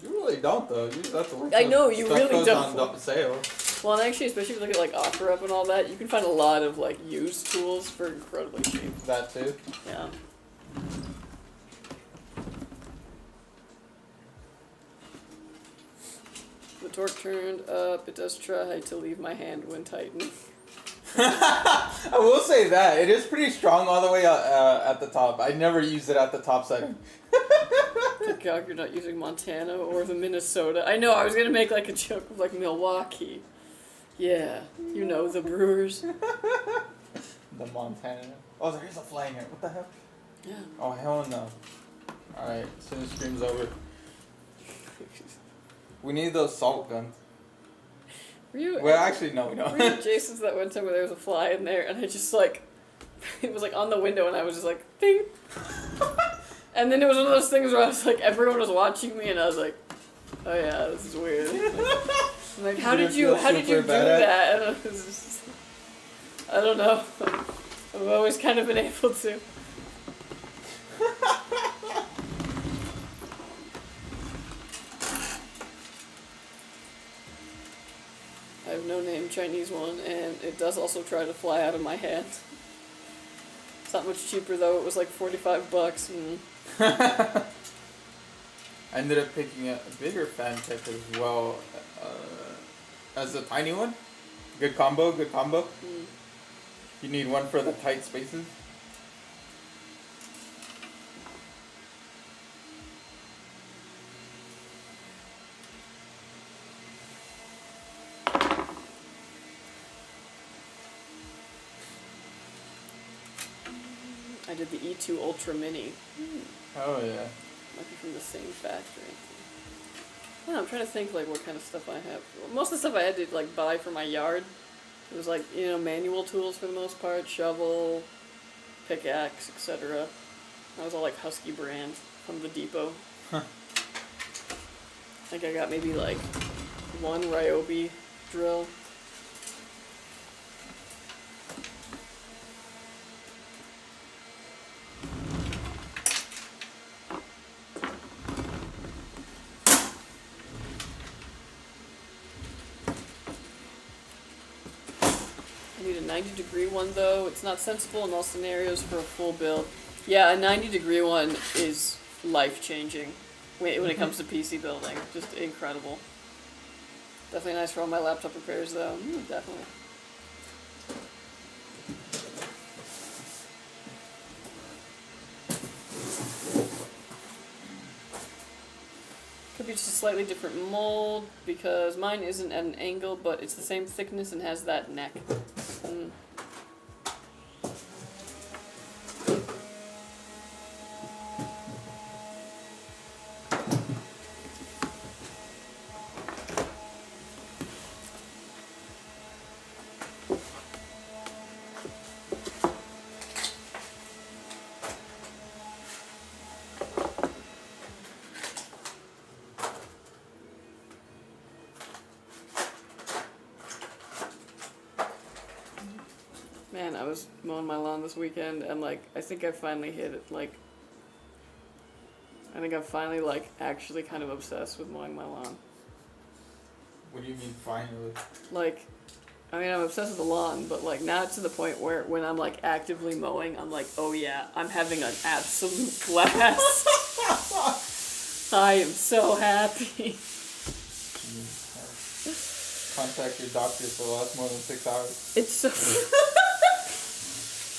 You really don't, though. You have to look I know, you stuff really goes don't. on sale. Well, and actually, especially if you look at like OfferUp and all that, you can find a lot of like used tools for incredibly cheap. That too. Yeah. The torque turned up. It does try to leave my hand when tightened. I will say that it is pretty strong all the way at the top. I never use it at the top setting. Thank God you're not using Montana or the Minnesota. I know, I was gonna make like a joke of like Milwaukee. Yeah, you know, the Brewers. The Montana. Oh, there is a flying here. What the heck? Yeah. Oh, hell no. Alright, as soon as the stream's over. We need those salt guns. Were you? Well, actually, no, we Were don't. you at Jason's that one time where there was a fly in there and I just like, it was like on the window and I was just like, ding. And then it was one of those things where I was like, everyone was watching me and I was like, oh yeah, this is weird. I'm like, how did you do that? And I was just, I don't know. I've always kind of been able to. I have no name Chinese one, and it does also try to fly out of my hand. It's not much cheaper though. It was like $45. I ended up picking a bigger Fantech as well as a tiny one. Good combo, good combo. Mm. You need one for the tight spaces. I did the E2 Ultra Mini. Oh yeah. Might be from the same factory. Well, I'm trying to think like what kind of stuff I have. Most of the stuff I had to like buy for my yard. It was like, you know, manual tools for the most part, shovel, pickaxe, etc. That was all like Husky brand from the depot. Huh. I think I got maybe like one Ryobi drill. I need a 90-degree one though. It's not sensible in all scenarios for a full build. Yeah, a 90-degree one is life-changing when it comes to PC building. Just incredible. Definitely nice for all my laptop repairs though. Definitely. Could be just a slightly different mold because mine isn't at an angle, but it's the same thickness and has that neck. Man, I was mowing my lawn this weekend and like I think I finally hit it like I think I'm finally like actually kind of obsessed with mowing my lawn. What do you mean finally? Like, I mean, I'm obsessed with the lawn, but like not to the point where when I'm like actively mowing, I'm like, oh yeah, I'm having an absolute blast. I am so happy. Contact your doctor if it lasts more than 6 hours. It's so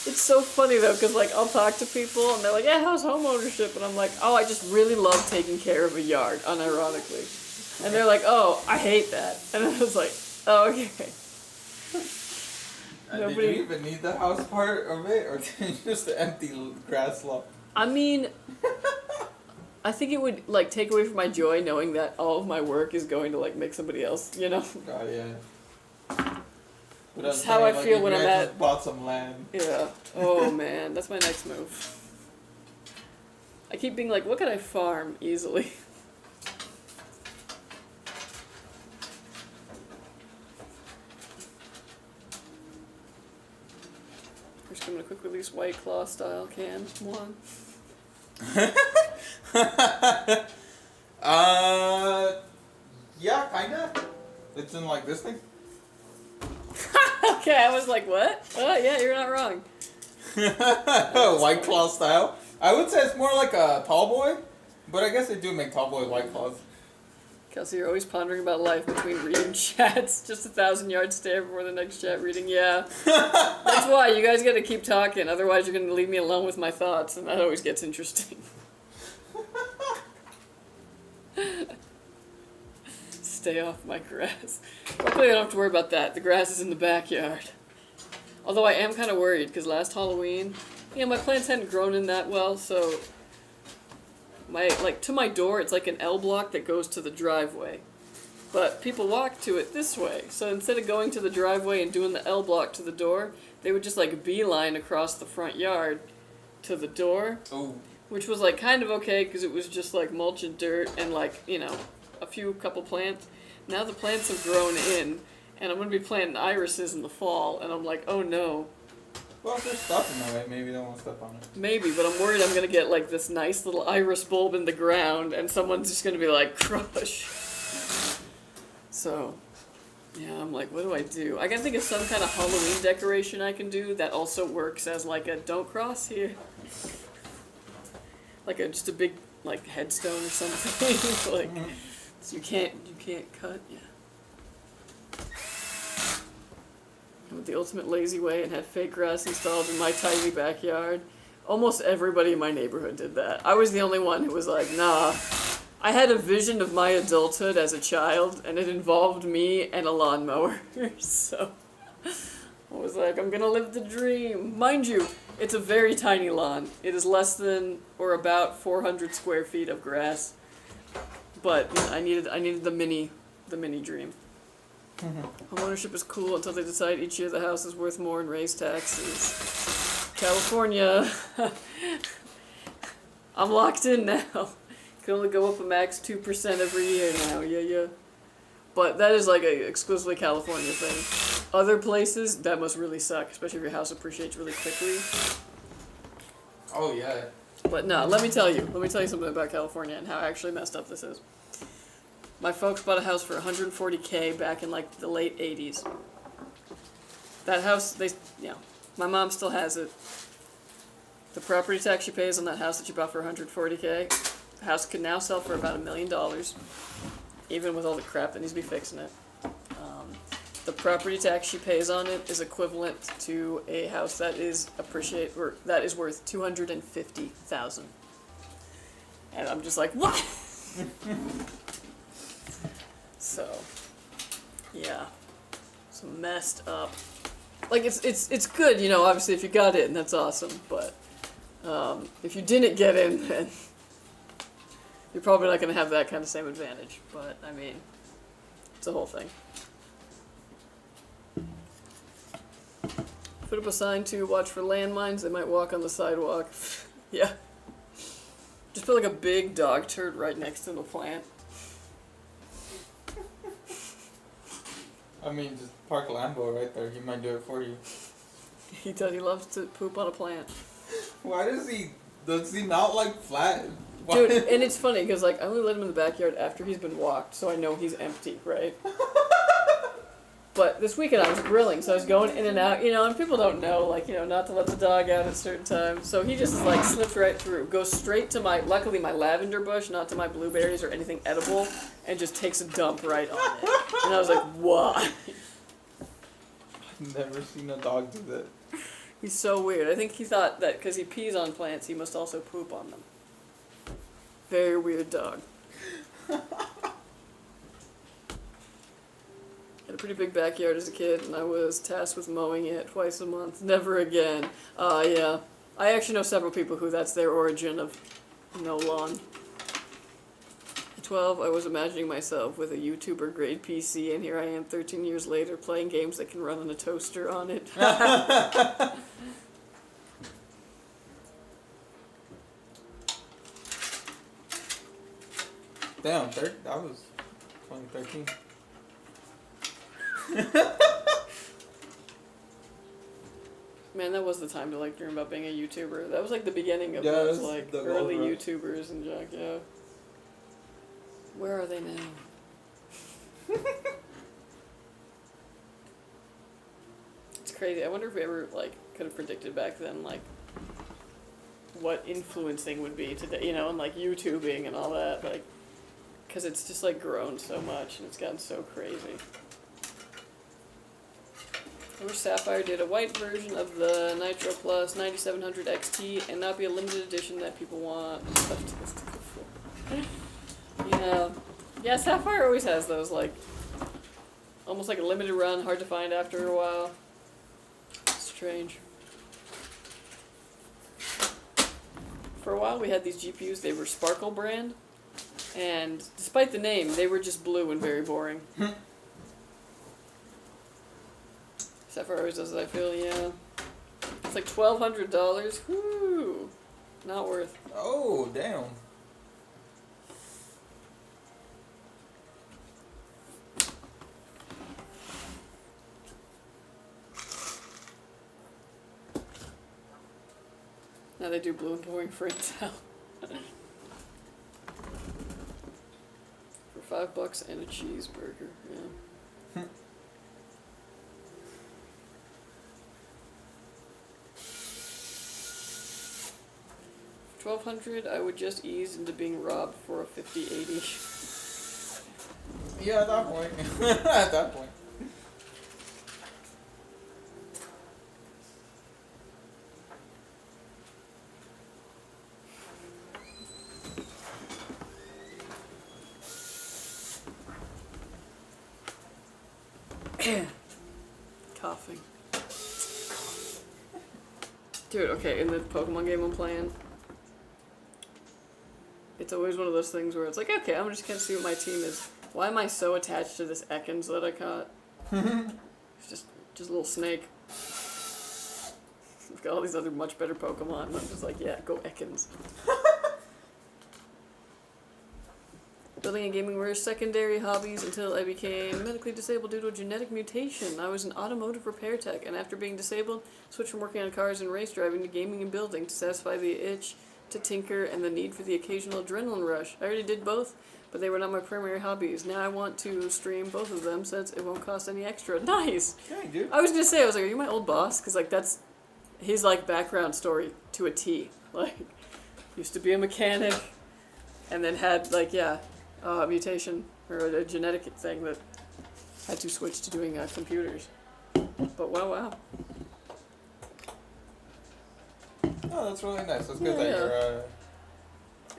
it's so funny though, because like I'll talk to people and they're like, yeah, how's home ownership? And I'm like, oh, I just really love taking care of a yard, unironically. And they're like, oh, I hate that. And I was like, oh, okay. Did you even need the house part of it, or just the empty grass lot? I mean, I think it would like take away from my joy knowing that all of my work is going to like make somebody else, you know? Oh yeah. That's how I feel when I'm at. Bought some land. Yeah. Oh man, that's my next move. I keep being like, what can I farm easily? We're just gonna quick release White Claw style can. One. Yeah, kinda. It's in like this thing. Okay, I was like, what? Oh, yeah, you're not wrong. White Claw style. I would say it's more like a tall boy, but I guess they do make tall boy White Claws. Kelsey, you're always pondering about life between reading chats. Just 1,000 yards stare before the next chat reading. Yeah. That's why you guys gotta keep talking, otherwise you're gonna leave me alone with my thoughts, and that always gets interesting. Stay off my grass. Luckily I don't have to worry about that. The grass is in the backyard. Although I am kind of worried, because last Halloween, my plants hadn't grown in that well, so to my door, it's like an L block that goes to the driveway. But people walk to it this way, so instead of going to the driveway and doing the L block to the door, they would just like beeline across the front yard to the door. Oh. Which was like kind of okay, because it was just like mulch and dirt and like, a couple plants. Now the plants have grown in, and I'm going to be planting irises in the fall, and I'm like, oh no. Well, if they're stuck in the way, maybe they won't step on it. Maybe, but I'm worried I'm going to get like this nice little iris bulb in the ground, and someone's just going to be like, crush. So, yeah, I'm like, what do I do? I got to think of some kind of Halloween decoration I can do that also works as like a don't cross here. Like just a big like headstone or something. Like, so you can't cut, yeah. I went the ultimate lazy way and had fake grass installed in my tiny backyard. Almost everybody in my neighborhood did that. I was the only one who was like, nah. I had a vision of my adulthood as a child, and it involved me and a lawnmower. So I was like, I'm gonna live the dream. Mind you, it's a very tiny lawn. It is less than or about 400 square feet of grass. But I needed the mini dream. Home ownership is cool until they decide each year the house is worth more and raise taxes. California. I'm locked in now. Can only go up a max 2% every year now. Yeah. But that is like a exclusively California thing. Other places, that must really suck, especially if your house appreciates really quickly. Oh yeah. But no, let me tell you something about California and how actually messed up this is. My folks bought a house for $140K back in like the late 80s. That house, my mom still has it. The property tax she pays on that house that she bought for $140K, the house could now sell for about $1 million, even with all the crap that needs to be fixing it. The property tax she pays on it is equivalent to a house that is worth $250,000. And I'm just like, what? So, yeah, it's messed up. Like it's good, obviously if you got in, that's awesome. But if you didn't get in, then you're probably not going to have that kind of same advantage. But I mean, it's a whole thing. Put up a sign to watch for landmines. They might walk on the sidewalk. Yeah. Just put like a big dog turd right next to the plant. I mean, just park Lambo right there. He might do it for you. He loves to poop on a plant. Why does he not like flat Dude, and it's funny because like I only let him in the backyard after he's been walked, so I know he's empty, right? But this weekend I was grilling, so I was going in and out, you know, and people don't know, like, you know, not to let the dog out at certain times. So he just like slips right through, goes straight to luckily my lavender bush, not to my blueberries or anything edible, and just takes a dump right on it. And I was like, why? I've never seen a dog do that. He's so weird. I think he thought that because he pees on plants, he must also poop on them. Very weird dog. Had a pretty big backyard as a kid, and I was tasked with mowing it twice a month. Never again. Yeah. I actually know several people who that's their origin of no lawn. At 12, I was imagining myself with a YouTuber grade PC, and here I am 13 years later playing games that can run on a toaster on it. Damn, that was 2013. Man, that was the time to like dream about being a YouTuber. That was like the beginning of Yeah, those it was like the early gold rush. YouTubers and junk, yeah. Where are they now? It's crazy. I wonder if we ever like could have predicted back then like what influencing would be today, you know, and like YouTubing and all that, like, because it's just like grown so much and it's gotten so crazy. I wish Sapphire did a white version of the Nitro Plus 9700 XT and not be a limited edition that people want. Yeah. Yeah, Sapphire always has those, like, almost like a limited run, hard to find after a while. Strange. For a while we had these GPUs, they were Sparkle brand, and despite the name, they were just blue and very boring. Sapphire always does it, I feel, yeah. It's like $1,200. Whoo! Not worth. Oh, damn. Now they do blue and boring for Intel. For $5 and a cheeseburger, yeah. $1,200, I would just ease into being robbed for a 5080. Yeah, at that point. At that point. Coughing. Dude, okay, in the Pokemon game I'm playing, it's always one of those things where it's like, okay, I'm just gonna see what my team is. Why am I so attached to this Ekans that I caught? It's just a little snake. I've got all these other much better Pokemon, and I'm just like, yeah, go Ekans. Building and gaming were secondary hobbies until I became medically disabled due to a genetic mutation. I was an automotive repair tech, and after being disabled, switched from working on cars and race driving to gaming and building to satisfy the itch to tinker and the need for the occasional adrenaline rush. I already did both, but they were not my primary hobbies. Now I want to stream both of them since it won't cost any extra. Nice! Dang, dude. I was gonna say, I was like, are you my old boss? Because, like, that's his, like, background story to a T. Like, used to be a mechanic, and then had, like, yeah, a mutation, or a genetic thing that had to switch to doing computers. But wow. Oh, that's really nice. That's good that Yeah. you're,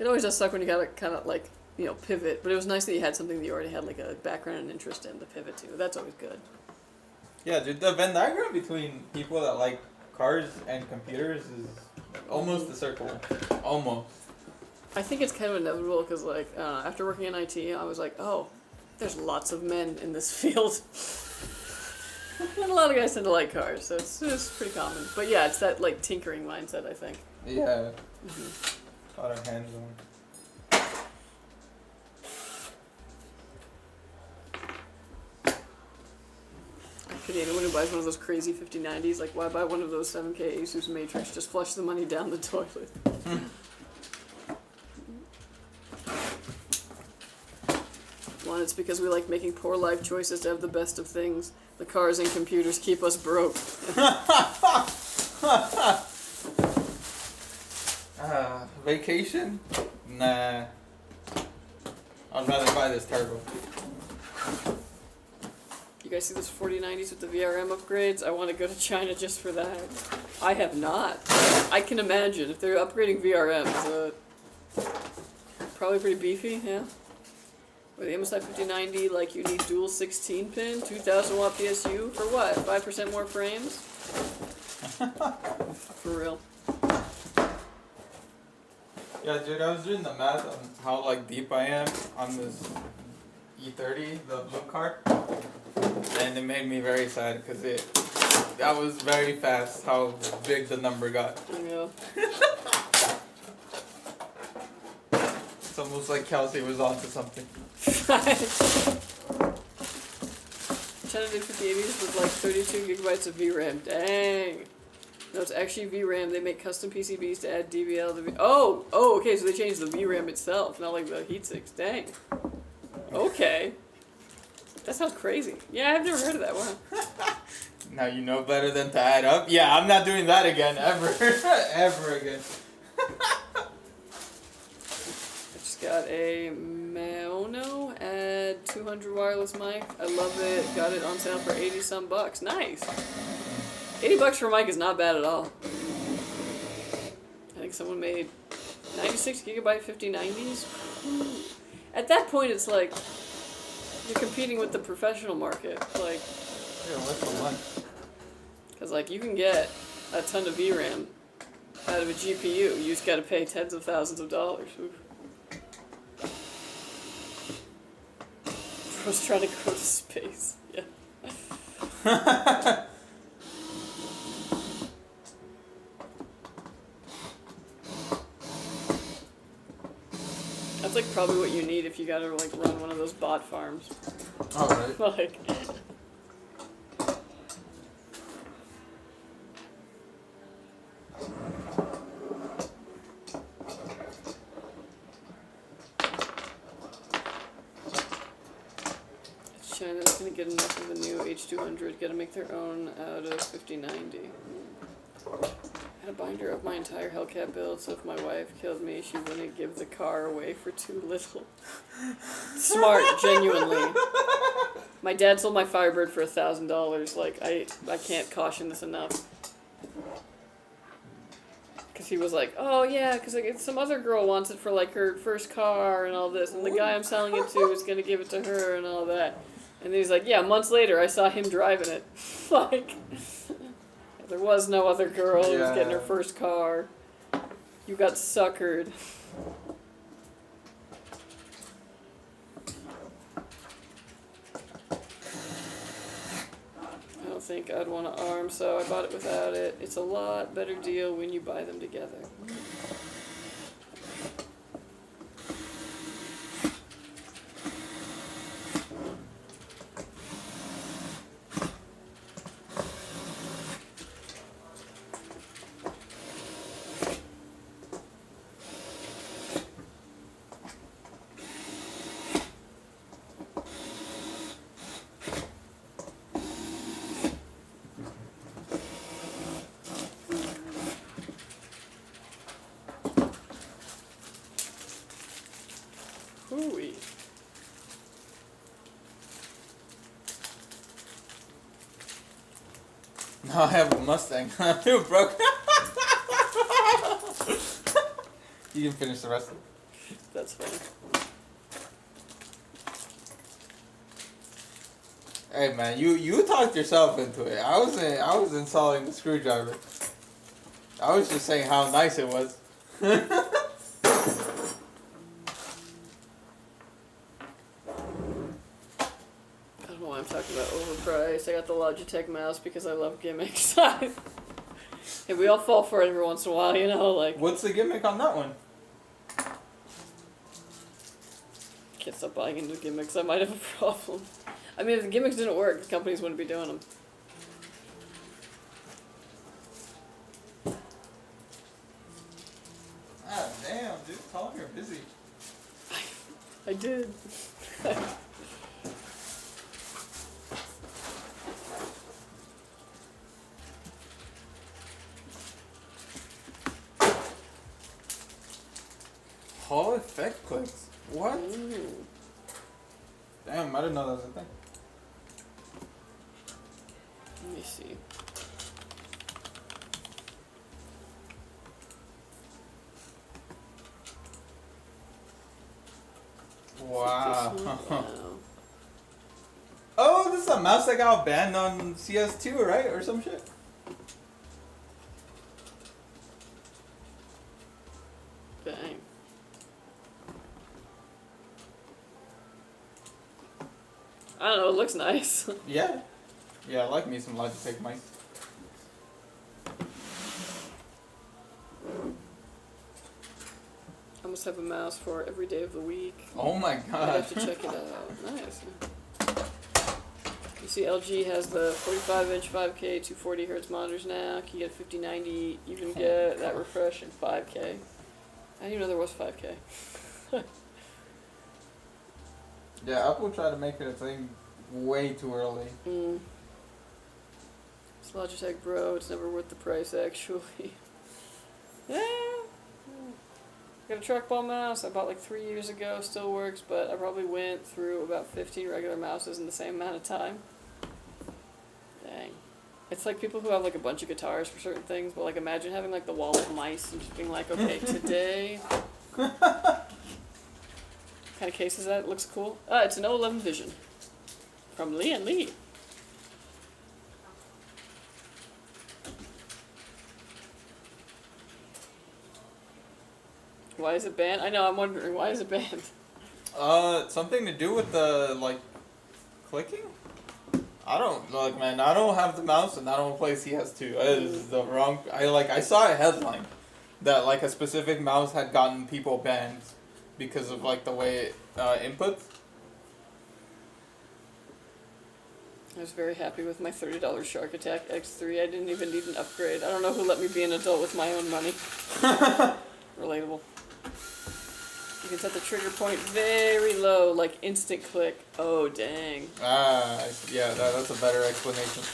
It always does suck when you gotta kind of, like, you know, pivot, but it was nice that you had something that you already had, like, a background and interest in to pivot to. That's always good. Yeah, dude, the Venn diagram between people that like cars and computers is almost a circle. Almost. I think it's kind of inevitable because, like, after working in IT, I was like, oh, there's lots of men in this field. And a lot of guys tend to like cars, so it's pretty common. But yeah, it's that, like, tinkering mindset, I think. Yeah. Mm-hmm. A lot of hands on. I pity anyone who buys one of those crazy 5090s. Like, why buy one of those 7K ASUS Matrix? Just flush the money down the toilet. it's because we like making poor life choices to have the best of things. The cars and computers keep us broke. Vacation? Nah. I'd rather buy this turbo. You guys see those 4090s with the VRM upgrades? I want to go to China just for that. I have not. I can imagine if they're upgrading VRMs, probably pretty beefy, yeah. With the MSI 5090, like you need dual 16-pin, 2000 watt PSU for what? 5% more frames? For real. Yeah, dude, I was doing the math on how like deep I am on this E30, the blue card, and it made me very sad because that was very fast how big the number got. Yeah. It's almost like Kelsey was onto something. China did 5080s with like 32 gigabytes of VRAM. Dang. No, it's actually VRAM. They make custom PCBs to add DVL to Oh, okay, so they changed the VRAM itself, not like the heatsinks. Dang. Okay. That sounds crazy. Yeah, I've never heard of that. Wow. Now you know better than to add up. Yeah, I'm not doing that again, ever. Ever again. I just got a Maono at 200 wireless mic. I love it. Got it on sale for 80 some bucks. Nice. $80 for a mic is not bad at all. I think someone made 96 gigabyte 5090s. At that point, it's like you're competing with the professional market. Like, Yeah, what's the one? because like you can get a ton of VRAM out of a GPU. You just got to pay tens of thousands of dollars. Oof. I was trying to go to space. Yeah. That's like probably what you need if you gotta like run one of those bot farms. Alright. Like. China's gonna get enough of the new H200, gotta make their own out of 5090. I had a binder of my entire Hellcat build, so if my wife killed me, she wouldn't give the car away for too little. Smart, genuinely. My dad sold my Firebird for $1,000. Like, I can't caution this enough. Because he was like, oh yeah, because like, some other girl wants it for like her first car and all this, and the guy I'm selling it to is gonna give it to her and all that. And then he's like, yeah, months later I saw him driving it. Like, there was no other girl who was getting her first car. You got suckered. I don't think I'd want to ARM, so I bought it without it. It's a lot better deal when you buy them together. Hooey. Now I have a Mustang. I'm too broke. You can finish the rest of it. That's funny. Hey man, you talked yourself into it. I was installing the screwdriver. I was just saying how nice it was. I'm talking about overpriced. I got the Logitech mouse because I love gimmicks. Hey, we all fall for it every once in a while, you know, like... What's the gimmick on that one? Can't stop buying into gimmicks. I might have a problem. I mean, if the gimmicks didn't work, the companies wouldn't be doing them. Ah, damn, dude. Tell them you're busy. I did. effect clicks. What? Ooh. Damn, I didn't know that was a thing. Let me see. Wow. This one? Wow. Oh, this is a mouse that got banned on CS2, right? Or some shit? Dang. I don't know, it looks nice. Yeah. Yeah, I like me some Logitech mice. I must have a mouse for every day of the week. Oh my I god. have to check it out. Nice. You see, LG has the 45-inch 5K 240 Hz monitors now. You get 5090. You can get that refresh in 5K. I didn't even know there was 5K. Yeah, Apple tried to make it a thing way too early. It's Logitech Bro. It's never worth the price, actually. Yeah. Got a trackball mouse I bought like 3 years ago. Still works, but I probably went through about 15 regular mouses in the same amount of time. Dang. It's like people who have like a bunch of guitars for certain things, but like imagine having like the wall of mice and just being like, okay, today. What kind of case is that? It looks cool. It's an 011 Vision from Lian. Why is it banned? I know, I'm wondering, why is it banned? Something to do with the, like, clicking? I don't, like, man, I don't have the mouse and I don't play CS2. That is the wrong, I saw a headline that, like, a specific mouse had gotten people banned because of, like, the way it inputs. I was very happy with my $30 Shark Attack X3. I didn't even need an upgrade. I don't know who let me be an adult with my own money. Relatable. You can set the trigger point very low, like instant click. Oh, dang. Yeah, that's a better explanation.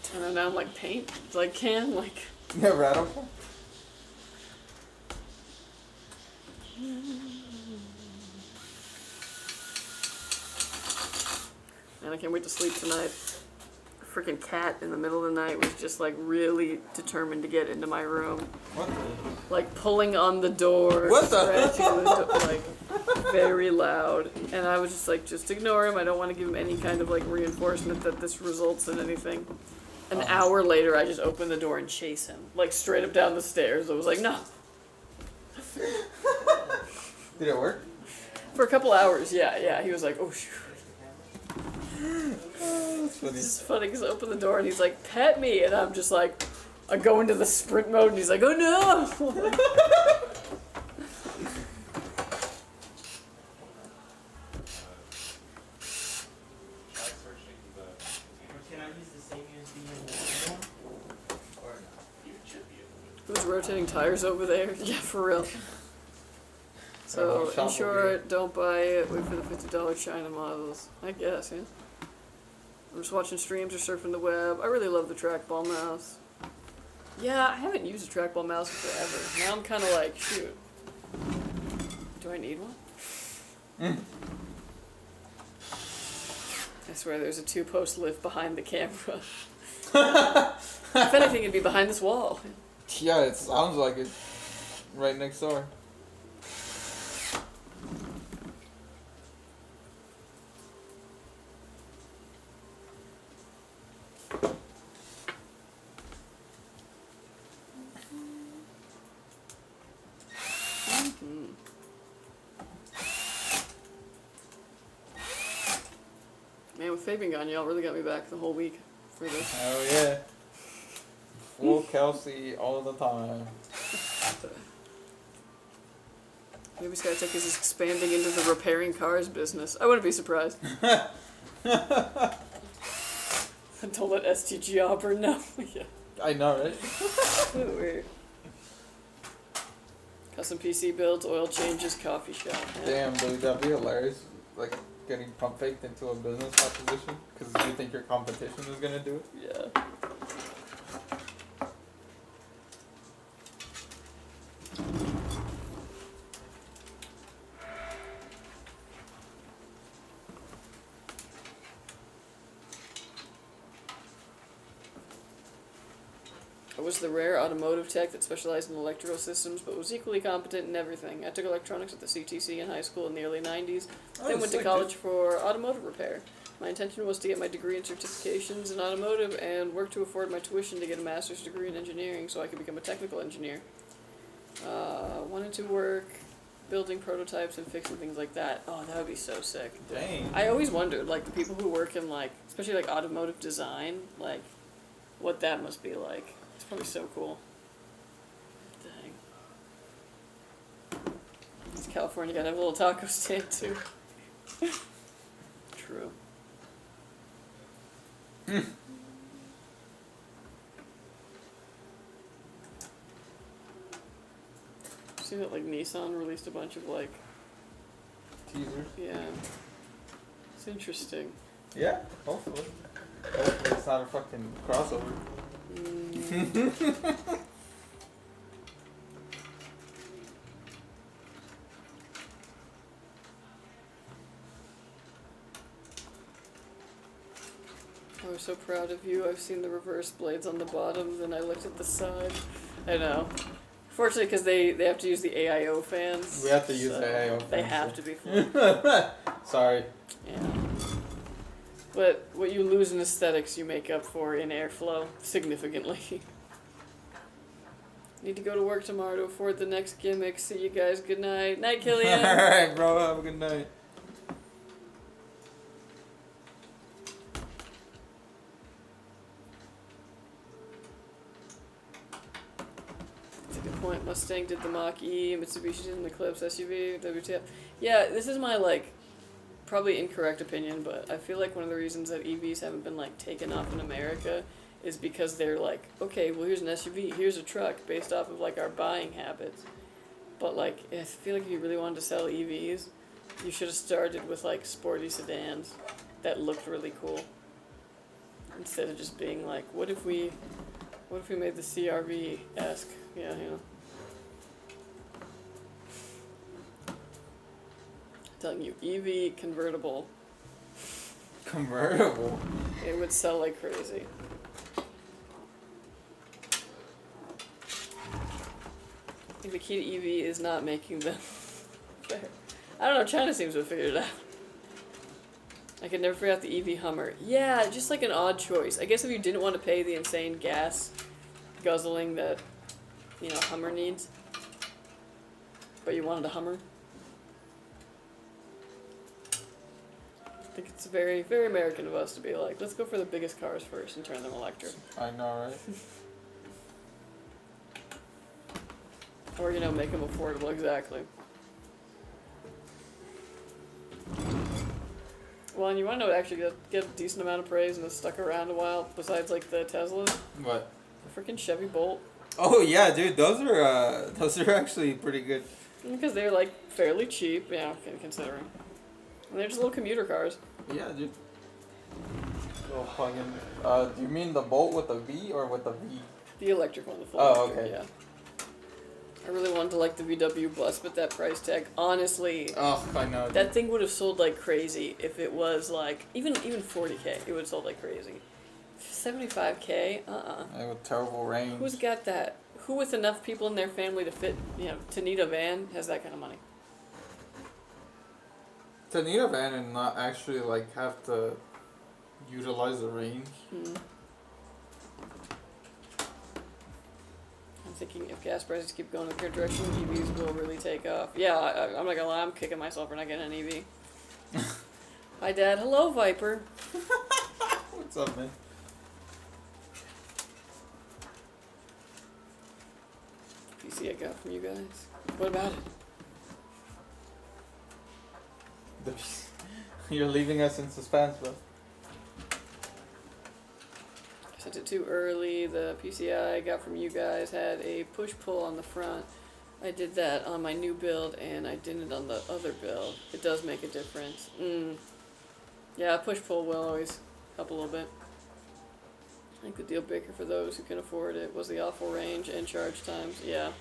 Turn it down like paint, like can, like. Yeah, rattle. And I can't wait to sleep tonight. Freaking cat in the middle of the night was just like really determined to get into my room. What the? Like pulling on the door, What the? scratching the door, like very loud. And I was just like, just ignore him. I don't want to give him any kind of like reinforcement that this results in anything. An hour later, I just opened the door and chase him, like straight up down the stairs. I was like, no. Did it work? For a couple hours, yeah. He was like, oh shoot. That's funny. It's just funny because I open the door and he's like, pet me, and I'm just like, I go into the sprint mode and he's like, oh no! Can I use the same USB in the one? Or not? You should be able to. Who's rotating tires over there? Yeah, for real. So, in short, don't buy it, wait for the $50 China models. I guess, yeah. I'm just watching streams or surfing the web. I really love the trackball mouse. Yeah, I haven't used a trackball mouse in forever. Now I'm kind of like, shoot. Do I need one? I swear there's a 2-post lift behind the camera. If anything, it'd be behind this wall. Yeah, it sounds like it. Right next door. Man, with Fabian gone, y'all really got me back the whole week for this. Oh yeah. Full Kelsey all the time. Maybe Skytech is expanding into the repairing cars business. I wouldn't be surprised. Don't let STG Auburn know. Yeah. I know, right? Weird. Custom PC builds, oil changes, coffee shop. Yeah. Damn, dude, that'd be hilarious. Like, getting pump faked into a business proposition because you think your competition is gonna do it. Yeah. I was the rare automotive tech that specialized in electrical systems, but was equally competent in everything. I took electronics at the CTC in high school in the early 90s, then went to college for automotive repair. My intention was to get my degree and certifications in automotive and work to afford my tuition to get a master's degree in engineering so I could become a technical engineer. Wanted to work building prototypes and fixing things like that. Oh, that would be so sick. Dang. I always wondered, like, the people who work in, like, especially, like, automotive design, like, what that must be like. It's probably so cool. Dang. It's California, gotta have a little taco stand, too. True. See that, like, Nissan released a bunch of, like... Teasers. Yeah. It's interesting. Yeah, hopefully. Hopefully it's not a fucking crossover. I was so proud of you. I've seen the reverse blades on the bottom, then I looked at the side. I know. Fortunately, because they have to use the AIO fans. We have to use the AIO fans. They have to be full. Sorry. Yeah. But what you lose in aesthetics, you make up for in airflow significantly. Need to go to work tomorrow to afford the next gimmick. See you guys. Good night. Night, Killian. Alright, bro. Have a good night. That's a good point. Mustang did the Mach-E, Mitsubishi did an Eclipse SUV, WTF. Yeah, this is my, like, probably incorrect opinion, but I feel like one of the reasons that EVs haven't been, like, taken off in America is because they're like, okay, well, here's an SUV, here's a truck, based off of, like, our buying habits. But, like, I feel like if you really wanted to sell EVs, you should have started with, like, sporty sedans that looked really cool. Instead of just being like, what if we made the CR-V-esque? Yeah, you know. Telling you, EV convertible. Convertible? It would sell like crazy. I think the key to EV is not making them fair. I don't know, China seems to have figured it out. I could never figure out the EV Hummer. Yeah, just like an odd choice. I guess if you didn't want to pay the insane gas guzzling that, you know, Hummer needs, but you wanted a Hummer. I think it's very, very American of us to be like, let's go for the biggest cars first and turn them electric. I know, right? Or, you know, make them affordable, exactly. Well, and you want to know what actually get a decent amount of praise and has stuck around a while, besides, like, the Teslas? What? The freaking Chevy Bolt. Oh, yeah, dude, those are actually pretty good. Because they're, like, fairly cheap, yeah, considering. And they're just little commuter cars. Yeah, dude. Little plug-in. Do you mean the Bolt with the V or with the V? The electric one, the full Oh, electric, okay. yeah. I really wanted to like the VW Bus, but that price tag, honestly, Oh, I know. that thing would have sold like crazy if it was like, even 40K, it would have sold like crazy. 75K? With terrible range. Who's got that? Who with enough people in their family to fit, you know, to need a van has that kind of money? To need a van and not actually, like, have to utilize the range. I'm thinking if gas prices keep going in the current direction, EVs will really take off. Yeah, I'm not gonna lie, I'm kicking myself for not getting an EV. Hi, Dad. Hello, Viper. What's up, man? PC I got from you guys. What about it? You're leaving us in suspense, bro. I sent it too early. The PCI I got from you guys had a push-pull on the front. I did that on my new build, and I didn't on the other build. It does make a difference. Yeah, push-pull will always help a little bit. I think the deal breaker for those who can afford it was the awful range and charge times. Yeah.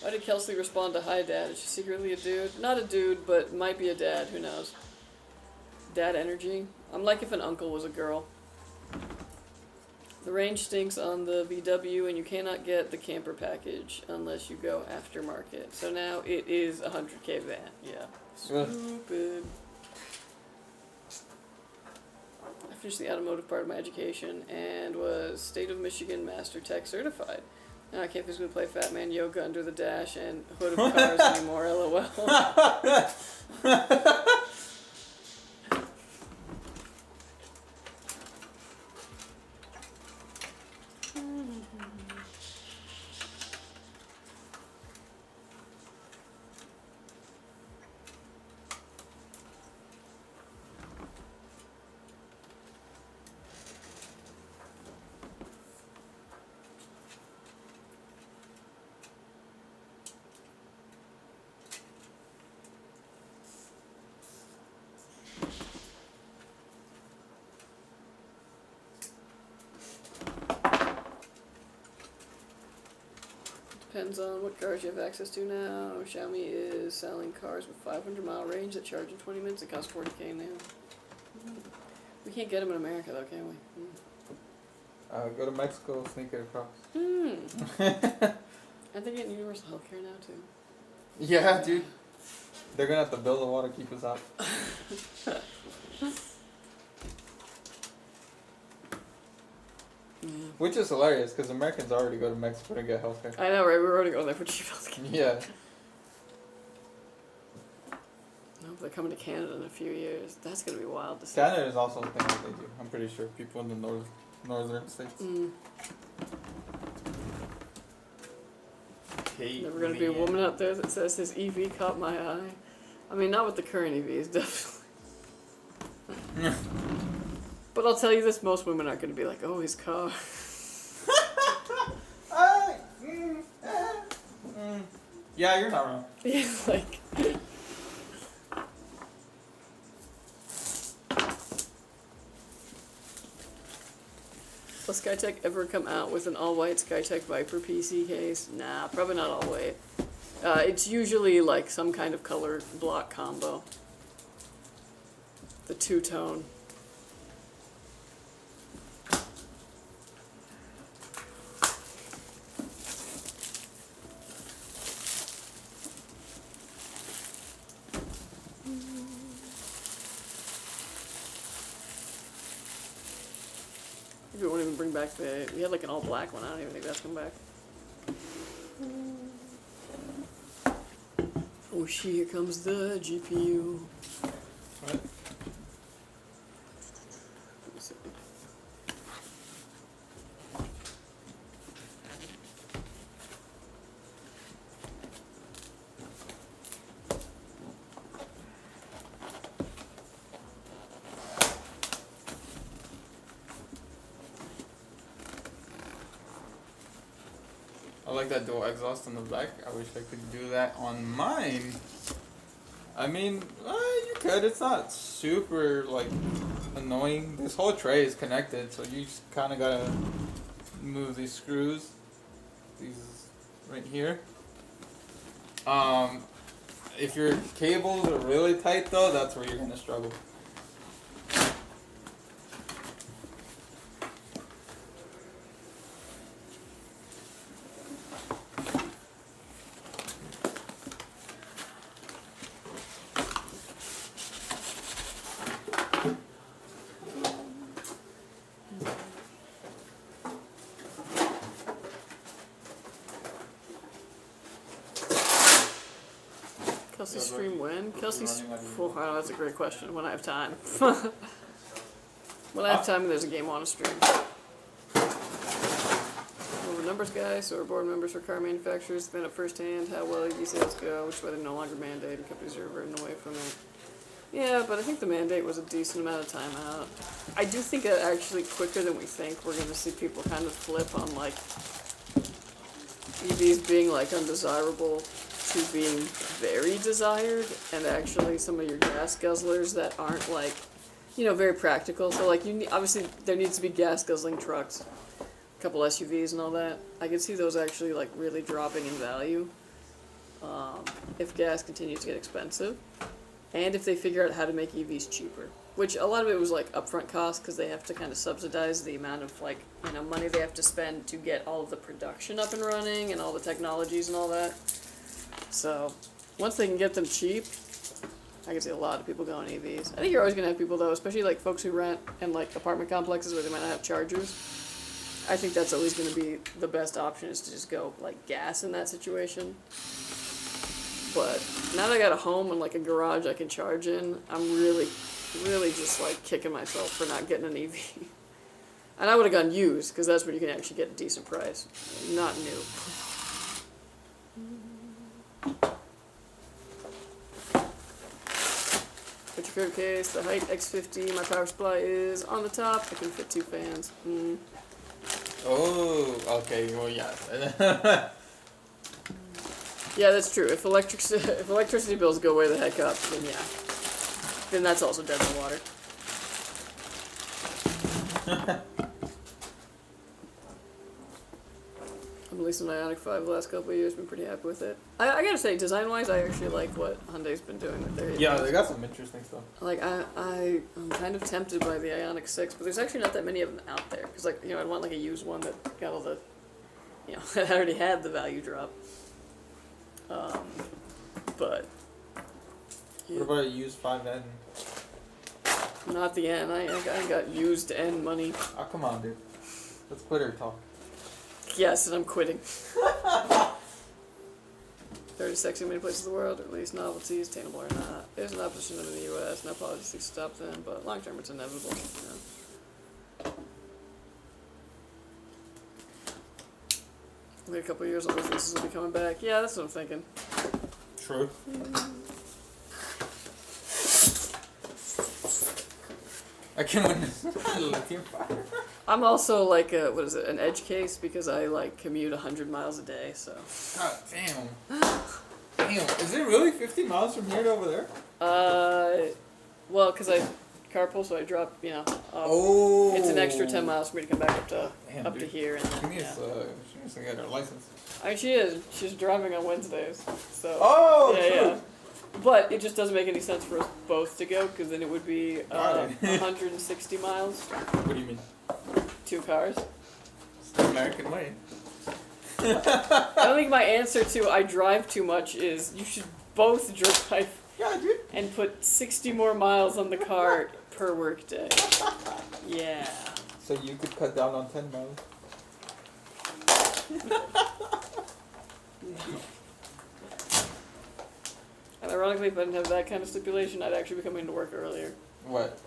Why did Kelsey respond to hi dad? Is she secretly a dude? Not a dude, but might be a dad. Who knows? Dad energy? I'm like if an uncle was a girl. The range stinks on the VW and you cannot get the camper package unless you go aftermarket. So now it is a 100K van. Yeah. Stupid. I finished the automotive part of my education and was State of Michigan Master Tech certified. Now I can't physically play Fat Man Yoga under the dash and hood of cars anymore, lol. Depends on what cars you have access to now. Xiaomi is selling cars with 500-mile range that charge in 20 minutes. It costs 40K now. We can't get them in America though, can we? Go to Mexico, sneak it across. And they're getting universal healthcare now too. Yeah, dude. They're gonna have to build the wall to keep us out. Yeah. Which is hilarious, because Americans already go to Mexico to get healthcare. I know, right? We're already going there for cheap healthcare. Yeah. I hope they're coming to Canada in a few years. That's gonna be wild to see. Canada is also a thing that they do. I'm pretty sure people in the northern states. There's never gonna be a woman out there that says his EV caught my eye. I mean, not with the current EVs, definitely. But I'll tell you this: most women aren't gonna be like, "Oh, his car." Yeah, you're not wrong. Yeah, like. Will Skytech ever come out with an all-white Skytech Viper PC case? Nah, probably not all white. It's usually like some kind of color block combo. The two-tone. We won't even bring back we had like an all black one. I don't even think that's come back. Oh shit, here comes the GPU. What? I like that dual exhaust on the back. I wish I could do that on mine. I mean, you could. It's not super, like, annoying. This whole tray is connected, so you just kind of gotta move these screws. These right here. If your cables are really tight, though, that's where you're gonna struggle. Kelsey stream when? Kelsey's. Oh, I know, that's a great question. When I have time. When I have time and there's a game on a stream. Well, the numbers guy, so we're board members for car manufacturers. Then at first hand, how well EV sales go, which is why they're no longer mandated. Companies are reverting away from it. Yeah, but I think the mandate was a decent amount of time out. I do think that actually quicker than we think, we're going to see people kind of flip on like EVs being like undesirable to being very desired, and actually some of your gas guzzlers that aren't like, you know, very practical. So like obviously there needs to be gas guzzling trucks, a couple SUVs and all that. I can see those actually like really dropping in value if gas continues to get expensive, and if they figure out how to make EVs cheaper. Which a lot of it was like upfront cost because they have to kind of subsidize the amount of like, you know, money they have to spend to get all of the production up and running and all the technologies and all that. So once they can get them cheap, I can see a lot of people going EVs. I think you're always gonna have people though, especially like folks who rent in like apartment complexes where they might not have chargers. I think that's always gonna be the best option, is to just go like gas in that situation. But now that I got a home and like a garage I can charge in, I'm really just like kicking myself for not getting an EV. And I would have gone used, because that's where you can actually get a decent price, not new. Picture code case, the height X50, my power supply is on the top, I can fit 2 fans. Oh, okay, well, yeah. Yeah, that's true. If electricity bills go way the heck up, then yeah. Then that's also dead in the water. I'm releasing my Ioniq 5 the last couple of years, been pretty happy with it. I gotta say, design-wise, I actually like what Hyundai's been doing with their APUs. Yeah, they got some interesting stuff. Like, I'm kind of tempted by the Ioniq 6, but there's actually not that many of them out there. Because, like, you know, I'd want, like, a used one that got all the, you know, that already had the value drop. But... yeah. What about a used 5N? Not the N. I got used N money. Oh, come on, dude. Let's quitter talk. Yes, and I'm quitting. 30 sexy many places in the world, at least novelties, attainable or not. There's an opposition in the US, no policies to stop them, but long term it's inevitable. You know. Only a couple of years, all those leases will be coming back. Yeah, that's what I'm thinking. True. I can win this. Lithium fire. I'm also like a, what is it, an edge case, because I like commute 100 miles a day, so. God damn. Damn. Is it really 50 miles from here to over there? Well, because I carpool, so I drop, you know, Oh. it's an extra 10 miles for me to come back up to Damn, up to dude. here. And She then, needs, yeah. she needs to get her license. I mean, she is. She's driving on Wednesdays, so. Oh, yeah, true. yeah. But it just doesn't make any sense for us both to go, because then it would be Right. 160 miles, What do you mean? 2 cars. It's the American way. I don't think my answer to I drive too much is you should both drive Yeah, dude. and put 60 more miles on the car per workday. Yeah. So you could cut down on 10 miles. And ironically, if I didn't have that kind of stipulation, I'd actually be coming to work earlier. What?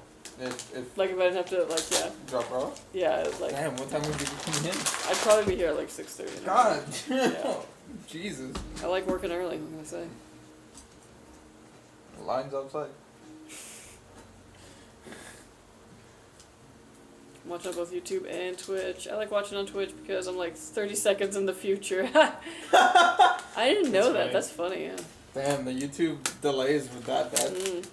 If Like if I didn't have to, like, yeah. drop her off? Yeah, like, Damn, what time would you be coming in? I'd probably be here at like 6:30. God. Yeah. Jesus. I like working early, what can I say? The line's outside. I'm watching on both YouTube and Twitch. I like watching on Twitch because I'm like 30 seconds in the future. I didn't know that. That's funny. That's funny, yeah. Damn, the YouTube delays were that bad. Mm.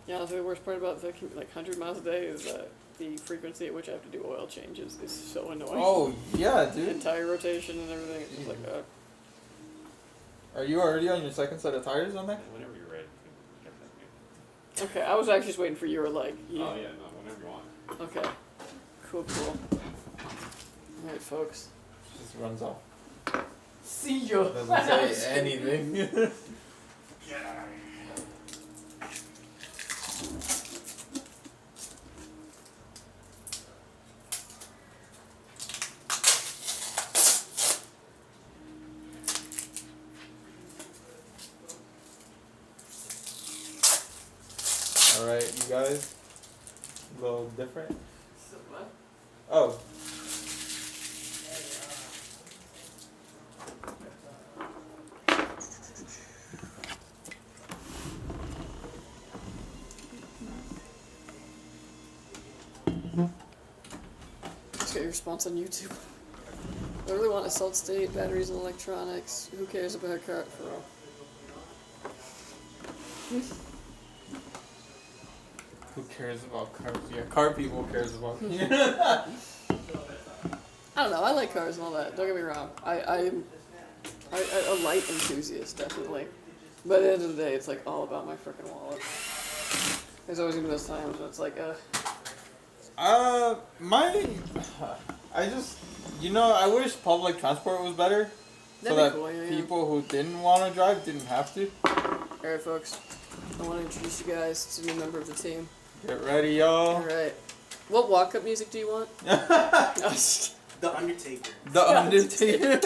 Yeah, the worst part about the like 100 miles a day is that the frequency at which I have to do oil changes is so annoying. Oh, yeah, The dude. entire rotation and everything. It's just like, Are you already on your second set of tires on there? Whenever you're ready. okay, I was actually just waiting for your like. Oh yeah, no, whenever you want. Okay. Cool. Alright, folks. Just runs off. See you. Doesn't say anything. Yeah. Alright, you guys. A little different. So what? Oh. response on YouTube. I really want a solid state, batteries and electronics. Who cares about car? For all. Who cares about cars? Yeah, car people cares about. I don't know. I like cars and all that. Don't get me wrong. I'm a light enthusiast, definitely. But at the end of the day, it's like all about my freaking wallet. There's always gonna be those times when it's like, I just, I wish public transport was better. So that cool, yeah. people who didn't want to drive didn't have to. Alright, folks. I want to introduce you guys to a new member of the team. Get ready, y'all. Alright. What walk-up music do you want? The Undertaker. The Undertaker.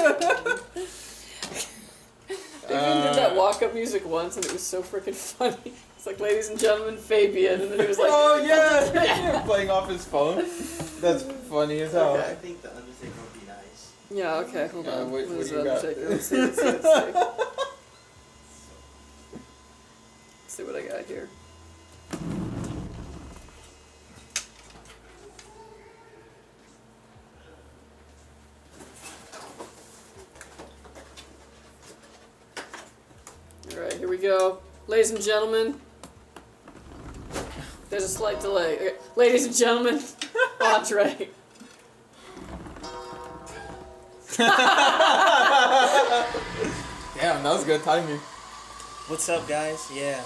They even did that walk-up music once, and it was so freaking funny. It's like, ladies and gentlemen, Fabian, and then he was like, oh yeah, playing off his phone. That's funny as hell. I think the Undertaker would be nice. yeah, okay, hold on. What is do you got? Let's see. Let's see what I got here. Alright, here we go. Ladies and gentlemen. There's a slight delay. Okay. Ladies and gentlemen, Andre. Damn, that was good timing. What's up, guys? Yeah,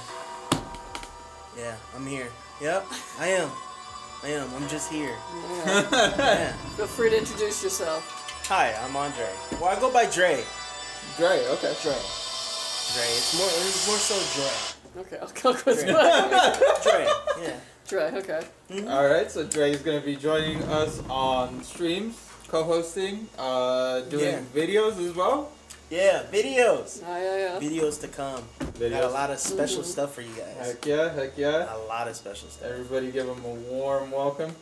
I'm here. Yep, I am. I'm just here. Yeah. Yeah. Feel free to introduce yourself. Hi, I'm Andre. Well, I go by Dre. Dre, okay. Dre. It's more so Dre. Okay, I'll go with Dre. mine. Dre. Yeah. Dre, okay. Mm-hmm. Alright, so Dre is going to be joining us on streams, co-hosting, doing videos as well. Yeah, videos. Yeah. Videos to come. Videos. Got a lot of special stuff for you guys. Heck yeah. A lot of special stuff. Everybody give him a warm welcome.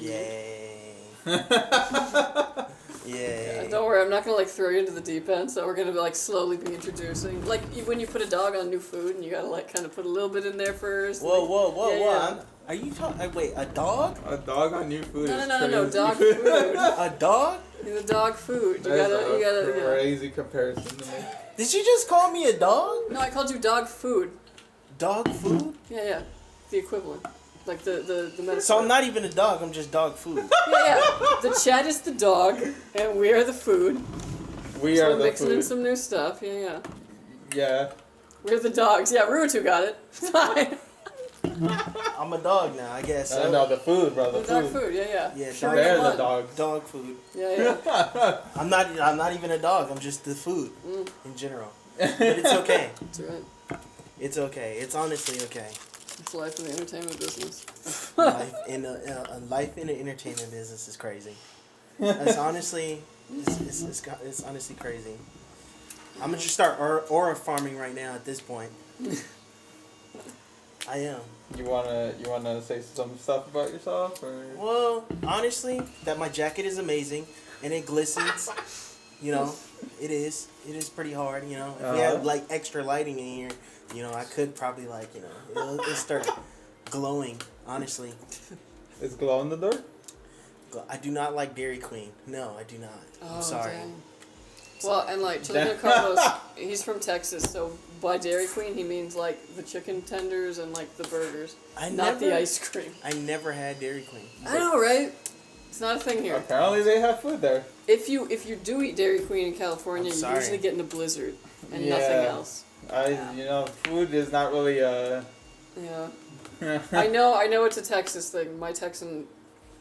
Yay. Yeah, Yay. don't worry, I'm not gonna like throw you into the deep end, so we're gonna be like slowly be introducing. Like when you put a dog on new food and you gotta like kind of put a little bit in there first. Whoa. Yeah. Are you talking? Wait, a dog? A dog on new food is No, crazy. dog food. A dog? The dog food. You That is gotta. a crazy comparison to me. Did you just call me a dog? No, I called you dog food. Dog food? Yeah. The equivalent. Like the metaphor. So I'm not even a dog, I'm just dog food. Yeah. The chat is the dog, and we are the food. We So are we're the mixing in food. some new stuff. Yeah. Yeah. We're the dogs. Yeah, Ruatu got it. Fine. I'm a dog now, I guess. No, the food, bro. The The dog food. food. Yeah. Yeah, Sure, dog, They're come the on. dogs. dog food. Yeah. I'm not even a dog, I'm just the food in general. But it's okay. That's right. It's okay. It's honestly okay. It's life in the entertainment business. Life in the entertainment business is crazy. It's honestly, it's honestly crazy. I'm gonna just start aura farming right now at this point. I am. You wanna say some stuff about yourself, or? Well, honestly, that my jacket is amazing and it glistens. You know, it is pretty hard. You know, if we had like extra lighting in here, you know, I could probably like it'll start glowing. Honestly, Is glow in the door? I do not like Dairy Queen. No, I do not. I'm sorry. Dang. Well, and like Chilligan Carlos, he's from Texas, so by Dairy Queen he means like the chicken tenders and like the burgers, not the ice cream. I never had Dairy Queen. I know, right? It's not a thing here. Apparently they have food there. If you do eat Dairy Queen in California, I'm you sorry. usually get in a blizzard and Yeah. nothing else. Food is not really Yeah. I know it's a Texas thing. My Texan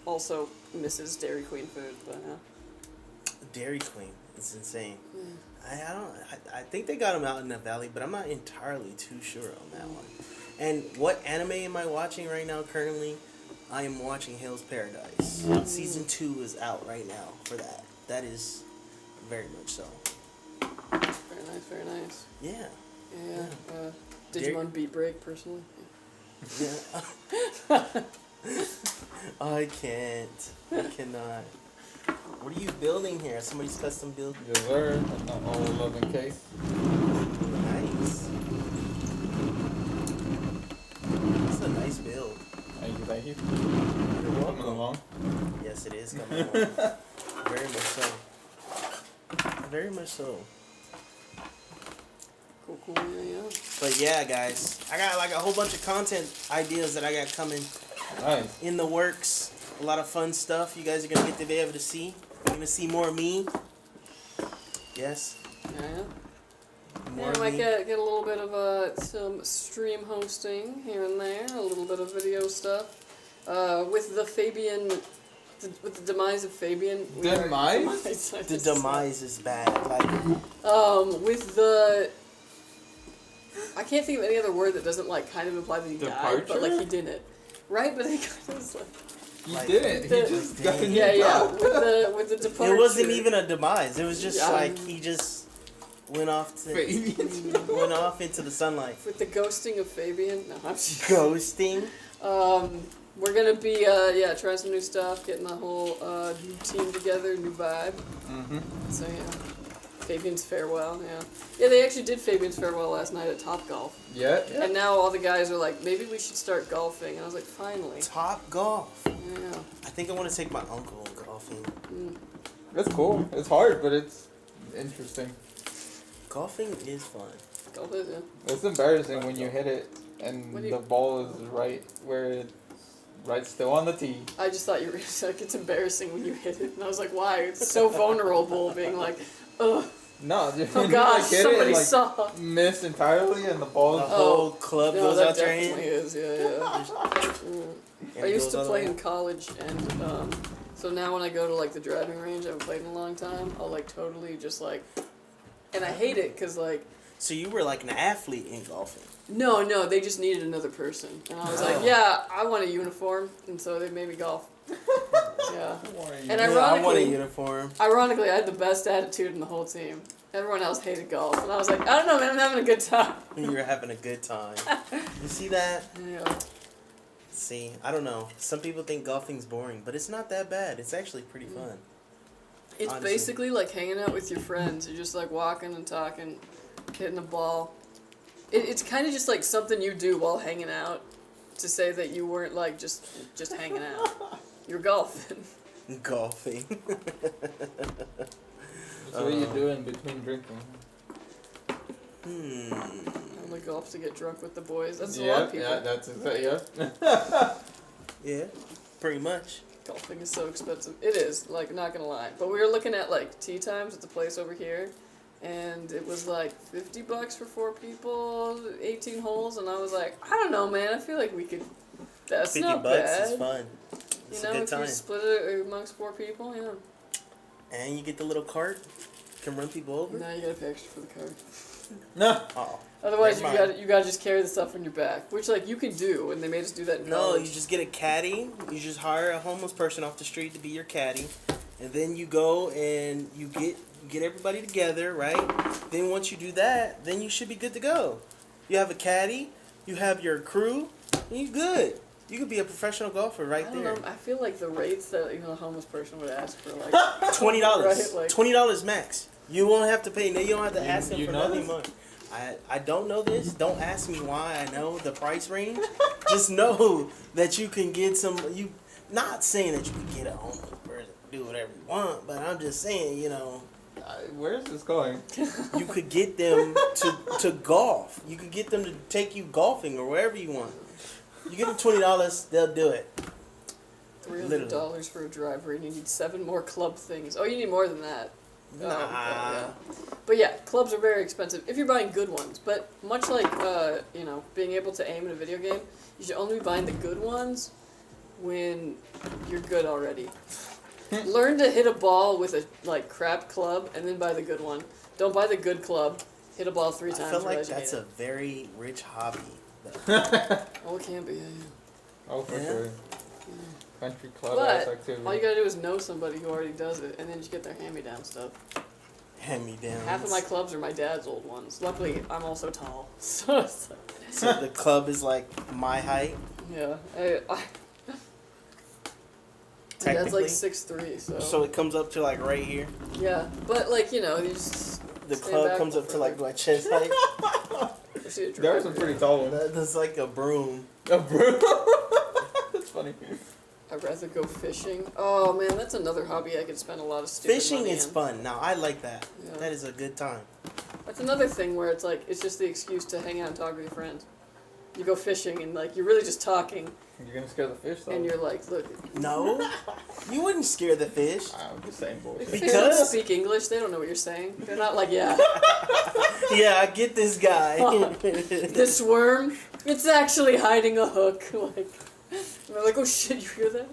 also misses Dairy Queen food, but Dairy Queen. It's insane. I think they got them out in the valley, but I'm not entirely too sure on that one. And what anime am I watching right now currently? I am watching Hell's Paradise. Season 2 is out right now for that. That is very much so. very nice. Yeah. Yeah. Digimon Beat Break, personally. Yeah. I can't. I cannot. What are you building here? Somebody's custom build? Yes, sir. An all loving case. Nice. It's a nice build. Thank you. You're Coming welcome. along. Yes, Yes, it is coming along. Very much so. Very much so. Cool, yeah. But yeah, guys, I got like a whole bunch of content ideas that I got coming Nice. in the works. A lot of fun stuff you guys are gonna get to be able to see. You're gonna see more of me. Yes. Yeah. More Yeah, of I might me. get a little bit of some stream hosting here and there, a little bit of video stuff. With the Fabian, with the demise of Fabian. Demise? The demise is bad. Like, with the. I can't think of any other word that doesn't like kind of imply that he died, but like he didn't. Right? But it kind of is like. He didn't. He just got a new job. With the departure. it wasn't even a demise. It was just Yeah. like he just went off went off into the sunlight. With the ghosting of Fabian. No, I'm just. Ghosting. We're gonna be trying some new stuff, getting the whole new team together, new vibe. Mm-hmm. So yeah, Fabian's farewell. Yeah, they actually did Fabian's farewell last night at Top Golf. Yeah. And now all the guys are like, maybe we should start golfing. And I was like, finally. Top golf. Yeah. I think I want to take my uncle golfing. It's cool. It's hard, but it's interesting. Golfing is fun. Golf is, yeah. It's embarrassing when you hit it and What do you- the ball is right where it's right still on the tee. I just thought you were gonna say, like, it's embarrassing when you hit it. And I was like, why? It's so vulnerable being like, ugh. No, just Oh when gosh, you like hit somebody it, like, saw. miss entirely and the ball The is whole club No, goes that out your definitely hand. is, yeah. And I it used goes to all the play way. in college, and so now when I go to like the driving range, I haven't played in a long time. I'll like totally just like, and I hate it because like, So you were like an athlete in golfing. no, they just needed another person, and I was like, yeah, I want a uniform, and so they made me golf. Yeah, and Yeah, I want a ironically, uniform. I had the best attitude in the whole team. Everyone else hated golf, and I was like, I don't know, man, I'm having a good time. You're having a good time. You see that? Yeah. See, I don't know. Some people think golfing's boring, but it's not that bad. It's actually pretty fun. It's Honestly. basically like hanging out with your friends. You're just like walking and talking, hitting a ball. It's kind of just like something you do while hanging out to say that you weren't like just hanging out. You're golfing. Golfing. So what are you doing between drinking? I only golf to get drunk with the boys. That's a lot Yeah, of people. yeah, that's yeah. Yeah, pretty much. Golfing is so expensive. It is, like, not gonna lie. But we were looking at like tee times at the place over here, and it was like $50 for 4 people, 18 holes, and I was like, I don't know, man. I feel like we could. That's 50 not bucks bad. is fun. It's You know, a good if time. you split it amongst 4 people, yeah. And you get the little cart. Can run people over. Now you gotta pay extra for the card. No. Oh. Otherwise, Never you gotta just carry the stuff on your back, which like you can do, and they made us do that in No, college. you just get a caddy. You just hire a homeless person off the street to be your caddy, and then you go and you get everybody together, right? Then once you do that, then you should be good to go. You have a caddy, you have your crew, and you good. You could be a professional golfer right I don't there. know. I feel like the rates that even a homeless person would ask for, like $20. Right, like- $20 max. You won't have to pay. No, you don't have to ask them you for know nothing this? much. I don't know this. Don't ask me why I know the price range. Just know that you can get some. You not saying that you can get a homeless person to do whatever you want, but I'm just saying, you know, Where is this going? you could get them to golf. You could get them to take you golfing or wherever you want. You give them $20, they'll do it. $300 for a driver, and you need 7 more club things. Oh, you need more than that. Oh, Nah. okay, yeah. But yeah, clubs are very expensive if you're buying good ones. But much like being able to aim in a video game, you should only be buying the good ones when you're good already. Learn to hit a ball with a crap club, and then buy the good one. Don't buy the good club. Hit a ball 3 times. I feel like realize you that's hate a very rich hobby. it. Oh, it can be. Yeah. Oh, for Yeah. sure. Country club ass But activity. all you gotta do is know somebody who already does it, and then just get their hand-me-down stuff. Hand-me-downs. Half of my clubs are my dad's old ones. Luckily, I'm also tall, so it's like, So the club is like my height. yeah. My dad's Technically. like 6'3", so So it comes up to like right here. yeah. But you just The stand club back comes up to like further. my chest height. Especially a There are driver. some pretty tall ones. That's like a broom. A broom. That's funny. I'd rather go fishing. Oh man, that's another hobby I could spend a lot of stupid Fishing money is in. fun. Now I like that. Yeah. That is a good time. That's another thing where it's like it's just the excuse to hang out and talk with your friends. You go fishing and like you're really just talking, You're gonna scare the fish though. and you're like, look, No, you wouldn't scare the fish. I'm just saying if bullshit. fish don't Because- speak English, they don't know what you're saying. They're not like, yeah, Yeah, I get this guy. this worm, it's actually hiding a hook. Like, and they're like, oh shit, you hear that?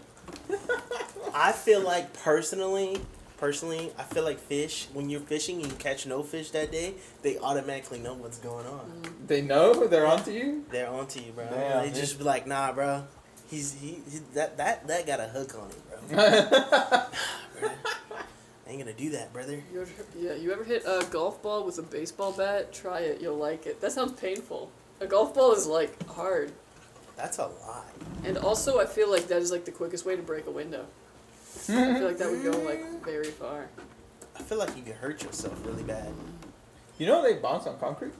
I feel like personally, I feel like fish. When you're fishing and you catch no fish that day, they automatically know what's going on. They know they're onto you. They're onto you, bro. Damn, They dude. just be like, nah, bro. That got a hook on him, bro. Bro. I ain't gonna do that, brother. You ever hit a golf ball with a baseball bat? Try it, you'll like it. That sounds painful. A golf ball is like hard. That's a lie. And also, I feel like that is like the quickest way to break a window. I feel like that would go like very far. I feel like you could hurt yourself really bad. You know they bounce on concrete.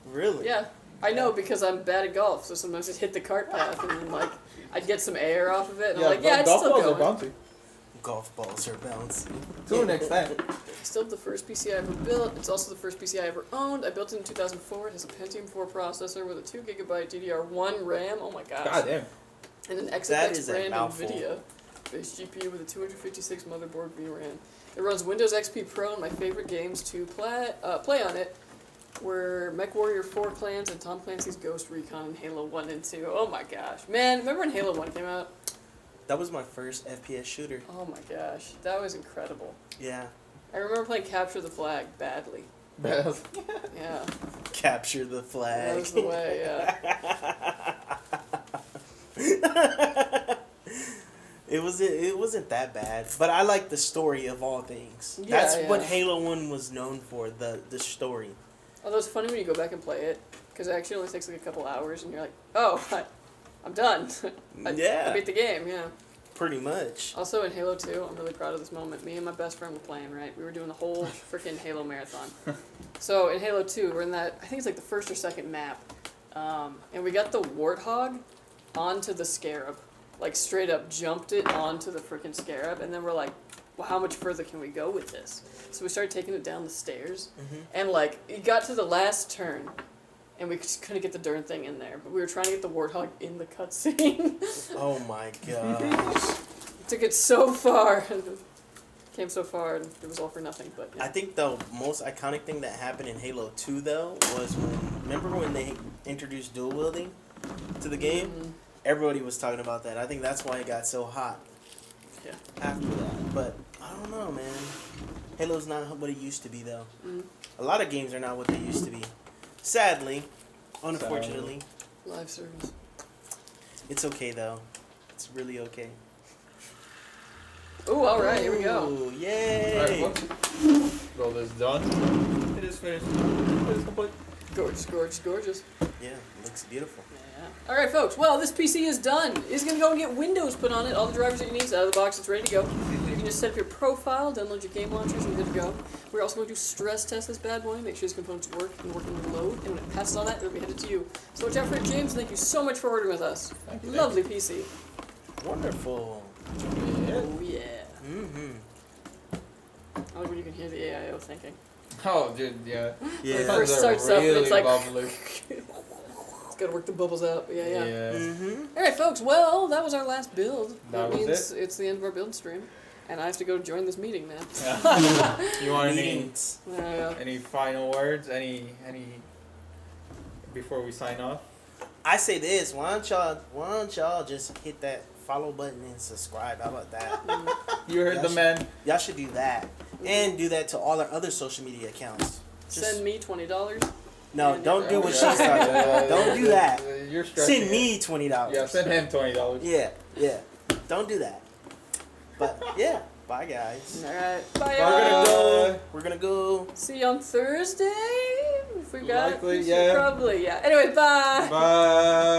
Really? Yeah, I know because I'm bad at golf, so sometimes I just hit the cart path and then like I'd get some air off of it, and I'm like, yeah, it's golf still balls going. are bouncy Golf balls are bouncy. to an extent. Still the first PC I ever built. It's also the first PC I ever owned. I built it in 2004. It has a Pentium 4 processor with a 2 GB DDR1 RAM. Oh my gosh. God damn. And an That XFX is a brand mouthful. NVIDIA based GPU with a 256 motherboard VRAM. It runs Windows XP Pro, and my favorite games to play on it were MechWarrior 4 Clans and Tom Clancy's Ghost Recon and Halo 1 and 2. Oh my gosh. Man, remember when Halo 1 came out? That was my first FPS shooter. Oh my gosh. That was incredible. Yeah. I remember playing Capture the Flag badly. Bells. Yeah. Capture the flag. That was the way, yeah. It wasn't that bad, but I like the story of all things. Yeah, That's what yeah. Halo 1 was known for, the story. Although it's funny when you go back and play it, because it actually only takes like a couple hours, and you're like, oh, I'm done. I beat the game, yeah. Pretty much. Also in Halo 2, I'm really proud of this moment. Me and my best friend were playing, right? We were doing the whole freaking Halo marathon. So in Halo 2, we're in that, I think it's like the first or second map, and we got the Warthog onto the Scarab. Like straight up jumped it onto the freaking Scarab, and then we're like, well, how much further can we go with this? So we started taking it down the stairs, and like, it got to the last turn, and we just couldn't get the darn thing in there. But we were trying to get the Warthog in the cutscene. Oh my gosh. Took it so far. Came so far, and it was all for nothing. But yeah. I think the most iconic thing that happened in Halo 2, though, was remember when they introduced dual wielding to the game? Everybody was talking about that. I think that's why it got so hot Yeah. after that. But I don't know, man. Halo's not what it used to be, though. Mm. A lot of games are not what they used to be. Sadly, unfortunately. Live service. It's okay, though. It's really okay. Ooh, all right, here we go. Ooh, yay! Alright, well, this is done. It is finished. It is complete. Gorgeous, gorgeous, gorgeous. Yeah, looks beautiful. Yeah. All right, folks. Well, this PC is done. It's gonna go and get Windows put on it. All the drivers that you need is out of the box. It's ready to go. You can just set up your profile, download your game launchers, and good to go. We're also going to stress test this bad boy, make sure these components work and work under load. And when it passes all that, it'll be headed to you. So watch out for it, James. Thank you so much for ordering with us. Thank you. Lovely PC. Wonderful. Yeah. Oh yeah. Mm-hmm. I like when you can hear the AIO thinking. Oh, dude, yeah. Yeah. When it first Sometimes starts they're up, and it's really like bubbly. it's gotta work the bubbles out. Yeah, yeah. Mm-hmm. All right, folks. Well, that was our last build. That was means it's the end of our build stream, and I have to go join this meeting now. You want Meetings. any final words? Any before we sign off? I say this. Why don't y'all just hit that follow button and subscribe? How about that? You heard the man. Y'all should do that. And do that to all our other social media accounts. Just- Send me $20. No, and don't do what she Yeah. started. Don't do that. You're stretching Send me $20. Yeah, send him $20. Yeah. Don't do that. But yeah, bye guys. All right. Bye, We're gonna go. See you on Thursday. If we got Likely, it. yeah. Probably, yeah. Anyway, bye. Bye.